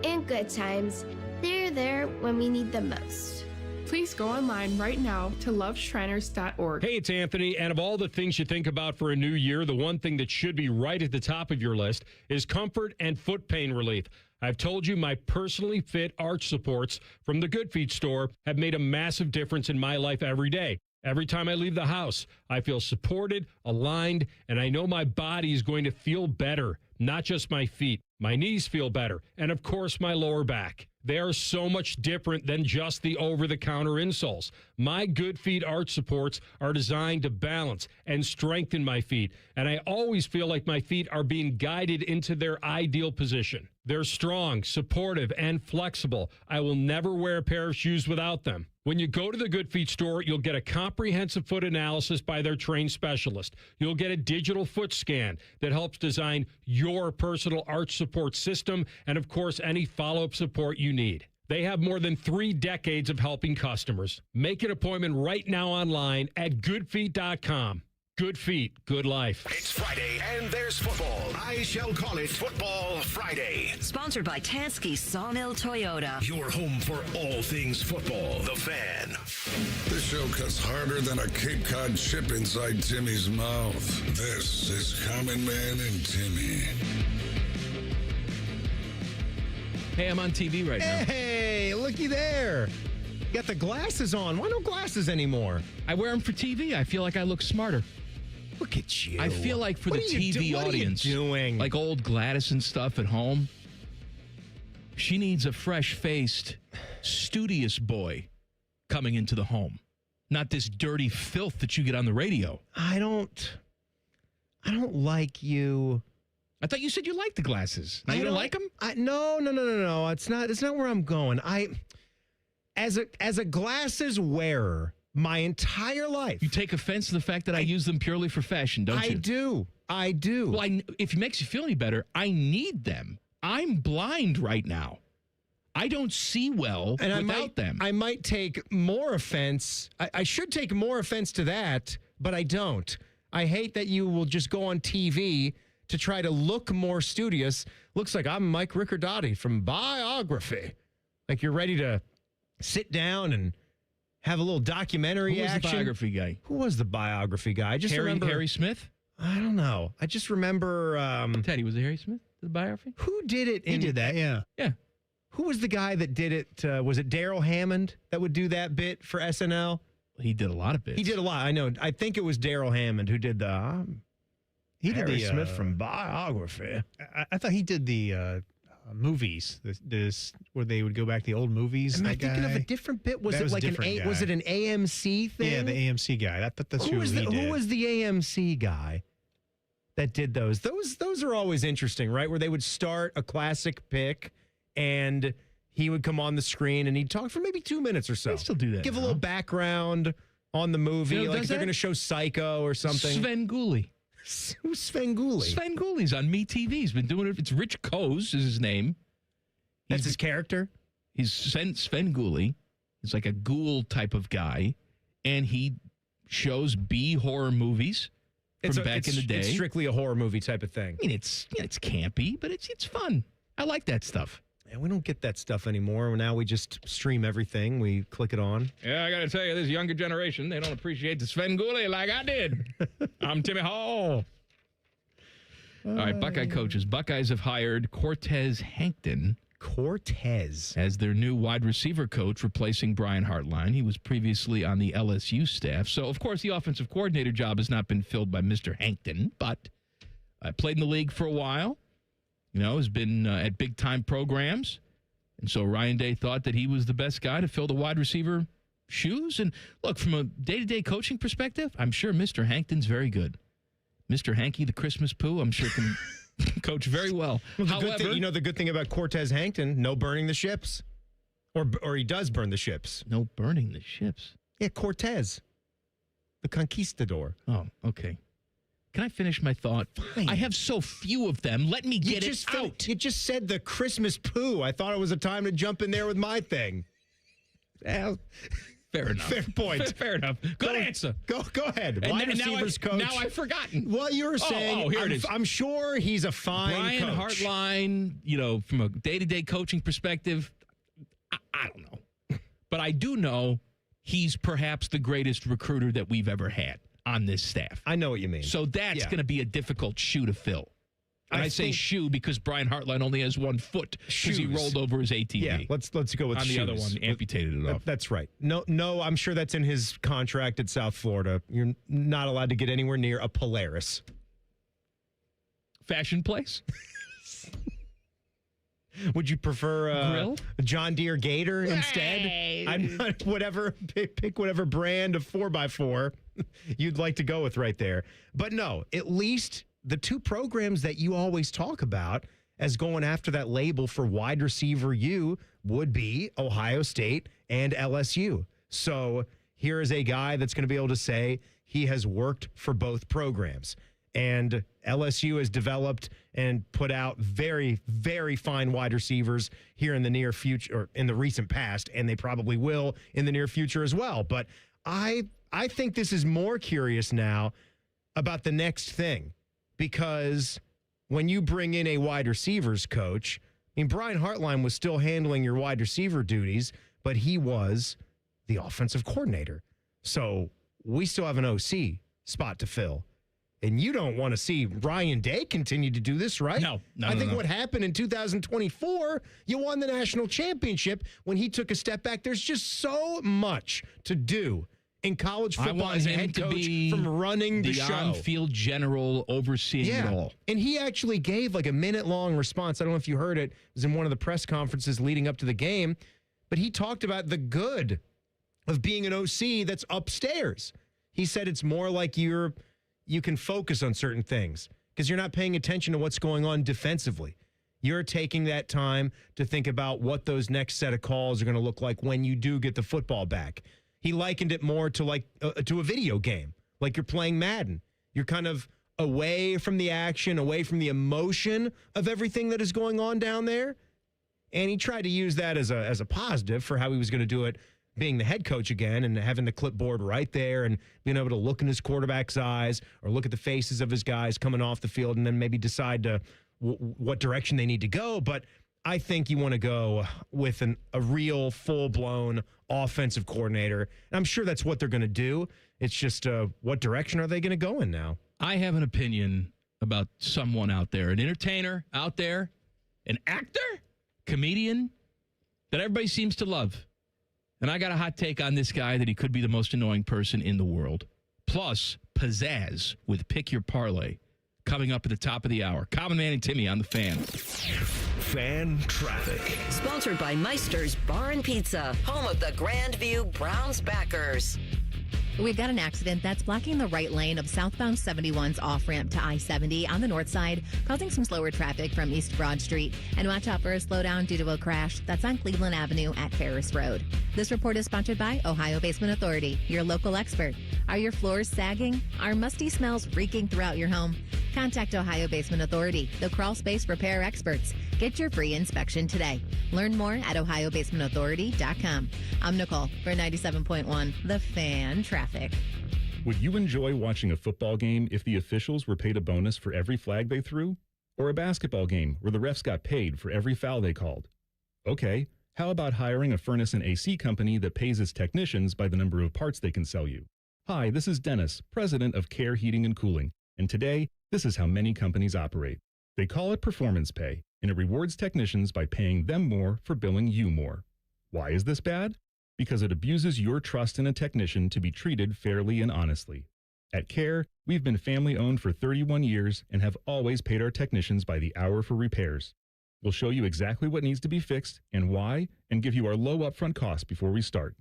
and good times, they're there when we need them most. Please go online right now to loveshriners.org. Hey, it's Anthony, and of all the things you think about for a new year, the one thing that should be right at the top of your list is comfort and foot pain relief. I've told you my personally fit arch supports from the Good Feet store have made a massive difference in my life every day. Every time I leave the house, I feel supported, aligned, and I know my body is going to feel better, not just my feet. My knees feel better, and of course, my lower back. They are so much different than just the over-the-counter insoles. My Good Feet arch supports are designed to balance and strengthen my feet, and I always feel like my feet are being guided into their ideal position. They're strong, supportive, and flexible. I will never wear a pair of shoes without them. When you go to the Good Feet store, you'll get a comprehensive foot analysis by their trained specialist. You'll get a digital foot scan that helps design your personal arch support system and, of course, any follow-up support you need. They have more than 3 decades of helping customers. Make an appointment right now online at goodfeet.com. Good feet, good life. It's Friday, and there's football. I shall call it Football Friday. Sponsored by Tansky Sawmill Toyota. Your home for all things football. The Fan. This show cuts harder than a Cape Cod chip inside Timmy's mouth. This is Common Man and Timmy. Hey, I'm on TV right now. Hey, looky there. You got the glasses on. Why no glasses anymore? I wear them for TV. I feel like I look smarter. Look at you. I feel like for What the are you TV what audience, are you doing? like old Gladys and stuff at home, she needs a fresh-faced, studious boy coming into the home, not this dirty filth that you get on the radio. I don't like you. I thought you said you liked the glasses. Now you don't like them? No. It's not where I'm going. As a glasses wearer, my entire life. You take offense to the fact that I use them purely for fashion, don't you? I do. Well, if it makes you feel any better, I need them. I'm blind right now. I don't see well without them. I might take more offense. I should take more offense to that, but I don't. I hate that you will just go on TV to try to look more studious. Looks like I'm Mike Riccardotti from Biography. Like you're ready to sit down and have a little documentary Who was action. the biography guy? Who was the biography guy? I just remember Harry Smith? I don't know. I just remember Teddy, was it Harry Smith, the biography? Who did it? He did that, yeah. Yeah. Who was the guy that did it? Was it Daryl Hammond that would do that bit for SNL? He did a lot of bits. He did a lot. I know. I think it was Daryl Hammond who did the Harry Smith from Biography. I thought he did the movies, this where they would go back to the old movies. Am I thinking of a different bit? Was That it was a like different guy. was it an AMC thing? Yeah, the AMC guy. That's who he did. Who was the AMC guy that did those? Those are always interesting, right? Where they would start a classic pick and he would come on the screen and he'd talk for maybe 2 minutes or so. They still do that Give now. a little background, on the movie. You know, Like if they're going to show Psycho or something. Svengoolie. Who's Svengoolie? Svengoolie's on MeTV. He's been doing it. It's Rich Coase is his name. That's his character? He's Svengoolie. He's like a ghoul type of guy. And he shows B horror movies from back in the day. It's strictly a horror movie type of thing. I mean, it's campy, but it's fun. I like that stuff. And we don't get that stuff anymore. Now we just stream everything. We click it on. Yeah, I got to tell you, this younger generation, they don't appreciate the Svengoolie like I did. I'm Timmy Hall. All right, Buckeye coaches. Buckeyes have hired Cortez Hankton. Cortez. As their new wide receiver coach, replacing Brian Hartline. He was previously on the LSU staff. So, of course, the offensive coordinator job has not been filled by Mr. Hankton, but played in the league for a while. You know, has been at big-time programs. And so Ryan Day thought that he was the best guy to fill the wide receiver shoes. And look, from a day-to-day coaching perspective, I'm sure Mr. Hankton's very good. Mr. Hanky, the Christmas poo, I'm sure can coach very well. However, the good thing about Cortez Hankton, no burning the ships. Or he does burn the ships. No burning the ships? Yeah, Cortez, the conquistador. Oh, okay. Can I finish my thought? Fine. I have so few of them. Let me get it out. You just said the Christmas poo. I thought it was a time to jump in there with my thing. Fair enough. Fair point. Fair enough. Good answer. Go ahead. And Wide receivers coach. Now I've forgotten. What you were saying. Here it is. I'm sure he's a fine Brian coach. Hartline, from a day-to-day coaching perspective, I don't know. But I do know he's perhaps the greatest recruiter that we've ever had on this staff. I know what you mean. So that's going to be a difficult shoe to fill. And I say shoe because Brian Hartline only has 1 foot because he rolled over his ATV. Yeah, let's go with on shoes. the other one, amputated it off. That's right. No, I'm sure that's in his contract at South Florida. You're not allowed to get anywhere near a Polaris. Fashion place? Would you prefer Grill? a John Deere Gator instead? I'm not, pick whatever brand of 4x4 you'd like to go with right there. But no, at least the two programs that you always talk about as going after that label for wide receiver U would be Ohio State and LSU. So here is a guy that's going to be able to say he has worked for both programs. And LSU has developed and put out very, very fine wide receivers here in the near future, or in the recent past, and they probably will in the near future as well. But I think this is more curious now about the next thing, because when you bring in a wide receivers coach, I mean, Brian Hartline was still handling your wide receiver duties, but he was the offensive coordinator. So we still have an OC spot to fill. And you don't want to see Ryan Day continue to do this, right? No. I think what happened in 2024, you won the national championship when he took a step back. There's just so much to do in college football as a head coach from running the show. On-field general overseeing it all. And he actually gave like a minute-long response. I don't know if you heard it. It was in one of the press conferences leading up to the game. But he talked about the good of being an OC that's upstairs. He said it's more like you can focus on certain things because you're not paying attention to what's going on defensively. You're taking that time to think about what those next set of calls are going to look like when you do get the football back. He likened it more to to a video game, like you're playing Madden. You're kind of away from the action, away from the emotion of everything that is going on down there. And he tried to use that as a positive for how he was going to do it, being the head coach again and having the clipboard right there and being able to look in his quarterback's eyes or look at the faces of his guys coming off the field and then maybe decide what direction they need to go. But I think you want to go with a real full-blown offensive coordinator. And I'm sure that's what they're going to do. It's just what direction are they going to go in now? I have an opinion about someone out there, an entertainer out there, an actor, comedian that everybody seems to love. And I got a hot take on this guy that he could be the most annoying person in the world. Plus, pizzazz with Pick Your Parlay coming up at the top of the hour. Common Man and Timmy on the Fan. Fan Traffic. Sponsored by Meister's Bar and Pizza, home of the Grandview Browns backers. We've got an accident that's blocking the right lane of southbound 71's off-ramp to I-70 on the north side, causing some slower traffic from East Broad Street. And watch out for a slowdown due to a crash that's on Cleveland Avenue at Ferris Road. This report is sponsored by Ohio Basement Authority, your local expert. Are your floors sagging? Are musty smells reeking throughout your home? Contact Ohio Basement Authority, the crawl space repair experts. Get your free inspection today. Learn more at ohiobasementauthority.com. I'm Nicole for 97.1 The Fan Traffic. Would you enjoy watching a football game if the officials were paid a bonus for every flag they threw? Or a basketball game where the refs got paid for every foul they called? Okay, how about hiring a furnace and AC company that pays its technicians by the number of parts they can sell you? Hi, this is Dennis, president of Care Heating and Cooling, and today, this is how many companies operate. They call it performance pay, and it rewards technicians by paying them more for billing you more. Why is this bad? Because it abuses your trust in a technician to be treated fairly and honestly. At Care, we've been family-owned for 31 years and have always paid our technicians by the hour for repairs. We'll show you exactly what needs to be fixed and why, and give you our low upfront cost before we start.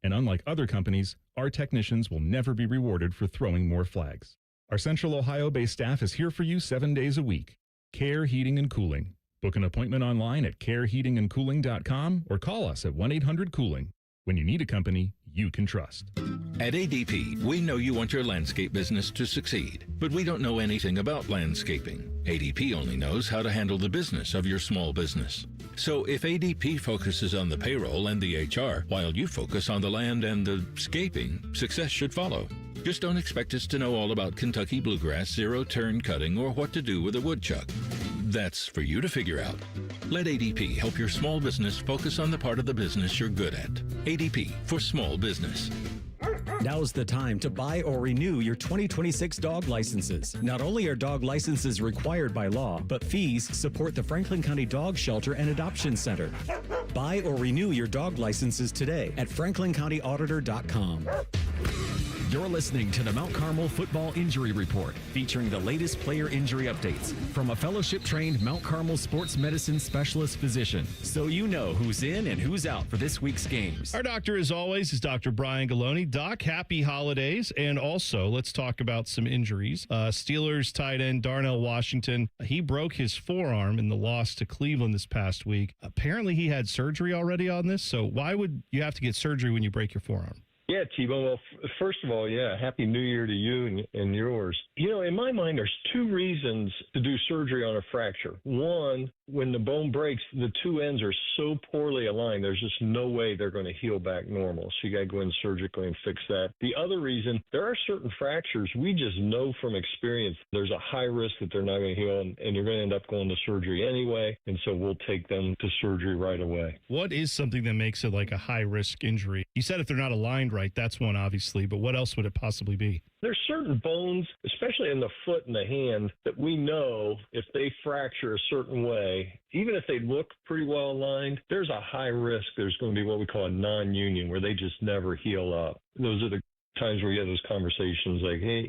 And unlike other companies, our technicians will never be rewarded for throwing more flags. Our Central Ohio-based staff is here for you 7 days a week. Care Heating and Cooling. Book an appointment online at careheatingandcooling.com or call us at 1-800-COOLING. When you need a company you can trust. At ADP, we know you want your landscape business to succeed, but we don't know anything about landscaping. ADP only knows how to handle the business of your small business. So if ADP focuses on the payroll and the HR, while you focus on the land and the scaping, success should follow. Just don't expect us to know all about Kentucky bluegrass, zero-turn cutting, or what to do with a woodchuck. That's for you to figure out. Let ADP help your small business focus on the part of the business you're good at. ADP for small business. Now's the time to buy or renew your 2026 dog licenses. Not only are dog licenses required by law, but fees support the Franklin County Dog Shelter and Adoption Center. Buy or renew your dog licenses today at franklincountyauditor.com. You're listening to the Mount Carmel Football Injury Report, featuring the latest player injury updates from a fellowship-trained Mount Carmel sports medicine specialist physician, so you know who's in and who's out for this week's games. Our doctor, as always, is Dr. Brian Galoni. Doc, happy holidays. And also, let's talk about some injuries. Steelers tight end Darnell Washington, he broke his forearm in the loss to Cleveland this past week. Apparently, he had surgery already on this, so why would you have to get surgery when you break your forearm? Yeah, T-Bone. Well, first of all, Happy New Year to you and yours. You know, in my mind, there's two reasons to do surgery on a fracture. One, when the bone breaks, the two ends are so poorly aligned, there's just no way they're going to heal back normal. So you got to go in surgically and fix that. The other reason, there are certain fractures we just know from experience there's a high risk that they're not going to heal, and you're going to end up going to surgery anyway. And so we'll take them to surgery right away. What is something that makes it like a high-risk injury? You said if they're not aligned right, that's one, obviously, but what else would it possibly be? There's certain bones, especially in the foot and the hand, that we know if they fracture a certain way, even if they look pretty well aligned, there's a high risk there's going to be what we call a non-union, where they just never heal up. Those are the times where you have those conversations like, hey,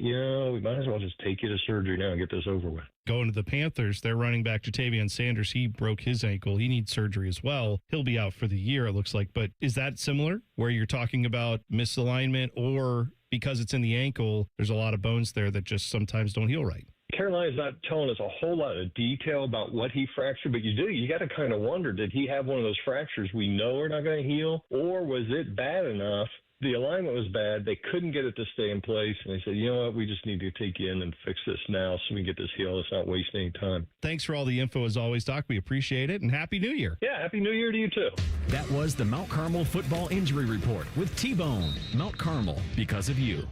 we might as well just take you to surgery now and get this over with. Going to the Panthers, their running back Jatavian Sanders, he broke his ankle. He needs surgery as well. He'll be out for the year, it looks like. But is that similar, where you're talking about misalignment, or because it's in the ankle, there's a lot of bones there that just sometimes don't heal right? Carolina's not telling us a whole lot of detail about what he fractured, but you got to kind of wonder, did he have one of those fractures we know are not going to heal, or was it bad enough? The alignment was bad. They couldn't get it to stay in place. And they said, you know what, we just need to take you in and fix this now so we can get this healed. Let's not waste any time. Thanks for all the info as always, Doc. We appreciate it. And Happy New Year. Yeah, Happy New Year to you too. That was the Mount Carmel Football Injury Report with T-Bone. Mount Carmel, because of you.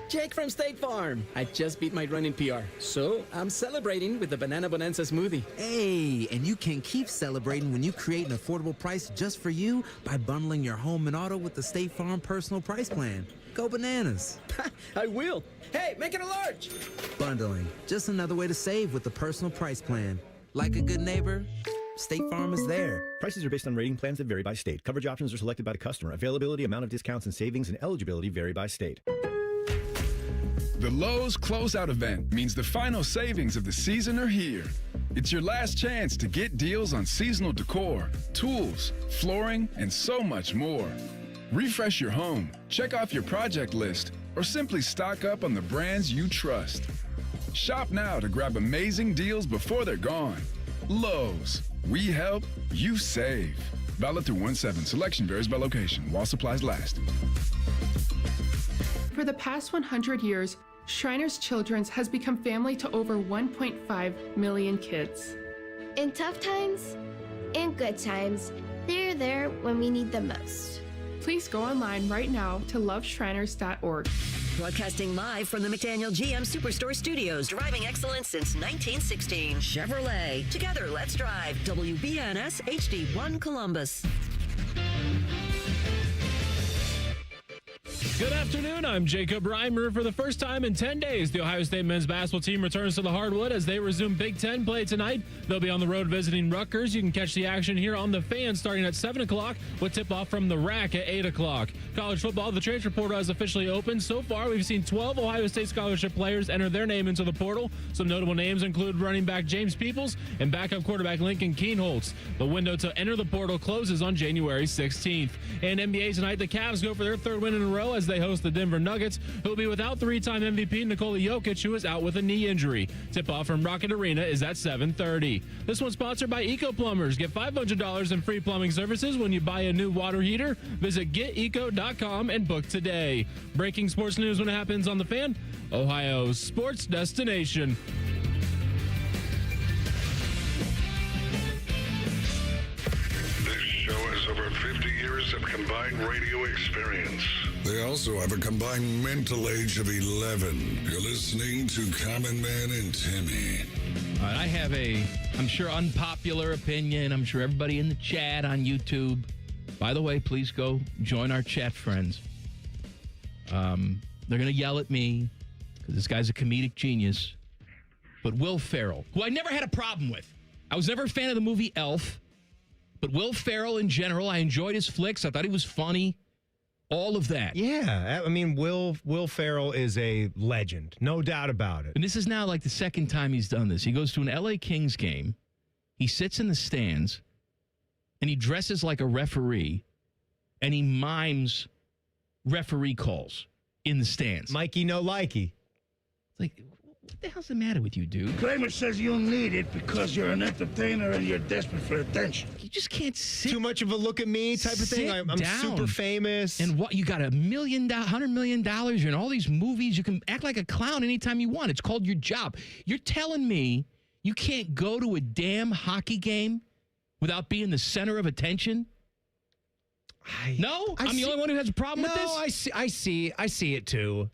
Jake from State Farm. I just beat my running PR, so I'm celebrating with the Banana Bonanza smoothie. Hey, and you can keep celebrating when you create an affordable price just for you by bundling your home and auto with the State Farm Personal Price Plan. Go bananas. I will. Hey, make it a large. Bundling, just another way to save with the Personal Price Plan. Like a good neighbor, State Farm is there. Prices are based on rating plans that vary by state. Coverage options are selected by the customer. Availability, amount of discounts and savings, and eligibility vary by state. The Lowe's Closeout event means the final savings of the season are here. It's your last chance to get deals on seasonal decor, tools, flooring, and so much more. refresh your home, check off your project list, or simply stock up on the brands you trust. Shop now to grab amazing deals before they're gone. Lowe's, we help, you save. Valid through 1/7. Selection varies by location while supplies last. For the past 100 years, Shriners Children's has become family to over 1.5 million kids. In tough times and good times, they're there when we need them most. Please go online right now to loveshriners.org. Broadcasting live from the McDaniel GM Superstore Studios. Driving excellence since 1916. Chevrolet. Together, let's drive. WBNS HD1 Columbus. Good afternoon. I'm Jacob Reimer. For the first time in 10 days, the Ohio State men's basketball team returns to the hardwood as they resume Big Ten play tonight. They'll be on the road visiting Rutgers. You can catch the action here on The Fan starting at 7 o'clock with tip-off from the Rack at 8 o'clock. College football, the transfer portal has officially opened. So far, we've seen 12 Ohio State scholarship players enter their name into the portal. Some notable names include running back James Peoples and backup quarterback Lincoln Keenholz. The window to enter the portal closes on January 16th. And NBA tonight, the Cavs go for their third win in a row as they host the Denver Nuggets, who will be without three-time MVP Nikola Jokic, who is out with a knee injury. Tip-off from Rocket Arena is at 7:30. This one's sponsored by Eco Plumbers. Get $500 in free plumbing services when you buy a new water heater. Visit geteco.com and book today. Breaking sports news when it happens on The Fan, Ohio's sports destination. This show has over 50 years of combined radio experience. They also have a combined mental age of 11. You're listening to Common Man and Timmy. All right, I have I'm sure, unpopular opinion. I'm sure everybody in the chat on YouTube. By the way, please go join our chat friends. They're going to yell at me because this guy's a comedic genius. But Will Ferrell, who I never had a problem with. I was never a fan of the movie Elf. But Will Ferrell in general, I enjoyed his flicks. I thought he was funny. All of that. Yeah, I mean, Will Ferrell is a legend, no doubt about it. And this is now like the second time he's done this. He goes to an LA Kings game. He sits in the stands, and he dresses like a referee, and he mimes referee calls in the stands. Mikey, no likey. Like, what the hell's the matter with you, dude? Kramer says you'll need it because you're an entertainer and you're desperate for attention. You just can't sit. Too much of a look at me type of thing. I'm super famous. And what, you got $1 million, $100 million, you're in all these movies. You can act like a clown anytime you want. It's called your job. You're telling me you can't go to a damn hockey game without being the center of attention? I'm the only one who has a problem with this? No, I see it too.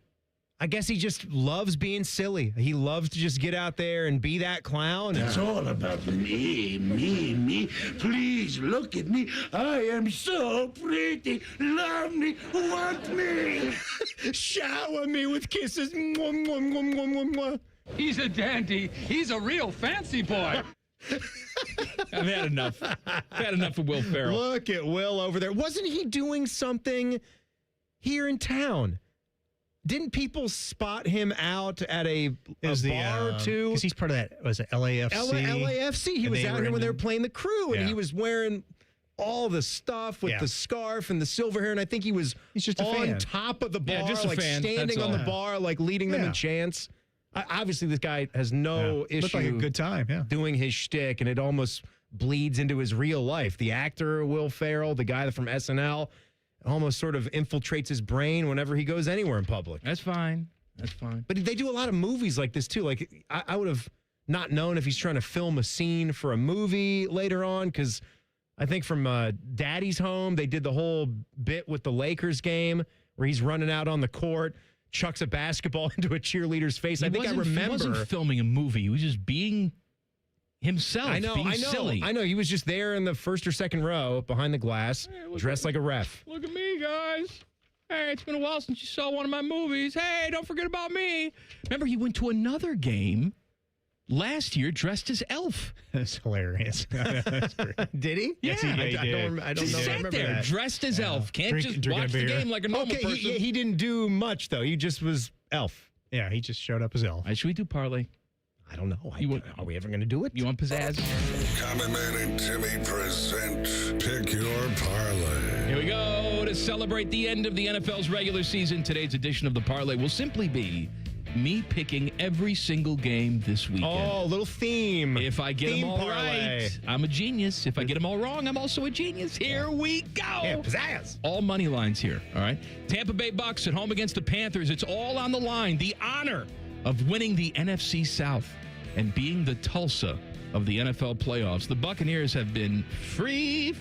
I guess he just loves being silly. He loves to just get out there and be that clown. It's all about me. Please look at me. I am so pretty. Love me. Want me. Shower me with kisses. Mwah, mwah, mwah, mwah, mwah. He's a dandy. He's a real fancy boy. I've had enough. I've had enough of Will Ferrell. Look at Will over there. Wasn't he doing something here in town? Didn't people spot him out at a bar or two? Because he's part of that, was it LAFC? LAFC. He was out here when they were playing the Crew, and he was wearing all the stuff with the scarf and the silver hair, and I think he's just a on fan. Top of the bar, just a like fan. standing on the bar, like leading them in chants. Obviously, this guy has no issue. Looked like a good time, doing his shtick, and it almost bleeds into his real life. The actor, Will Ferrell, the guy from SNL, almost sort of infiltrates his brain whenever he goes anywhere in public. That's fine. But they do a lot of movies like this, too. Like, I would have not known if he's trying to film a scene for a movie later on, because I think from Daddy's Home, they did the whole bit with the Lakers game where he's running out on the court, chucks a basketball into a cheerleader's face. I think I remember. He wasn't filming a movie. He was just being himself, being silly. I know. He was just there in the first or second row behind the glass, dressed like a ref. Look at me, guys. Hey, it's been a while since you saw one of my movies. Hey, don't forget about me. Remember, he went to another game last year dressed as Elf. That's hilarious. Did he? Yeah. Yes, he did. I don't Just know. sat there dressed as Elf. Can't just watch the game like a normal person. He didn't do much, though. He just was Elf. Yeah, he just showed up as Elf. Should we do parlay? I don't know. Are we ever going to do it? You want pizzazz? Common Man and Timmy present Pick Your Parlay. Here we go. It to celebrate the end of the NFL's regular season. Today's edition of the Parlay will simply be me picking every single game this weekend. Oh, little theme. If I get them all parlay. right, I'm a genius. If I get them all wrong, I'm also a genius. Here we go. Yeah, pizzazz. All money lines here, all right? Tampa Bay Bucks at home against the Panthers. It's all on the line. The honor of winning the NFC South and being the Tulsa of the NFL playoffs. The Buccaneers have been free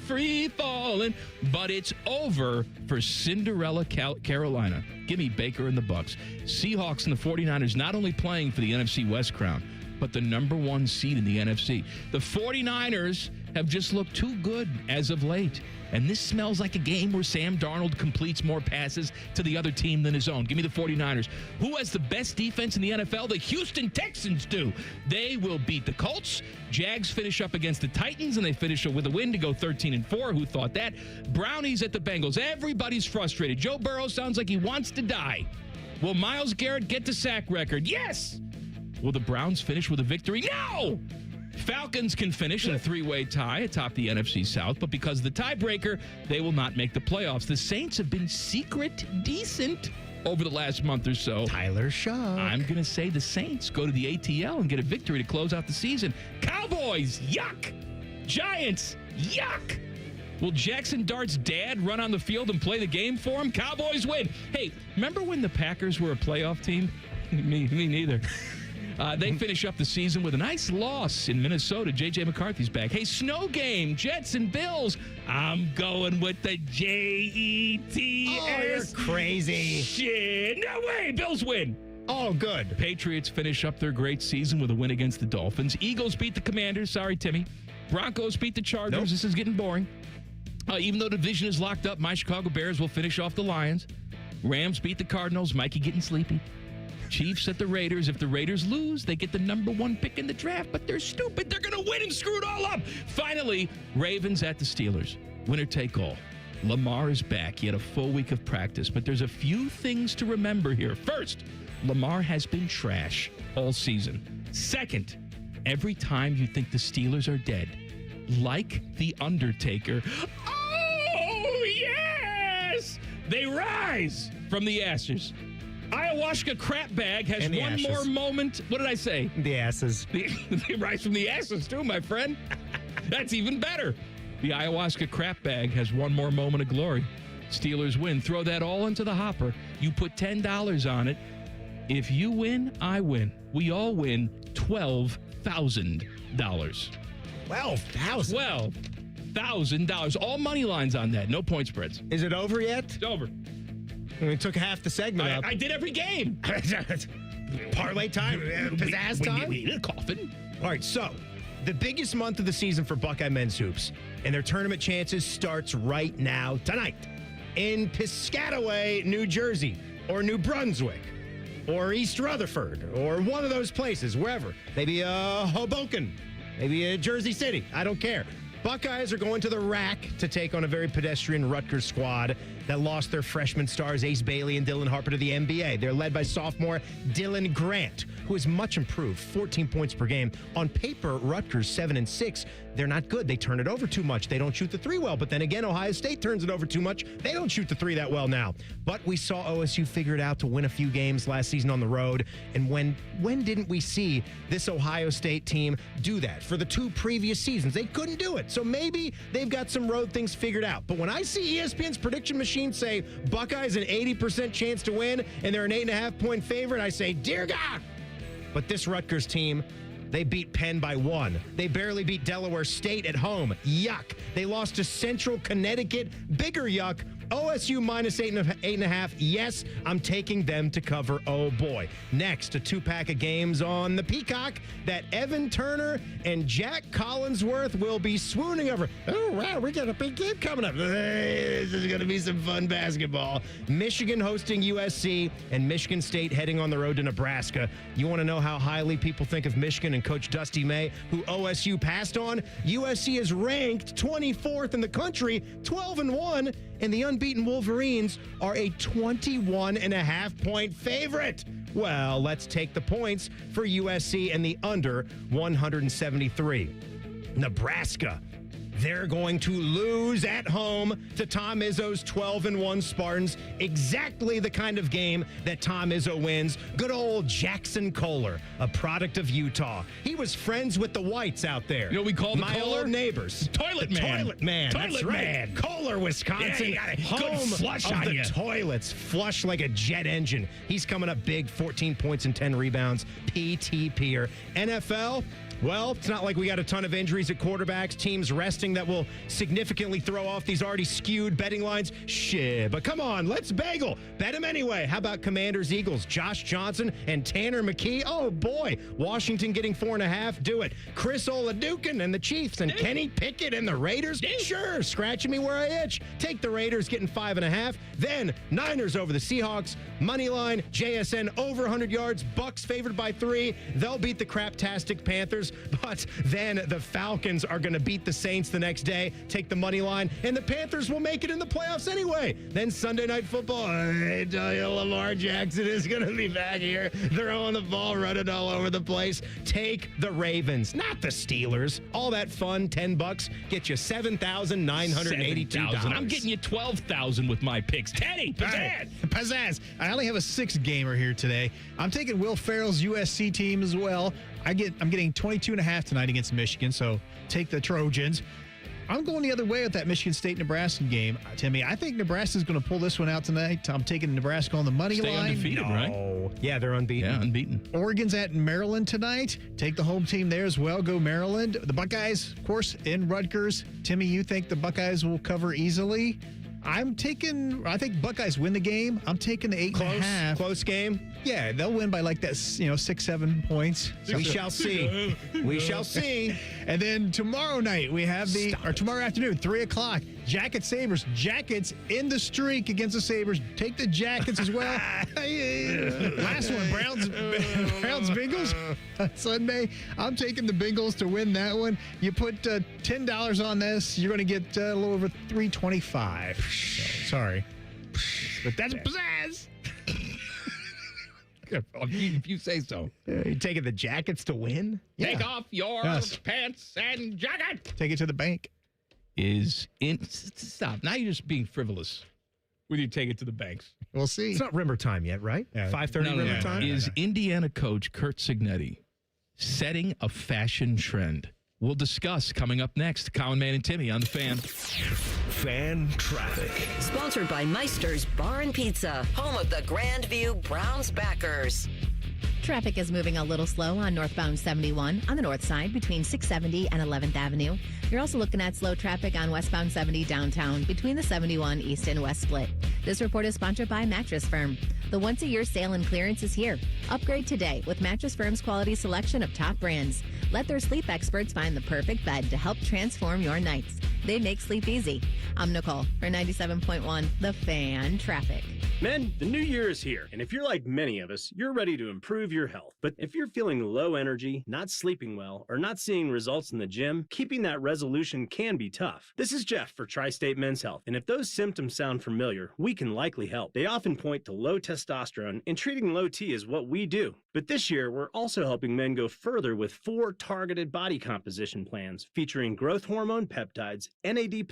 falling, but it's over for Cinderella Carolina. Give me Baker and the Bucks. Seahawks and the 49ers not only playing for the NFC West crown, but the number one seed in the NFC. The 49ers have just looked too good as of late. And this smells like a game where Sam Darnold completes more passes to the other team than his own. Give me the 49ers. Who has the best defense in the NFL? The Houston Texans do. They will beat the Colts. Jags finish up against the Titans, and they finish with a win to go 13-4. Who thought that? Brownies at the Bengals. Everybody's frustrated. Joe Burrow sounds like he wants to die. Will Myles Garrett get the sack record? Yes. Will the Browns finish with a victory? No. Falcons can finish in a three-way tie atop the NFC South, but because of the tiebreaker, they will not make the playoffs. The Saints have been secret decent over the last month or so. Tyler Shaw. I'm going to say the Saints go to the ATL and get a victory to close out the season. Cowboys, yuck. Giants, yuck. Will Jackson Dart's dad run on the field and play the game for him? Cowboys win. Hey, remember when the Packers were a playoff team? Me neither. They finish up the season with a nice loss in Minnesota. J.J. McCarthy's back. Hey, snow game, Jets and Bills. I'm going with the Jets. Oh, you're crazy. Shit. No way. Bills win. Oh, good. Patriots finish up their great season with a win against the Dolphins. Eagles beat the Commanders. Sorry, Timmy. Broncos beat the Chargers. Nope. This is getting boring. Even though the division is locked up, my Chicago Bears will finish off the Lions. Rams beat the Cardinals. Mikey getting sleepy. Chiefs at the Raiders. If the Raiders lose, they get the number one pick in the draft, but they're stupid. They're going to win and screw it all up. Finally, Ravens at the Steelers. Winner take all. Lamar is back. He had a full week of practice, but there's a few things to remember here. First, Lamar has been trash all season. Second, every time you think the Steelers are dead, like The Undertaker, oh, yes! They rise from the ashes. Ayahuasca crap bag has one more moment. What did I say? The asses. They rise from the asses too, my friend. That's even better. The ayahuasca crap bag has one more moment of glory. Steelers win. Throw that all into the hopper. You put $10 on it. If you win, I win. We all win $12,000. $12,000. All money lines on that. No point spreads. Is it over yet? It's over. We took half the segment up. I did every game. Parlay time? Pizzazz time? Coffin. All right, so the biggest month of the season for Buckeye men's hoops, and their tournament chances starts right now, tonight, in Piscataway, New Jersey, or New Brunswick, or East Rutherford, or one of those places, wherever. Maybe Hoboken, maybe Jersey City. I don't care. Buckeyes are going to the rack to take on a very pedestrian Rutgers squad that lost their freshman stars Ace Bailey and Dylan Harper to the NBA. They're led by sophomore Dylan Grant, who is much improved, 14 points per game. On paper, Rutgers 7-6. They're not good. They turn it over too much. They don't shoot the three well. But then again, Ohio State turns it over too much. They don't shoot the three that well now. But we saw OSU figure it out to win a few games last season on the road. And when didn't we see this Ohio State team do that? For the two previous seasons, they couldn't do it. So maybe they've got some road things figured out. But when I see ESPN's prediction machine say Buckeyes an 80% chance to win and they're an 8.5-point favorite, I say, dear God. But this Rutgers team, they beat Penn by 1. They barely beat Delaware State at home. Yuck. They lost to Central Connecticut. Bigger yuck. OSU minus 8.5. Yes, I'm taking them to cover. Oh, boy. Next, a 2-pack of games on the Peacock that Evan Turner and Jack Collinsworth will be swooning over. Oh, wow, we got a big game coming up. This is going to be some fun basketball. Michigan hosting USC and Michigan State heading on the road to Nebraska. You want to know how highly people think of Michigan and Coach Dusty May, who OSU passed on? USC is ranked 24th in the country, 12-1, and the unbeaten Wolverines are a 21.5-point favorite. Well, let's take the points for USC and the under 173. Nebraska They're going to lose at home to Tom Izzo's 12-1 Spartans. Exactly the kind of game that Tom Izzo wins. Good old Jackson Kohler, a product of Utah. He was friends with the whites out there. You know what we call the my Kohler? old neighbors. Toilet man. Toilet man. Toilet That's man. right. Kohler, Wisconsin. Yeah, you got a home good flush of on the you. toilets. Flush like a jet engine. He's coming up big, 14 points and 10 rebounds. PTPer. NFL, well, it's not like we got a ton of injuries at quarterbacks, teams resting that will significantly throw off these already skewed betting lines. Shit, but come on, let's bagel. Bet them anyway. How about Commanders, Eagles, Josh Johnson and Tanner McKee? Oh boy, Washington getting 4.5. Do it. Chris Oladukin and the Chiefs and Kenny Pickett and the Raiders? Sure, scratching me where I itch. Take the Raiders getting 5.5. Then Niners over the Seahawks. Money line, JSN over 100 yards. Bucks favored by 3. They'll beat the craptastic Panthers. But then the Falcons are going to beat the Saints the next day, take the money line, and the Panthers will make it in the playoffs anyway. Then Sunday Night Football, I tell you, Lamar Jackson is going to be back here throwing the ball, running all over the place. Take the Ravens, not the Steelers. All that fun, $10, get you $7,982. I'm getting you $12,000 with my picks. Teddy, pizzazz. Pizzazz. I only have a 6-gamer here today. I'm taking Will Ferrell's USC team as well. I'm getting 22.5 tonight against Michigan, so take the Trojans. I'm going the other way with that Michigan State-Nebraska game, Timmy. I think Nebraska's going to pull this one out tonight. I'm taking Nebraska on the money Stay line. undefeated, right? Yeah, they're unbeaten. Yeah, unbeaten. Oregon's at Maryland tonight. Take the home team there as well. Go Maryland. The Buckeyes, of course, in Rutgers. Timmy, you think the Buckeyes will cover easily? I think Buckeyes win the game. I'm taking the 8.5. Close game? Yeah, they'll win by like that, 6-7 points. We shall see. We shall see. And then tomorrow night, we have tomorrow afternoon, 3 o'clock, Jackets Sabres. Jackets in the streak against the Sabres. Take the Jackets as well. Last one, Browns Bengals Sunday. I'm taking the Bengals to win that one. You put $10 on this, you're going to get a little over $325. So, sorry. But that's pizzazz. If you say so. You taking the Jackets to win? Take off your pants and jacket. Take it to the bank. Stop. Now you're just being frivolous with you take it to the banks. We'll see. It's not Rimmer time yet, right? Yeah. 5:30 Rimmer time? Is Indiana coach Kurt Signetti setting a fashion trend? We'll discuss coming up next. Colin Man and Timmy on the Fan. Fan Traffic. Sponsored by Meister's Bar and Pizza, home of the Grandview Browns backers. Traffic is moving a little slow on northbound 71 on the north side between 670 and 11th Avenue. You're also looking at slow traffic on westbound 70 downtown between the 71 east and west split. This report is sponsored by Mattress Firm. The once-a-year sale and clearance is here. Upgrade today with Mattress Firm's quality selection of top brands. Let their sleep experts find the perfect bed to help transform your nights. They make sleep easy. I'm Nicole for 97.1 The Fan Traffic. Men, the new year is here, and if you're like many of us, you're ready to improve your health. But if you're feeling low energy, not sleeping well, or not seeing results in the gym, keeping that resolution can be tough. This is Jeff for Tri-State Men's Health, and if those symptoms sound familiar, we can likely help. They often point to low testosterone, and treating low T is what we do. But this year, we're also helping men go further with 4 targeted body composition plans featuring growth hormone peptides, NAD+,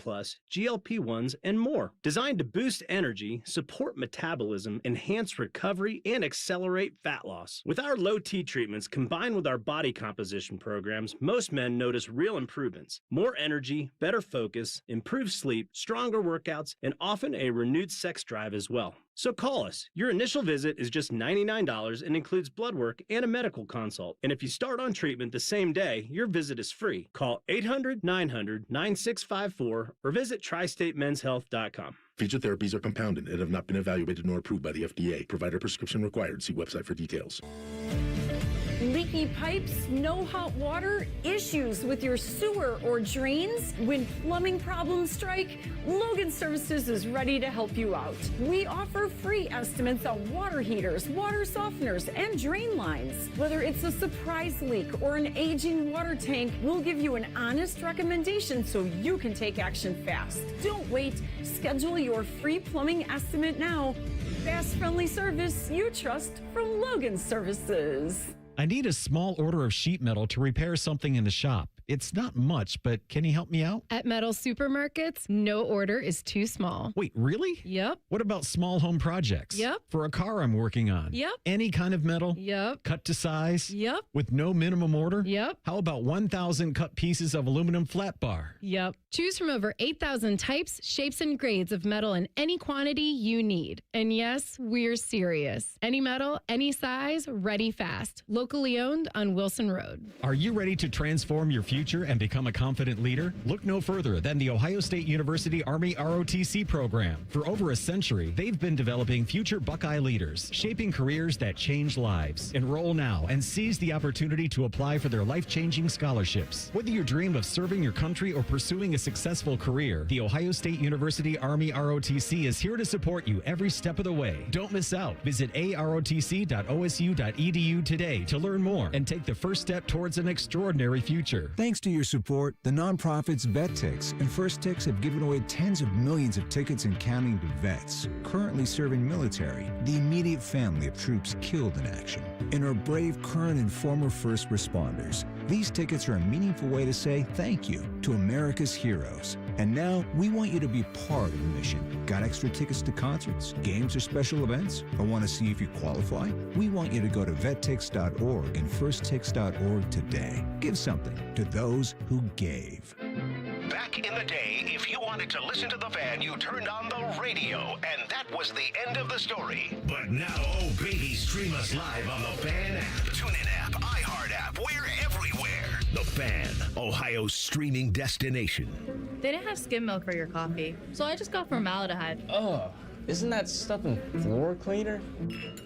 GLP-1s, and more. Designed to boost energy, support metabolism, enhance recovery, and accelerate fat loss. With our low T treatments combined with our body composition programs, most men notice real improvements. More energy, better focus, improved sleep, stronger workouts, and often a renewed sex drive as well. So call us. Your initial visit is just $99 and includes blood work and a medical consult. And if you start on treatment the same day, your visit is free. Call 800-900-9654 or visit tristatemenshealth.com. Featured therapies are compounded and have not been evaluated nor approved by the FDA. Provider prescription required. See website for details. Leaky pipes, no hot water, issues with your sewer or drains? When plumbing problems strike, Logan Services is ready to help you out. We offer free estimates on water heaters, water softeners, and drain lines. Whether it's a surprise leak or an aging water tank, we'll give you an honest recommendation so you can take action fast. Don't wait. Schedule your free plumbing estimate now. Fast, friendly service you trust from Logan Services. I need a small order of sheet metal to repair something in the shop. It's not much, but can you help me out? At Metal Supermarkets, no order is too small. Wait, really? Yep. What about small home projects? Yep. For a car I'm working on? Yep. Any kind of metal? Yep. Cut to size? Yep. With no minimum order? Yep. How about 1,000 cut pieces of aluminum flat bar? Yep. Choose from over 8,000 types, shapes, and grades of metal in any quantity you need. And yes, we're serious. Any metal, any size, ready fast. Locally owned on Wilson Road. Are you ready to transform your future and become a confident leader? Look no further than the Ohio State University Army ROTC program. For over a century, they've been developing future Buckeye leaders, shaping careers that change lives. Enroll now and seize the opportunity to apply for their life-changing scholarships. Whether you dream of serving your country or pursuing a successful career, the Ohio State University Army ROTC is here to support you every step of the way. Don't miss out. Visit arotc.osu.edu today to learn more and take the first step towards an extraordinary future. Thanks to your support, the nonprofits VetTix and First Tix have given away tens of millions of tickets and counting to vets currently serving military, the immediate family of troops killed in action, and our brave current and former first responders. These tickets are a meaningful way to say thank you to America's heroes. And now we want you to be part of the mission. Got extra tickets to concerts, games, or special events? Or want to see if you qualify? We want you to go to vettix.org and firsttix.org today. Give something to those who gave. Back in the day, if you wanted to listen to the Fan, you turned on the radio, and that was the end of the story. But now, oh baby, stream us live on the Fan app. TuneIn app, iHeart app, we're everywhere. The Fan, Ohio's streaming destination. They didn't have skim milk for your coffee, so I just got formaldehyde. Oh, isn't that stuff in floor cleaner?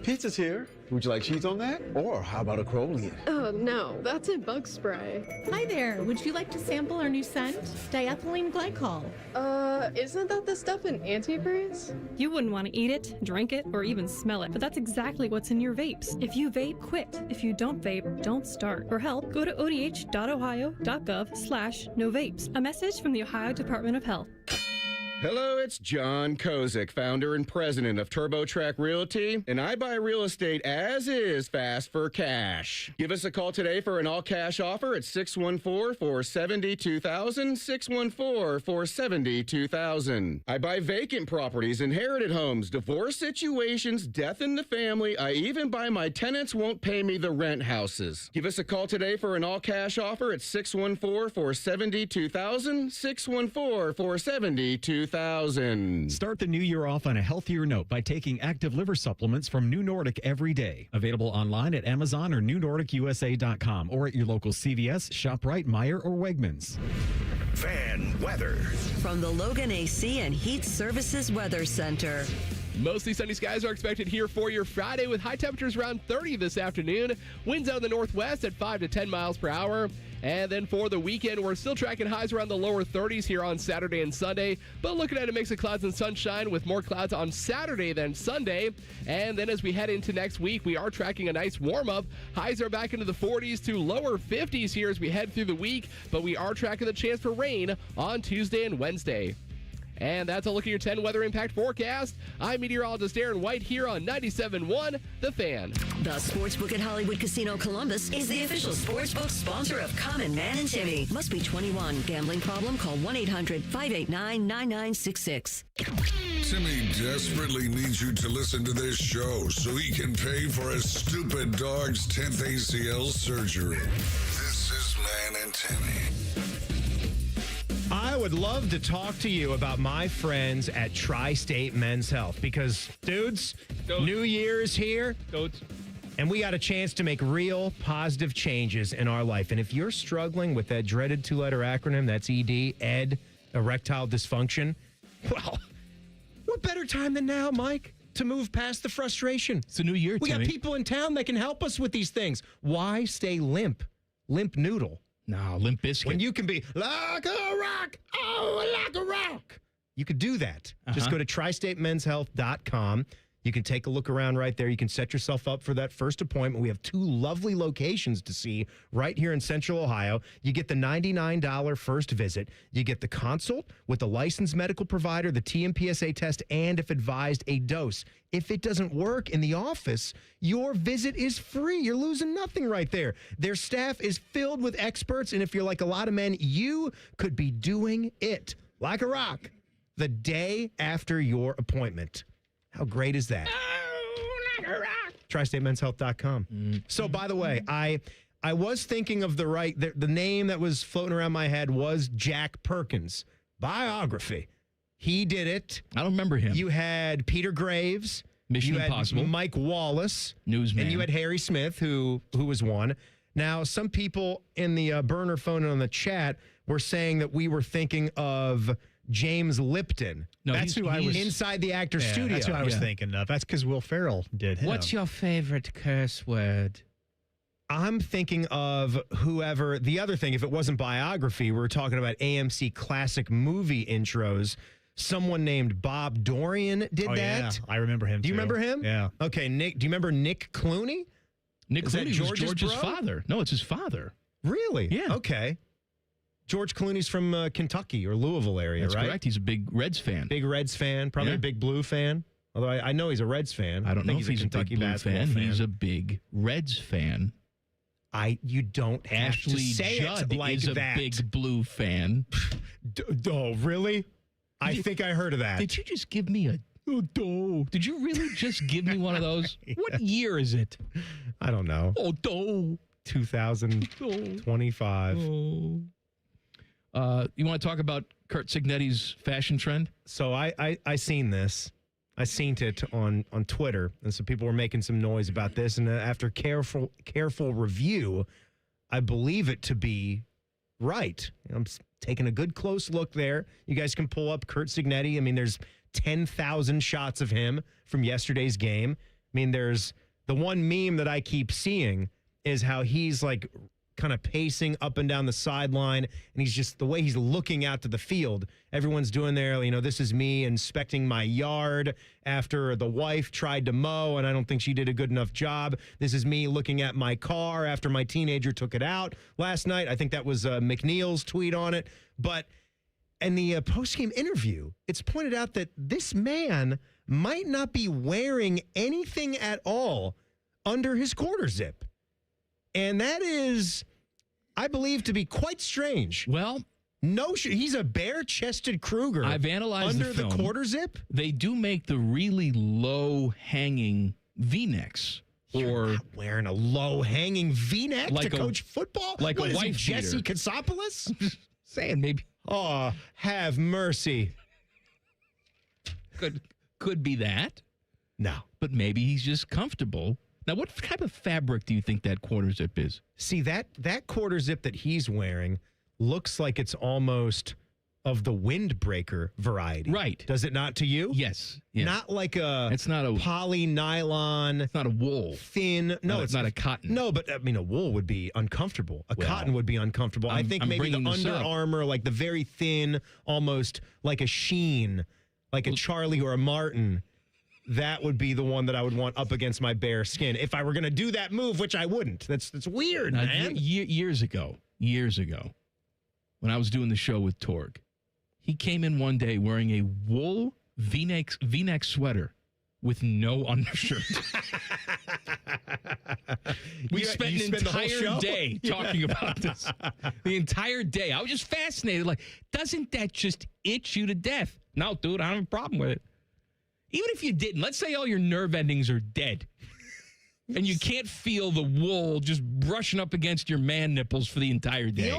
Pizza's here. Would you like cheese on that? Or how about a Crowley? Oh, no, that's in bug spray. Hi there. Would you like to sample our new scent? Diethylene glycol. Isn't that the stuff in antifreeze? You wouldn't want to eat it, drink it, or even smell it, but that's exactly what's in your vapes. If you vape, quit. If you don't vape, don't start. For help, go to odh.ohio.gov/no vapes. A message from the Ohio Department of Health. Hello, it's John Kozik, founder and president of TurboTrack Realty, and I buy real estate as is fast for cash. Give us a call today for an all-cash offer at 614-470-2000, 614-470-2000. I buy vacant properties, inherited homes, divorce situations, death in the family. I even buy my tenants won't pay me the rent houses. Give us a call today for an all-cash offer at 614-470-2000, 614-470-2000. Start the new year off on a healthier note by taking active liver supplements from New Nordic every day. Available online at Amazon or NewNordicUSA.com or at your local CVS, ShopRite, Meijer, or Wegmans. Fan weather. From the Logan AC and Heat Services Weather Center. Mostly sunny skies are expected here for your Friday with high temperatures around 30 this afternoon. Winds out of the northwest at 5 to 10 miles per hour. And then for the weekend, we're still tracking highs around the lower 30s here on Saturday and Sunday. But looking at a mix of clouds and sunshine with more clouds on Saturday than Sunday. And then as we head into next week, we are tracking a nice warm-up. Highs are back into the 40s to lower 50s here as we head through the week. But we are tracking the chance for rain on Tuesday and Wednesday. And that's a look at your 10 weather impact forecast. I'm meteorologist Aaron White here on 97.1 The Fan. The Sportsbook at Hollywood Casino Columbus is the official sportsbook sponsor of Common Man and Timmy. Must be 21. Gambling problem? Call 1-800-589-9966. Timmy desperately needs you to listen to this show so he can pay for his stupid dog's 10th ACL surgery. This is Man and Timmy. I would love to talk to you about my friends at Tri-State Men's Health because, dudes, New Year's here. And we got a chance to make real positive changes in our life. And if you're struggling with that dreaded two-letter acronym, that's ED, erectile dysfunction, well, what better time than now, Mike, to move past the frustration? It's a new year, We Timmy. got people in town that can help us with these things. Why stay limp? Limp noodle. No, Limp Bizkit. When you can be like a rock, oh, like a rock. You could do that. Just go to tristatemenshealth.com. You can take a look around right there. You can set yourself up for that first appointment. We have 2 lovely locations to see right here in Central Ohio. You get the $99 first visit. You get the consult with the licensed medical provider, the TMPSA test, and if advised, a dose. If it doesn't work in the office, your visit is free. You're losing nothing right there. Their staff is filled with experts, and if you're like a lot of men, you could be doing it like a rock the day after your appointment. How great is that? TriStateMen'sHealth.com. So, by the way, I was thinking of the name that was floating around my head was Jack Perkins. Biography. He did it. I don't remember him. You had Peter Graves. Mission you had Impossible. Mike Wallace. Newsman. And you had Harry Smith, who was one. Now, some people in the burner phone and on the chat were saying that we were thinking of James Lipton. No, that's who I was inside the actor's studio. That's who I was thinking of. That's because Will Ferrell did him. What's your favorite curse word? I'm thinking of whoever. The other thing, if it wasn't biography, we were talking about AMC classic movie intros. Someone named Bob Dorian did that. Yeah, I remember him. Do you remember him? Yeah. Okay, Nick. Do you remember Nick Clooney? Nick Clooney was George's bro? father. No, it's his father. Really? Yeah. Okay. George Clooney's from Kentucky or Louisville area, That's right? correct. He's a big Reds fan. Big Reds fan. Probably a big Blue fan. Although I know he's a Reds fan. I don't know think if he's a Kentucky big Blue basketball fan. He's a big Reds fan. You don't have Ashley to say Judd it like is a that. big Blue fan. Oh, really? I think I heard of that. Did you just give me a... Did you really just give me one of those? What year is it? I don't know. 2025. You want to talk about Kurt Signetti's fashion trend? So I seen this. I seen it on Twitter, and so people were making some noise about this. And after careful review, I believe it to be right. I'm taking a good close look there. You guys can pull up Kurt Signetti. I mean, there's 10,000 shots of him from yesterday's game. I mean, there's the one meme that I keep seeing is how he's like kind of pacing up and down the sideline, and he's just the way he's looking out to the field. Everyone's doing there, this is me inspecting my yard after the wife tried to mow, and I don't think she did a good enough job. This is me looking at my car after my teenager took it out last night. I think that was McNeil's tweet on it. But in the post-game interview, it's pointed out that this man might not be wearing anything at all under his quarter zip. And that is, I believe, to be quite strange. Well, he's a bare-chested Kruger. I've analyzed under the film. The quarter zip. They do make the really low-hanging V-necks. You're not wearing a low-hanging V-neck to coach football? Like what a is he, wife Jesse beater? Katsopoulos? I'm just saying, maybe. Oh, have mercy. Could be that. No. But maybe he's just comfortable. Now, what type of fabric do you think that quarter zip is? See, that quarter zip that he's wearing looks like it's almost of the windbreaker variety. Right. Does it not to you? Yes. Not like It's not a poly nylon. It's not a wool. Thin. No, it's not a cotton. No, but I mean, a wool would be uncomfortable. Cotton would be uncomfortable. I think maybe the Under Armour, like the very thin, almost like a Sheen, like a Charlie or a Martin. That would be the one that I would want up against my bare skin if I were going to do that move, which I wouldn't. That's weird, man. Years ago, when I was doing the show with Torg, he came in one day wearing a wool V-neck sweater with no undershirt. We spent an entire day talking about this. The entire day. I was just fascinated. Like, doesn't that just itch you to death? No, dude, I don't have a problem with it. Even if you didn't, let's say all your nerve endings are dead and you can't feel the wool just brushing up against your man nipples for the entire day.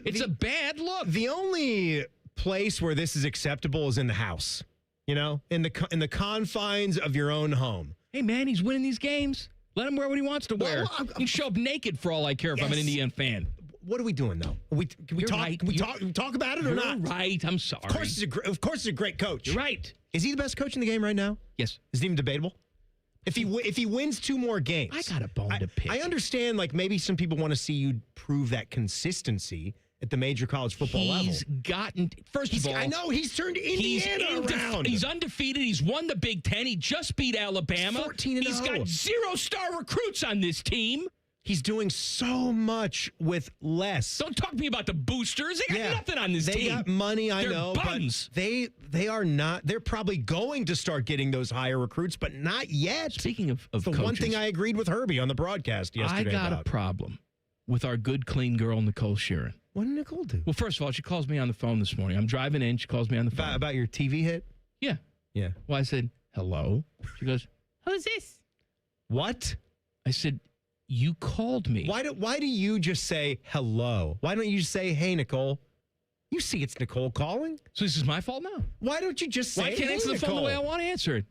It's a bad look. The only place where this is acceptable is in the house, in the confines of your own home. Hey, man, he's winning these games. Let him wear what he wants to wear. He can show up naked for all I care if I'm an Indiana fan. What are we doing, though? Can we talk about it or not? Right. I'm sorry. Of course, he's a great coach. You're right. Is he the best coach in the game right now? Yes. Is it even debatable? If he wins 2 more games. I got a bone to pick. I understand, maybe some people want to see you prove that consistency at the major college football level. He's gotten, first of all, I know, he's turned Indiana around. He's undefeated. He's won the Big Ten. He just beat Alabama. 14-0. He's got 0-star recruits on this team. He's doing so much with less. Don't talk to me about the boosters. They got nothing on this team. They got money, I They're know, bums. but they are not. They're probably going to start getting those higher recruits, but not yet. Speaking of the coaches, one thing I agreed with Herbie on the broadcast yesterday I got about. a problem with our good, clean girl, Nicole Sheeran. What did Nicole do? Well, first of all, she calls me on the phone this morning. I'm driving in. She calls me on the phone. About your TV hit? Yeah. Yeah. Well, I said, hello. She goes, who's this? What? I said, you called me. Why do you just say hello? Why don't you just say, hey, Nicole? You see it's Nicole calling. So this is my fault now? Why don't you just say, Why can't I answer the phone the way I want to answer it?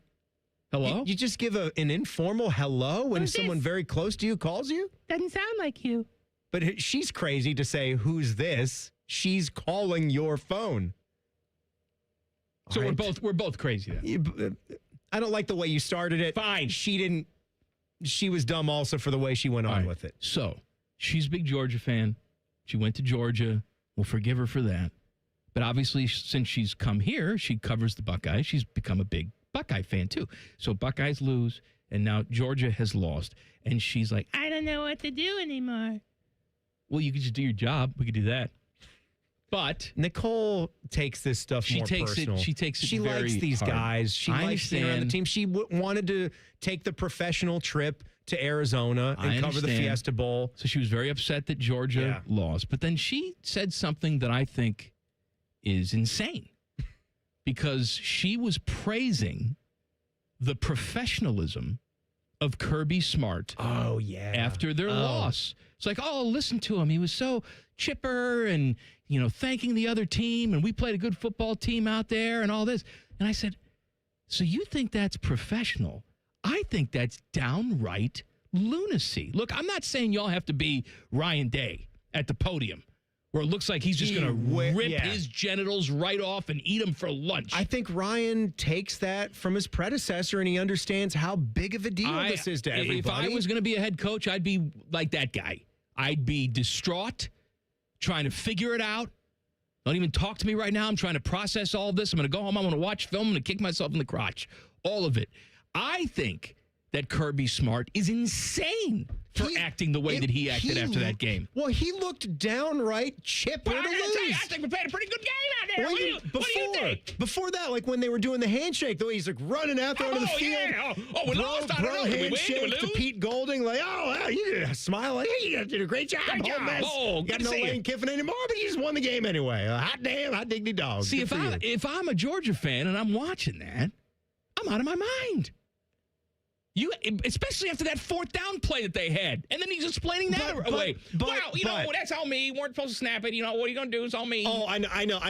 Hello? You just give an informal hello when someone very close to you calls you? Doesn't sound like you. But she's crazy to say, who's this? She's calling your phone. So we're both crazy then. I don't like the way you started it. Fine. She was dumb also for the way she went on with it. So she's a big Georgia fan. She went to Georgia. We'll forgive her for that. But obviously, since she's come here, she covers the Buckeyes. She's become a big Buckeye fan too. So Buckeyes lose, and now Georgia has lost. And she's like, I don't know what to do anymore. Well, you could just do your job. We could do that. But Nicole takes this stuff more personal. She takes it She very likes these hard. guys. She likes being around the team. She wanted to take the professional trip to Arizona and cover the Fiesta Bowl. So she was very upset that Georgia lost. But then she said something that I think is insane because she was praising the professionalism of Kirby Smart. Oh, yeah. After their loss. It's like, oh, listen to him. He was so chipper and, thanking the other team. And we played a good football team out there and all this. And I said, so you think that's professional? I think that's downright lunacy. Look, I'm not saying y'all have to be Ryan Day at the podium where it looks like he's just going to rip his genitals right off and eat them for lunch. I think Ryan takes that from his predecessor and he understands how big of a deal this is to everybody. If I was going to be a head coach, I'd be like that guy. I'd be distraught, trying to figure it out. Don't even talk to me right now. I'm trying to process all this. I'm going to go home. I'm going to watch film. I'm going to kick myself in the crotch. All of it. I think that Kirby Smart is insane for acting the way that he acted after that game. Well, he looked downright chipper to lose. I think we played a pretty good game out there. What do you think? Before that, like when they were doing the handshake, the way he's like running out there onto the field. Yeah. We lost. I don't know. Did we win? Did we Handshake to lose? Pete Golding, like, you did a smile, like, hey, you did a great job. Great job. You got no Lane Kiffin anymore, but you just won the game anyway. Hot damn, hot diggity dog. See, if I'm a Georgia fan and I'm watching that, I'm out of my mind. Especially after that fourth down play that they had. And then he's explaining that away. That's on me. Weren't supposed to snap it. What are you going to do? It's on me. Oh, I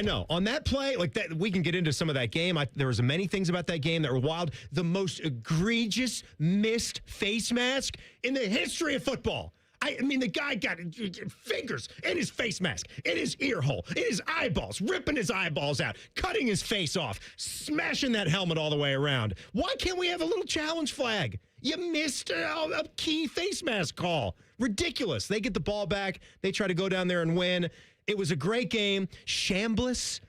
know. On that play, like that, we can get into some of that game. There was many things about that game that were wild. The most egregious missed face mask in the history of football. I mean, the guy got fingers in his face mask, in his ear hole, in his eyeballs, ripping his eyeballs out, cutting his face off, smashing that helmet all the way around. Why can't we have a little challenge flag? You missed a key face mask call. Ridiculous. They get the ball back. They try to go down there and win. It was a great game. Chamblis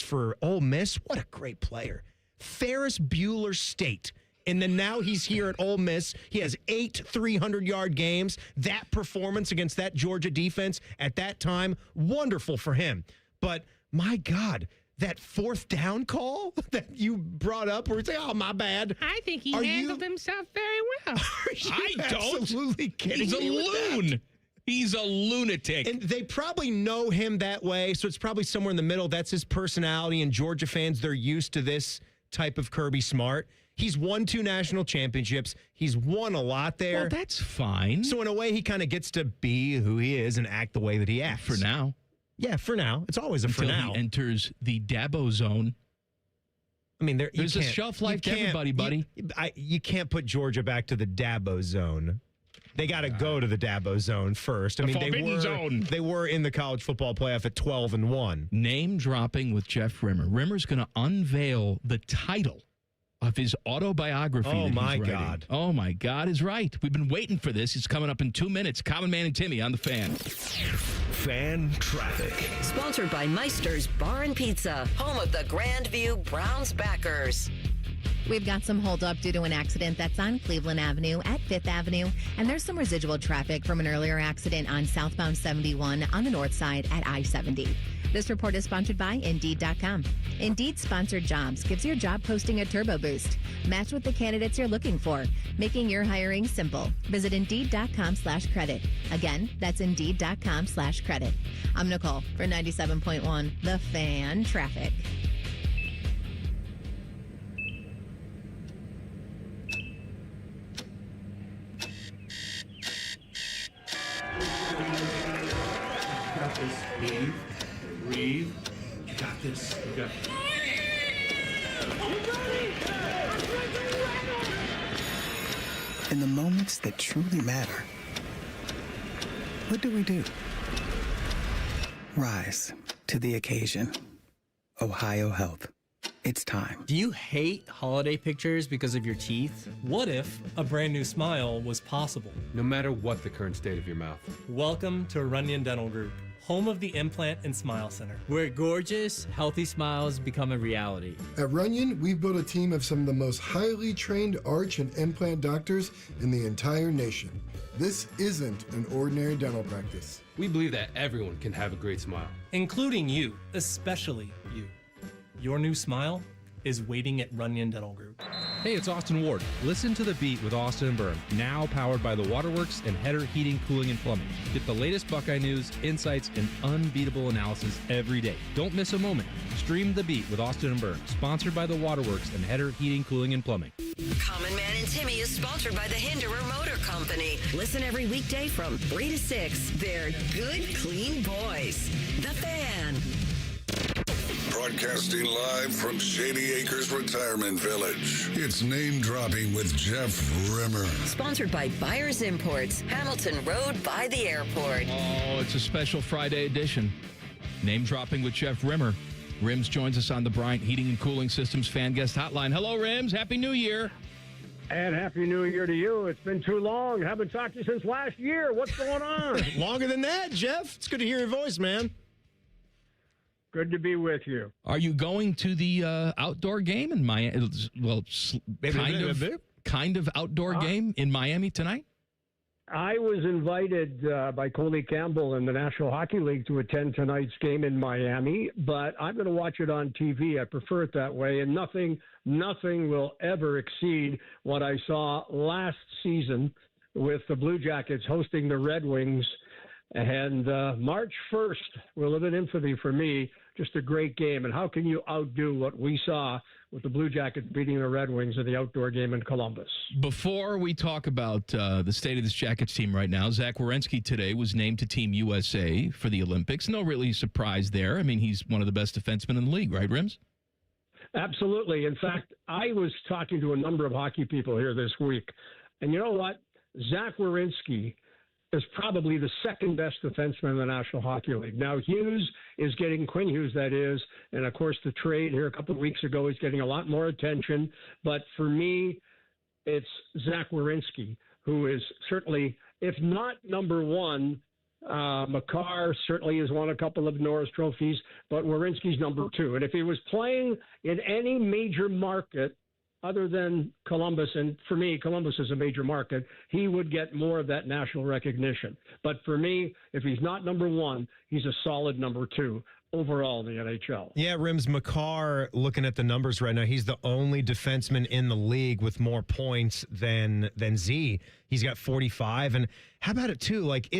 for Ole Miss. What a great player. Ferris Bueller State. And then now he's here at Ole Miss. He has 8 300-yard games. That performance against that Georgia defense at that time, wonderful for him. But my God, that fourth down call that you brought up where it's like, oh, my bad. I think he handled himself very well. I don't. Absolutely kidding. He's a me with loon. that? He's a lunatic. And they probably know him that way, so it's probably somewhere in the middle. That's his personality, and Georgia fans, they're used to this type of Kirby Smart. He's won 2 national championships. He's won a lot there. Well, that's fine. So in a way, he kind of gets to be who he is and act the way that he acts. For now. Yeah, for now. It's always a for Until now. he enters the Dabo zone. I mean, there's a shelf life to everybody, buddy. You can't put Georgia back to the Dabo zone. They got to go to the Dabo zone first. I mean, they were in the college football playoff at 12-1. Name dropping with Jeff Rimmer. Rimmer's going to unveil the title of his autobiography. Oh, my God. Oh, my God is right. We've been waiting for this. It's coming up in 2 minutes. Common Man and Timmy on the Fan. Fan Traffic. Sponsored by Meister's Bar and Pizza, home of the Grandview Browns backers. We've got some holdup due to an accident that's on Cleveland Avenue at 5th Avenue, and there's some residual traffic from an earlier accident on southbound 71 on the north side at I-70. This report is sponsored by Indeed.com. Indeed Sponsored Jobs gives your job posting a turbo boost. Match with the candidates you're looking for, making your hiring simple. Visit Indeed.com/credit. Again, that's Indeed.com/credit. I'm Nicole for 97.1 The Fan Traffic. Breathe. You got this. You got it. In the moments that truly matter, what do? Rise to the occasion. Ohio Health. It's time. Do you hate holiday pictures because of your teeth? What if a brand new smile was possible? No matter what the current state of your mouth. Welcome to Runyon Dental Group, home of the Implant and Smile Center, where gorgeous, healthy smiles become a reality. At Runyon, we've built a team of some of the most highly trained arch and implant doctors in the entire nation. This isn't an ordinary dental practice. We believe that everyone can have a great smile, including you, especially you. Your new smile is waiting at Runyon Dental Group. Hey, it's Austin Ward. Listen to The Beat with Austin and Byrne, now powered by the Waterworks and Header Heating, Cooling, and Plumbing. Get the latest Buckeye news, insights, and unbeatable analysis every day. Don't miss a moment. Stream The Beat with Austin and Byrne, sponsored by the Waterworks and Header Heating, Cooling, and Plumbing. Common Man and Timmy is sponsored by the Hinderer Motor Company. Listen every weekday from 3 to 6. They're good, clean boys. The Fan. Broadcasting live from Shady Acres Retirement Village. It's Name Dropping with Jeff Rimmer. Sponsored by Byers Imports, Hamilton Road by the airport. Oh, it's a special Friday edition. Name Dropping with Jeff Rimmer. Rims joins us on the Bryant Heating and Cooling Systems Fan Guest Hotline. Hello, Rims. Happy New Year. And Happy New Year to you. It's been too long. Haven't talked to you since last year. What's going on? Longer than that, Jeff. It's good to hear your voice, man. Good to be with you. Are you going to the outdoor game in Miami? Well, kind of outdoor game in Miami tonight? I was invited by Coley Campbell in the National Hockey League to attend tonight's game in Miami, but I'm going to watch it on TV. I prefer it that way, and nothing will ever exceed what I saw last season with the Blue Jackets hosting the Red Wings. And March 1st will live in infamy for me. Just a great game. And how can you outdo what we saw with the Blue Jackets beating the Red Wings in the outdoor game in Columbus? Before we talk about the state of this Jackets team right now, Zach Werenski today was named to Team USA for the Olympics. No really surprise there. I mean, he's one of the best defensemen in the league, right, Rims? Absolutely. In fact, I was talking to a number of hockey people here this week. And you know what? Zach Werenski is probably the second best defenseman in the National Hockey League. Now, Hughes is getting, Quinn Hughes, that is, and of course the trade here a couple of weeks ago is getting a lot more attention. But for me, it's Zach Werenski, who is certainly, if not number one. Makar certainly has won a couple of Norris trophies, but Werenski's number two. And if he was playing in any major market other than Columbus, and for me, Columbus is a major market, he would get more of that national recognition. But for me, if he's not number one, he's a solid number two overall in the NHL. Yeah, Rims, Makar, looking at the numbers right now, he's the only defenseman in the league with more points than Z. He's got 45. And how about it, too? Like,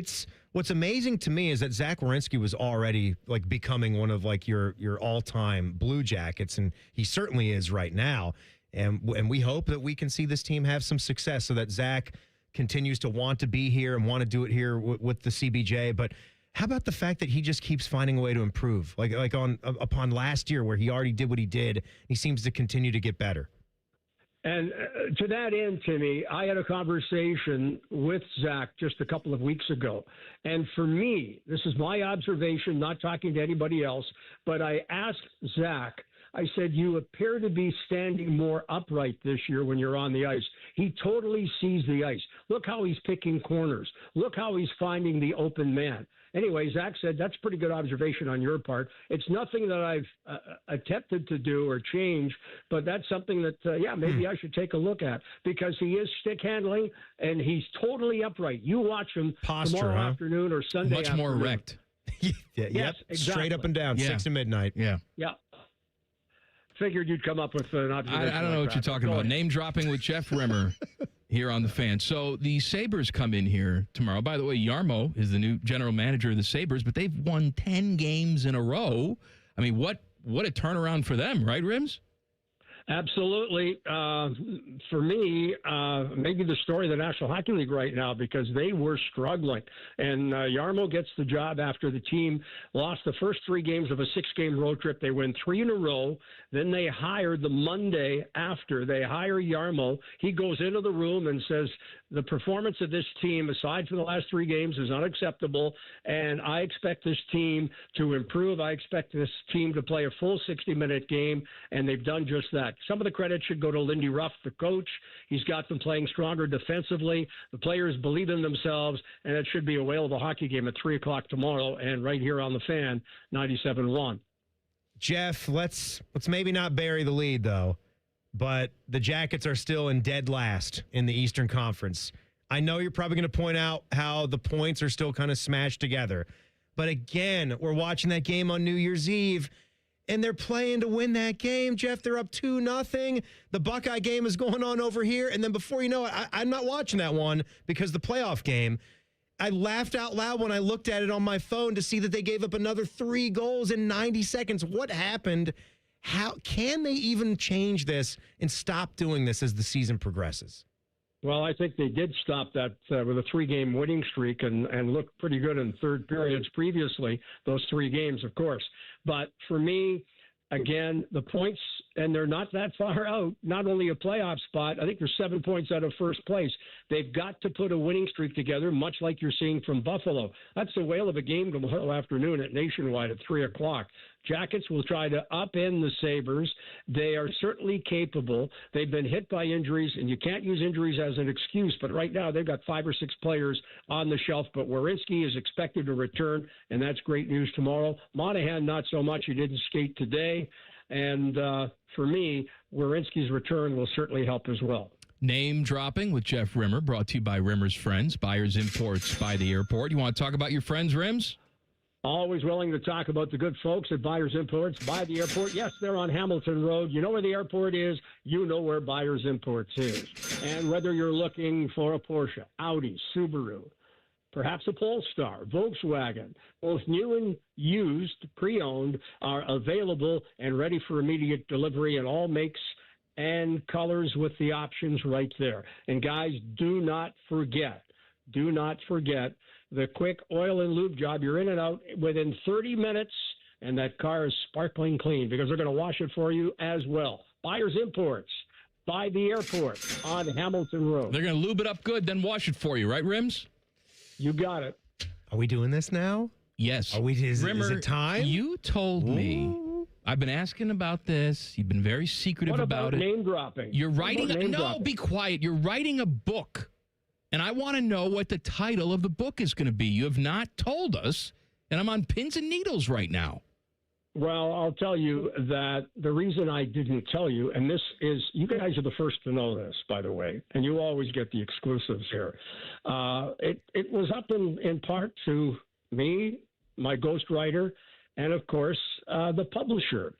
what's amazing to me is that Zach Werenski was already, like, becoming one of, like, your all-time Blue Jackets, and he certainly is right now. And we hope that we can see this team have some success so that Zach continues to want to be here and want to do it here with the CBJ. But how about the fact that he just keeps finding a way to improve? Like upon last year where he already did what he did, he seems to continue to get better. And to that end, Timmy, I had a conversation with Zach just a couple of weeks ago. And for me, this is my observation, not talking to anybody else, but I asked Zach I said, you appear to be standing more upright this year when you're on the ice. He totally sees the ice. Look how he's picking corners. Look how he's finding the open man. Anyway, Zach said, that's pretty good observation on your part. It's nothing that I've attempted to do or change, but that's something that, maybe I should take a look at, because he is stick handling and he's totally upright. You watch him tomorrow afternoon or Sunday Much afternoon. more erect. Yes, Exactly. Straight up and down, 6 to midnight. Yeah. Yeah. Figured you'd come up with an observation. I don't know what you're talking about. Name dropping with Jeff Rimmer here on the Fan. So the Sabres come in here tomorrow. By the way, Yarmo is the new general manager of the Sabres, but they've won 10 games in a row. I mean, what a turnaround for them, right, Rims? Absolutely. For me, maybe the story of the National Hockey League right now, because they were struggling. And Yarmo gets the job after the team lost the first 3 games of a 6-game road trip. They win 3 in a row. Then they hired the Monday after. They hire Yarmo. He goes into the room and says, the performance of this team, aside from the last 3 games, is unacceptable, and I expect this team to improve. I expect this team to play a full 60-minute game, and they've done just that. Some of the credit should go to Lindy Ruff, the coach. He's got them playing stronger defensively. The players believe in themselves, and it should be a whale of a hockey game at 3 o'clock tomorrow, and right here on the Fan, 97.1. Jeff, let's maybe not bury the lead, though. But the Jackets are still in dead last in the Eastern Conference. I know you're probably going to point out how the points are still kind of smashed together. But again, we're watching that game on New Year's Eve, and they're playing to win that game, Jeff. They're up 2-0. The Buckeye game is going on over here. And then before you know it, I'm not watching that one because the playoff game, I laughed out loud when I looked at it on my phone to see that they gave up another 3 goals in 90 seconds. What happened? How can they even change this and stop doing this as the season progresses? Well, I think they did stop that with a 3-game winning streak and looked pretty good in third periods previously, those 3 games, of course. But for me, again, the points, and they're not that far out, not only a playoff spot, I think they're 7 points out of first place. They've got to put a winning streak together, much like you're seeing from Buffalo. That's the whale of a game tomorrow afternoon at Nationwide at 3 o'clock. Jackets will try to upend the Sabres. They are certainly capable. They've been hit by injuries, and you can't use injuries as an excuse, but right now they've got 5 or 6 players on the shelf, but Werenski is expected to return, and that's great news tomorrow. Monahan, not so much. He didn't skate today, and for me, Werenski's return will certainly help as well. Name dropping with Jeff Rimmer, brought to you by Rimmer's Friends, Buyers Imports by the airport. You want to talk about your friends, Rims? Always willing to talk about the good folks at Buyers Imports by the airport. Yes, they're on Hamilton Road. You know where the airport is. You know where Buyers Imports is. And whether you're looking for a Porsche, Audi, Subaru, perhaps a Polestar, Volkswagen, both new and used, pre-owned, are available and ready for immediate delivery in all makes and colors with the options right there. And guys, do not forget the quick oil and lube job. You're in and out within 30 minutes, and that car is sparkling clean because they're going to wash it for you as well. Buyers Imports by the airport on Hamilton Road. They're going to lube it up good, then wash it for you, right, Rims? You got it. Are we doing this now? Yes. Is Rimmer, it time? You told me. I've been asking about this. You've been very secretive about it. Name dropping? You're writing. Be quiet. You're writing a book. And I want to know what the title of the book is going to be. You have not told us, and I'm on pins and needles right now. Well, I'll tell you that the reason I didn't tell you, and this is, you guys are the first to know this, by the way, and you always get the exclusives here. It was up in part to me, my ghostwriter, and, of course, the publisher.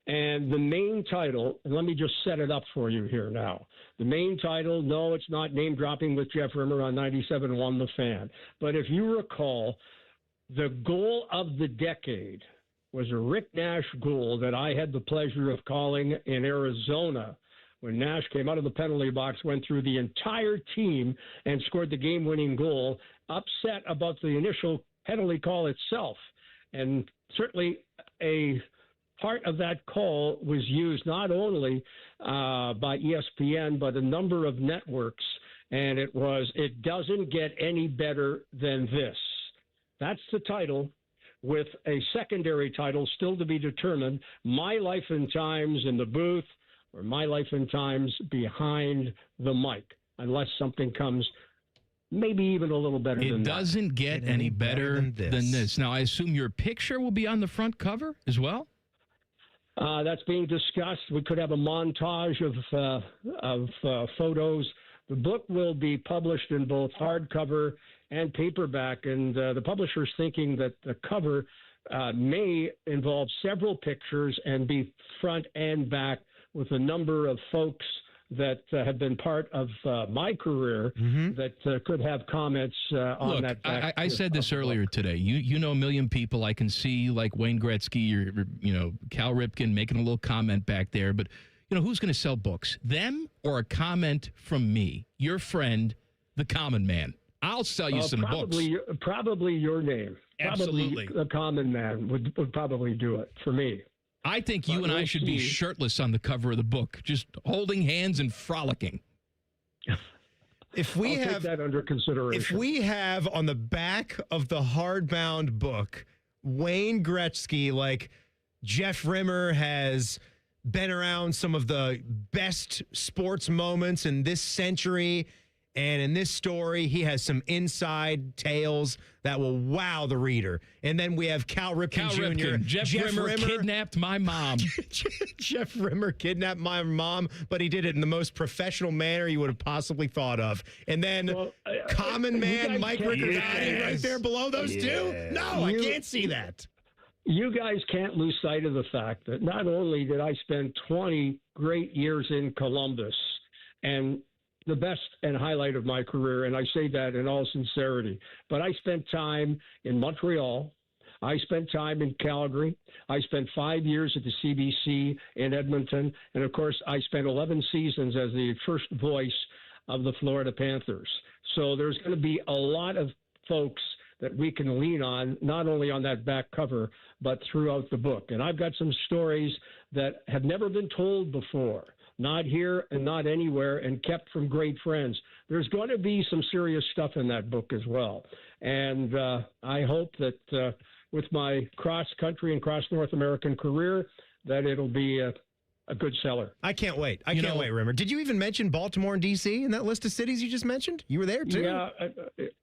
And the main title, and let me just set it up for you here now. The main title, no, it's not Name Dropping with Jeff Rimmer on 97.1 The Fan. But if you recall, the goal of the decade was a Rick Nash goal that I had the pleasure of calling in Arizona when Nash came out of the penalty box, went through the entire team and scored the game-winning goal, upset about the initial penalty call itself. And certainly a part of that call was used not only by ESPN, but a number of networks. And it doesn't get any better than this. That's the title. with a secondary title still to be determined, My Life in Times in the Booth or My Life in Times Behind the Mic, unless something comes maybe even a little better than It that. doesn't get any better than this. Now, I assume your picture will be on the front cover as well? That's being discussed. We could have a montage of photos. The book will be published in both hardcover and paperback, and the publisher's thinking that the cover may involve several pictures and be front and back with a number of folks that have been part of my career that could have comments on that. I said this earlier today. You know a million people. I can see like Wayne Gretzky or Cal Ripken making a little comment back there. But who's going to sell books? Them or a comment from me, your friend, the common man? I'll sell you some books. Probably your name. Absolutely. Probably the common man would probably do it for me. I think you and I should be shirtless on the cover of the book, just holding hands and frolicking. If we I'll have take that under consideration. If we have on the back of the hardbound book Wayne Gretzky, like Jeff Rimmer has been around some of the best sports moments in this century, and in this story, he has some inside tales that will wow the reader. And then we have Cal Ripken Jr. Jeff Rimmer kidnapped my mom. Jeff Rimmer kidnapped my mom, but he did it in the most professional manner you would have possibly thought of. And then common man Mike Riccordati right there below those two? No, I can't see that. You guys can't lose sight of the fact that not only did I spend 20 great years in Columbus and the best and highlight of my career, and I say that in all sincerity, but I spent time in Montreal. I spent time in Calgary. I spent 5 years at the CBC in Edmonton. And, of course, I spent 11 seasons as the first voice of the Florida Panthers. So there's going to be a lot of folks that we can lean on, not only on that back cover, but throughout the book. And I've got some stories that have never been told before, not here and not anywhere, and kept from great friends. There's going to be some serious stuff in that book as well. And I hope that with my cross-country and cross-North American career, that it'll be a good seller. I can't wait. I can't wait, Rimmer. Did you even mention Baltimore and D.C. in that list of cities you just mentioned? You were there, too? Yeah.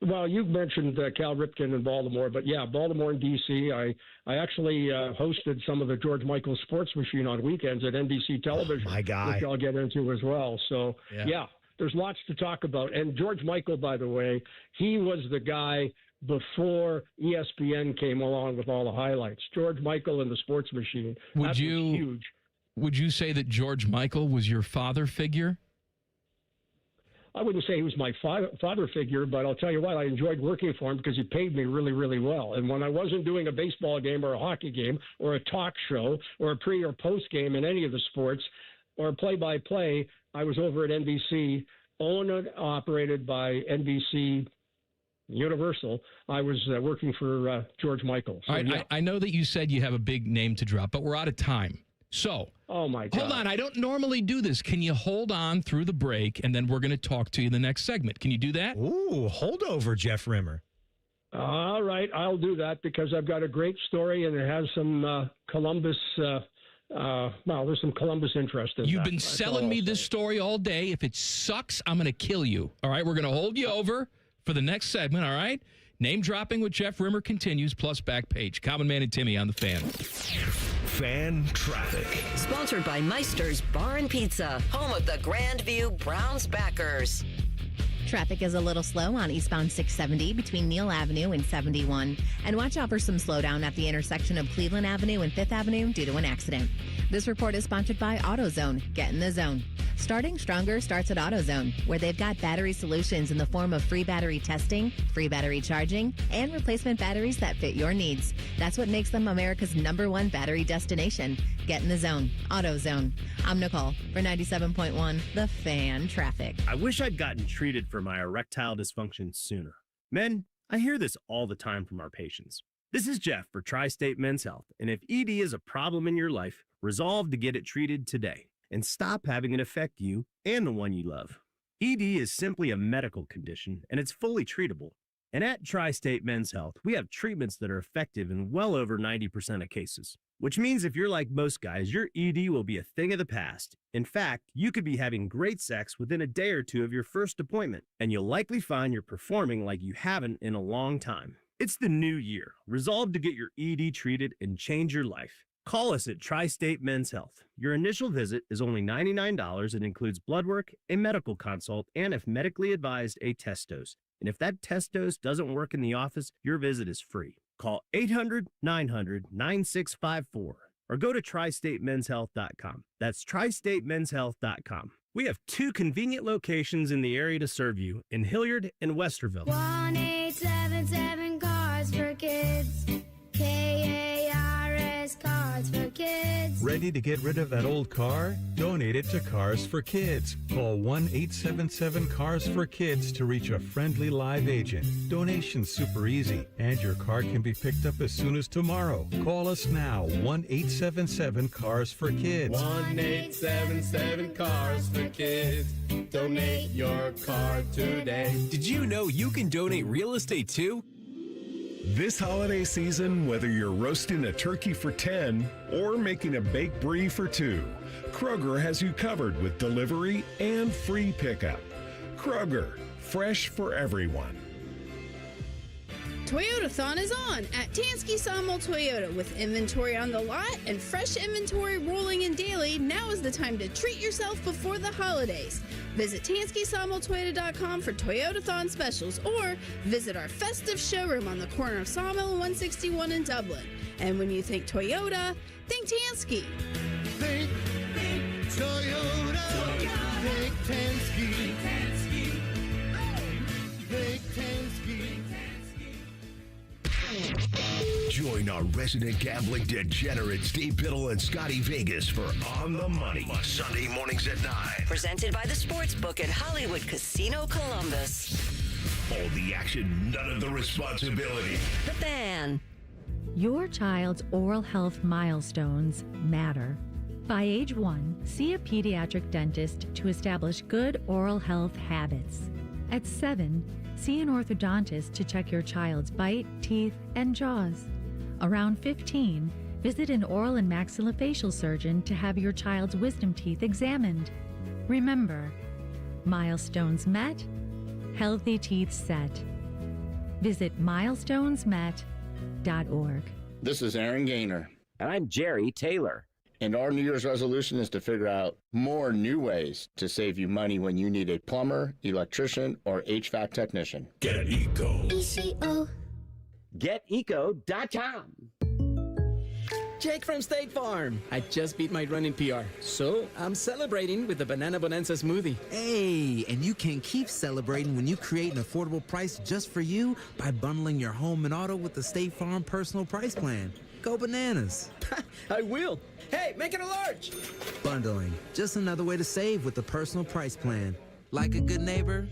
Well, you mentioned Cal Ripken in Baltimore, but, yeah, Baltimore and D.C. I actually hosted some of the George Michael Sports Machine on weekends at NBC Television, my guy. which I'll get into as well. So, yeah, there's lots to talk about. And George Michael, by the way, he was the guy before ESPN came along with all the highlights. George Michael and the Sports Machine. That was huge. Would you say that George Michael was your father figure? I wouldn't say he was my father figure, but I'll tell you what, I enjoyed working for him because he paid me really, really well. And when I wasn't doing a baseball game or a hockey game or a talk show or a pre or post game in any of the sports or play-by-play, I was over at NBC, owned and operated by NBC Universal. I was working for George Michael. So, all right, I know that you said you have a big name to drop, but we're out of time. So, oh my God. Hold on. I don't normally do this. Can you hold on through the break, and then we're going to talk to you in the next segment? Can you do that? Ooh, hold over, Jeff Rimmer. All right, I'll do that because I've got a great story, and it has some Columbus. There's some Columbus interest in You've that. been selling me this story all day. If it sucks, I'm going to kill you. All right, we're going to hold you over for the next segment. All right. Name dropping with Jeff Rimmer continues, plus back page. Common Man and Timmy on the Fan. Fan traffic. Sponsored by Meister's Bar and Pizza, home of the Grandview Browns backers. Traffic is a little slow on eastbound 670 between Neal Avenue and 71. And watch out for some slowdown at the intersection of Cleveland Avenue and 5th Avenue due to an accident. This report is sponsored by AutoZone. Get in the zone. Starting stronger starts at AutoZone, where they've got battery solutions in the form of free battery testing, free battery charging, and replacement batteries that fit your needs. That's what makes them America's #1 battery destination. Get in the zone. AutoZone. I'm Nicole for 97.1 The Fan Traffic. I wish I'd gotten treated for my erectile dysfunction sooner. Men, I hear this all the time from our patients. This is Jeff for Tri-State Men's Health, and if ED is a problem in your life, resolve to get it treated today and stop having it affect you and the one you love. ED is simply a medical condition, and it's fully treatable. And at Tri-State Men's Health, we have treatments that are effective in well over 90% of cases. Which means if you're like most guys, your ED will be a thing of the past. In fact, you could be having great sex within a day or two of your first appointment, and you'll likely find you're performing like you haven't in a long time. It's the new year. Resolve to get your ED treated and change your life. Call us at Tri-State Men's Health. Your initial visit is only $99 and includes blood work, a medical consult, and if medically advised, a test dose. And if that test dose doesn't work in the office, your visit is free. Call 800-900-9654 or go to tristatemenshealth.com. That's tristatemenshealth.com. We have 2 convenient locations in the area to serve you in Hilliard and Westerville. 1-877 Cars for Kids. KARS Cars for Kids. Ready to get rid of that old car? Donate it to Cars for Kids. Call 1-877-CARS-FOR-KIDS to reach a friendly live agent. Donation's super easy, and your car can be picked up as soon as tomorrow. Call us now, 1-877-CARS-FOR-KIDS. 1-877-CARS-FOR-KIDS. Donate your car today. Did you know you can donate real estate too? This holiday season, whether you're roasting a turkey for 10 or making a baked brie for 2, Kroger has you covered with delivery and free pickup. Kroger, fresh for everyone. Toyotathon is on at Tansky Sawmill Toyota. With inventory on the lot and fresh inventory rolling in daily, now is the time to treat yourself before the holidays. Visit TanskySawmillToyota.com for Toyotathon specials or visit our festive showroom on the corner of Sawmill and 161 in Dublin. And when you think Toyota, think Tansky. Think Toyota. Think Tansky. Think Tansky. Join our resident gambling degenerates, Steve Biddle and Scotty Vegas for On the Money, Sunday mornings at 9. Presented by the Sportsbook at Hollywood Casino Columbus. All the action, none of the responsibility. The Fan. Your child's oral health milestones matter. By age 1, see a pediatric dentist to establish good oral health habits. At 7, see an orthodontist to check your child's bite, teeth, and jaws. Around 15, visit an oral and maxillofacial surgeon to have your child's wisdom teeth examined. Remember, milestones met, healthy teeth set. Visit milestonesmet.org. This is Aaron Gaynor. And I'm Jerry Taylor. And our New Year's resolution is to figure out more new ways to save you money when you need a plumber, electrician, or HVAC technician. Get Eco. ECO. GetEco.com. Jake from State Farm. I just beat my running PR, so I'm celebrating with the Banana Bonanza smoothie. Hey, and you can keep celebrating when you create an affordable price just for you by bundling your home and auto with the State Farm Personal Price Plan. Go bananas. I will. Hey, make it a large. Bundling, just another way to save with the Personal Price Plan. Like a good neighbor,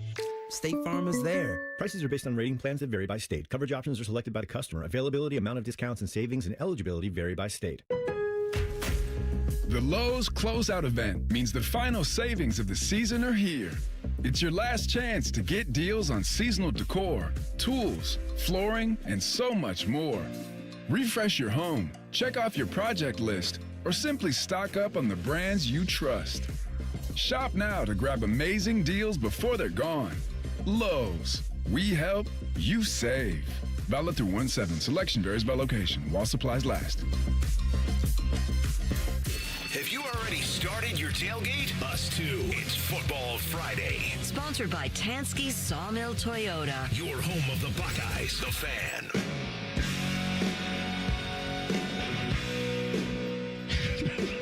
State Farm is there. Prices are based on rating plans that vary by state. Coverage options are selected by the customer. Availability, amount of discounts and savings, and eligibility vary by state. The Lowe's Closeout event means the final savings of the season are here. It's your last chance to get deals on seasonal decor, tools, flooring, and so much more. Refresh your home, check off your project list, or simply stock up on the brands you trust. Shop now to grab amazing deals before they're gone. Lowe's. We help, you save. Valid through 1/7. Selection varies by location while supplies last. Have you already started your tailgate? Us too. It's Football Friday. Sponsored by Tansky Sawmill Toyota. Your home of the Buckeyes, the Fan.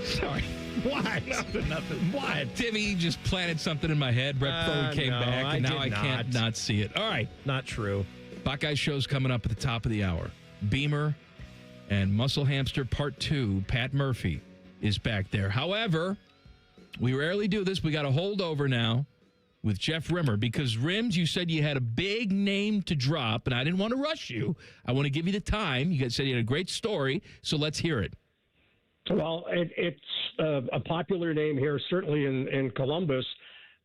Sorry. What? Nothing. What? Timmy just planted something in my head right before we came back, and now I can't not see it. All right. Not true. Buckeye show's coming up at the top of the hour. Beamer and Muscle Hamster Part 2, Pat Murphy, is back there. However, we rarely do this. We got a holdover now with Jeff Rimmer because, Rims, you said you had a big name to drop, and I didn't want to rush you. I want to give you the time. You guys said you had a great story, so let's hear it. Well, it's a popular name here, certainly in Columbus.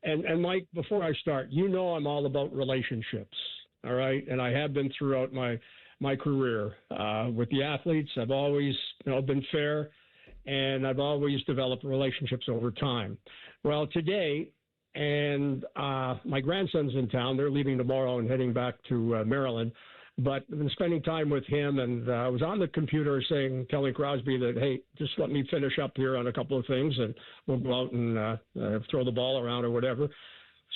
And Mike, before I start, you know I'm all about relationships. all right? And I have been throughout my career. With the athletes, I've always been fair, and I've always developed relationships over time. Well, today, and my grandson's in town. They're leaving tomorrow and heading back to Maryland. But I've been spending time with him, and I was on the computer telling Crosby that, hey, just let me finish up here on a couple of things, and we'll go out and throw the ball around or whatever.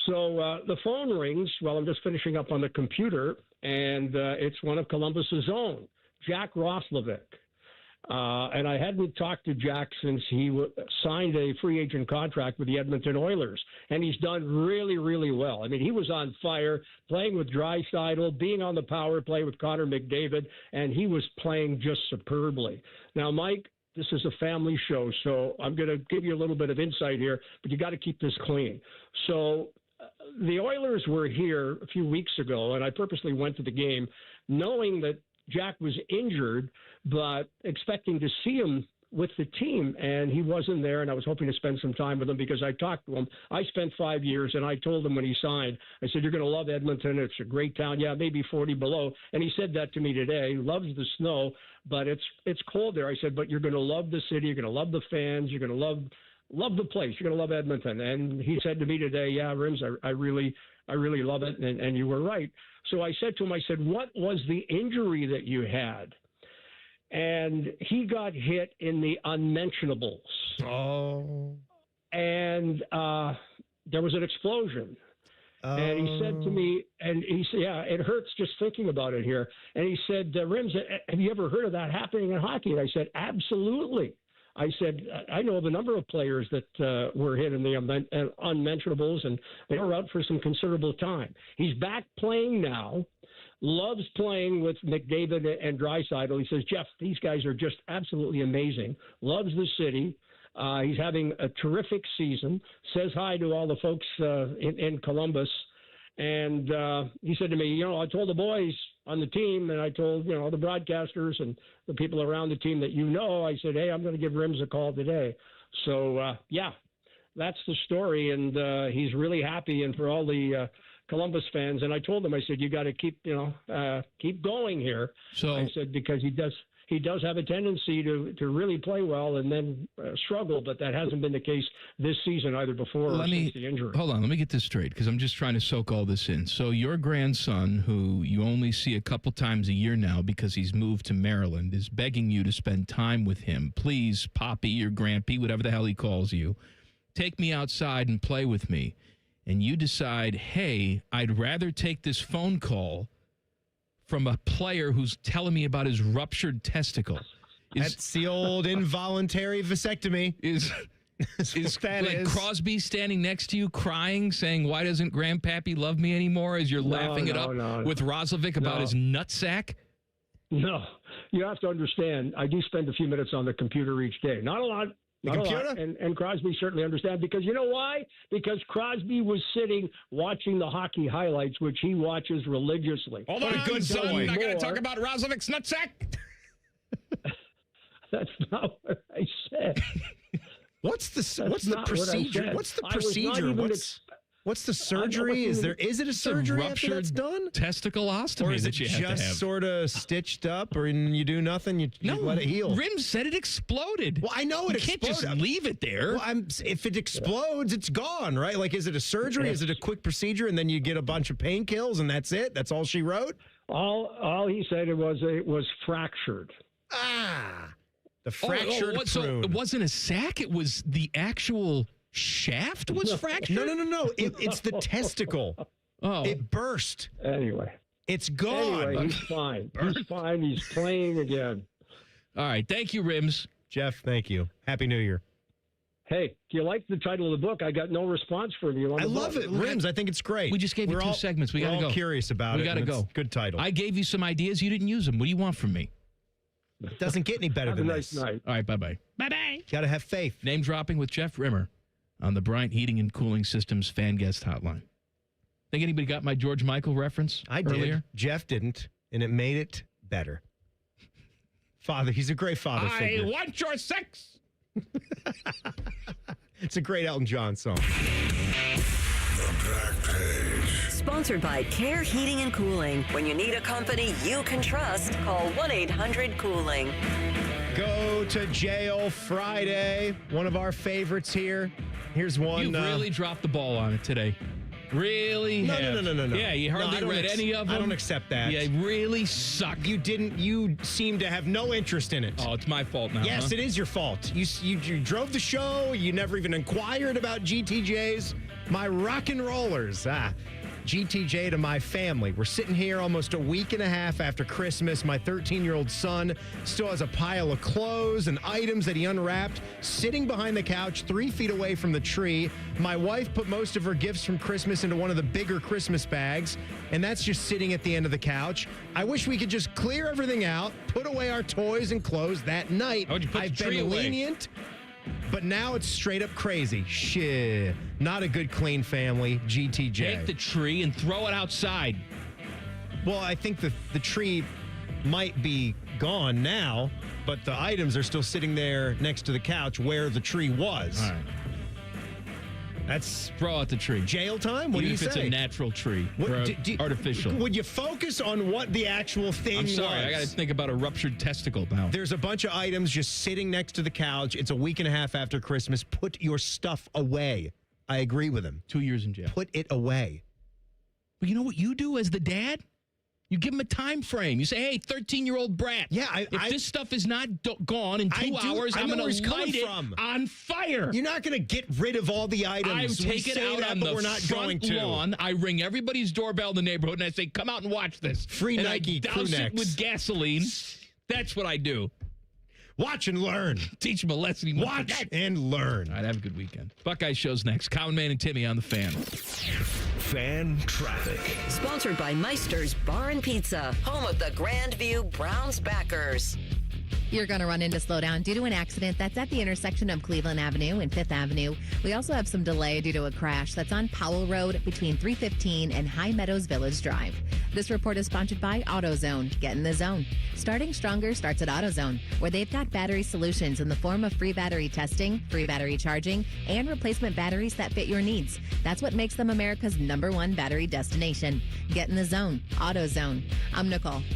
So the phone rings while I'm just finishing up on the computer, and it's one of Columbus's own, Jack Roslovic. And I hadn't talked to Jack since he signed a free agent contract with the Edmonton Oilers, and he's done really, really well. I mean, he was on fire, playing with Draisaitl, being on the power play with Connor McDavid, and he was playing just superbly. Now, Mike, this is a family show, so I'm going to give you a little bit of insight here, but you got to keep this clean. So the Oilers were here a few weeks ago, and I purposely went to the game knowing that Jack was injured, but expecting to see him with the team, and he wasn't there, and I was hoping to spend some time with him because I talked to him. I spent 5 years, and I told him when he signed, I said, you're going to love Edmonton. It's a great town. Yeah, maybe 40 below. And he said that to me today. He loves the snow, but it's cold there. I said, but you're going to love the city. You're going to love the fans. You're going to love the place. You're going to love Edmonton. And he said to me today, yeah, Rims, I really love it, and you were right. So I said to him, I said, what was the injury that you had? And he got hit in the unmentionables. Oh. And there was an explosion. Oh. And he said to me, and he said, yeah, it hurts just thinking about it here. And he said, Rims, have you ever heard of that happening in hockey? And I said, absolutely. I said, I know of a number of players that were hit in the unmentionables, and they were out for some considerable time. He's back playing now, loves playing with McDavid and Draisaitl. He says, Jeff, these guys are just absolutely amazing. Loves the city. He's having a terrific season. Says hi to all the folks in Columbus. And he said to me, I told the boys on the team, and I told, the broadcasters and the people around the team that I said, hey, I'm going to give Rims a call today. So, yeah, that's the story, and he's really happy. And for all the Columbus fans, and I told him, I said, you got to keep going here. So I said, because he does have a tendency to really play well and then struggle, but that hasn't been the case this season either before or since the injury. Hold on, let me get this straight because I'm just trying to soak all this in. So your grandson, who you only see a couple times a year now because he's moved to Maryland, is begging you to spend time with him. Please, Poppy or Grampy, whatever the hell he calls you, take me outside and play with me. And you decide, hey, I'd rather take this phone call from a player who's telling me about his ruptured testicle. That's the old involuntary vasectomy. Is Crosby standing next to you crying, saying, why doesn't Grandpappy love me anymore, as you're laughing it up with Roslovic about his nutsack? No. You have to understand, I do spend a few minutes on the computer each day. Not a lot. And Crosby certainly understands, because you know why? Because Crosby was sitting watching the hockey highlights, which he watches religiously. Hold on, good son. I got to talk about Roslovic's nutsack. That's not what I said. What's the procedure? What's the procedure? What's the surgery? Is it a surgery after that's done? Testiculostomy, or is it just sort of stitched up, or you do nothing? You let it heal. Rims said it exploded. Well, I know it exploded. You can't just leave it there. Well, if it explodes, it's gone, right? Like, is it a surgery? Is it a quick procedure, and then you get a bunch of painkillers, and that's it? That's all she wrote? All he said it was fractured. The fractured prune. So it wasn't a sac. It was the actual shaft was fractured? No. It's the testicle. Oh. It burst. Anyway. It's gone. Anyway, he's fine. He's fine. He's playing again. All right. Thank you, Rims. Jeff, thank you. Happy New Year. Hey, do you like the title of the book? I got no response from you. I love it. Rims, I think it's great. We just gave you two segments. We got to go. We're all curious about it. We got to go. Good title. I gave you some ideas. You didn't use them. What do you want from me? It doesn't get any better than this. this. Night. All right. Bye-bye. Bye-bye. Got to have faith. Name dropping with Jeff Rimmer on the Bryant Heating and Cooling Systems fan guest hotline. Think anybody got my George Michael reference earlier? Did. Jeff didn't, and it made it better. Father, he's a great father figure. I want your sex. It's a great Elton John song. The Back Page. Sponsored by Care Heating and Cooling. When you need a company you can trust, call 1-800-COOLING. Go to jail Friday. One of our favorites here. Here's one. You really dropped the ball on it today. Really? No. Yeah, you hardly read any of them. I don't accept that. Yeah, really suck. You seem to have no interest in it. Oh, it's my fault now. Yes, huh? it is your fault. You drove the show. You never even inquired about GTJs. My rock and rollers. GTJ to my family. We're sitting here almost a week and a half after Christmas. My 13-year-old son still has a pile of clothes and items that he unwrapped sitting behind the couch 3 feet away from the tree. My wife put most of her gifts from Christmas into one of the bigger Christmas bags, and that's just sitting at the end of the couch. I wish we could just clear everything out, put away our toys and clothes that night. How'd you put I've the tree been away? lenient. But now it's straight up crazy. Shit. Not a good, clean family, GTJ. Take the tree and throw it outside. Well, I think the tree might be gone now, but the items are still sitting there next to the couch where the tree was. All right. That's throw out the tree. Jail time? What Even do you if say? it's a natural tree or artificial. Would you focus on what the actual thing I'm sorry, was? I got to think about a ruptured testicle now. There's a bunch of items just sitting next to the couch. It's a week and a half after Christmas. Put your stuff away. I agree with him. 2 years in jail. Put it away. But you know what you do as the dad? You give him a time frame. You say, hey, 13-year-old brat. Yeah, if this stuff is not gone in 2 hours, I'm going to light it on fire. You're not going to get rid of all the items. I take it out on the we're not going front to. lawn. I ring everybody's doorbell in the neighborhood, and I say, come out and watch this. Free and Nike I douse crew it necks. with gasoline. That's what I do. Watch and learn. Teach him a lesson. Watch and learn. All right, have a good weekend. Buckeye show's next. Common Man and Timmy on the Fan. Fan traffic. Sponsored by Meister's Bar and Pizza, home of the Grandview Browns backers. You're going to run into slowdown due to an accident that's at the intersection of Cleveland Avenue and 5th Avenue. We also have some delay due to a crash that's on Powell Road between 315 and High Meadows Village Drive. This report is sponsored by AutoZone. Get in the zone. Starting stronger starts at AutoZone, where they've got battery solutions in the form of free battery testing, free battery charging, and replacement batteries that fit your needs. That's what makes them America's #1 battery destination. Get in the zone. AutoZone. I'm Nicole. For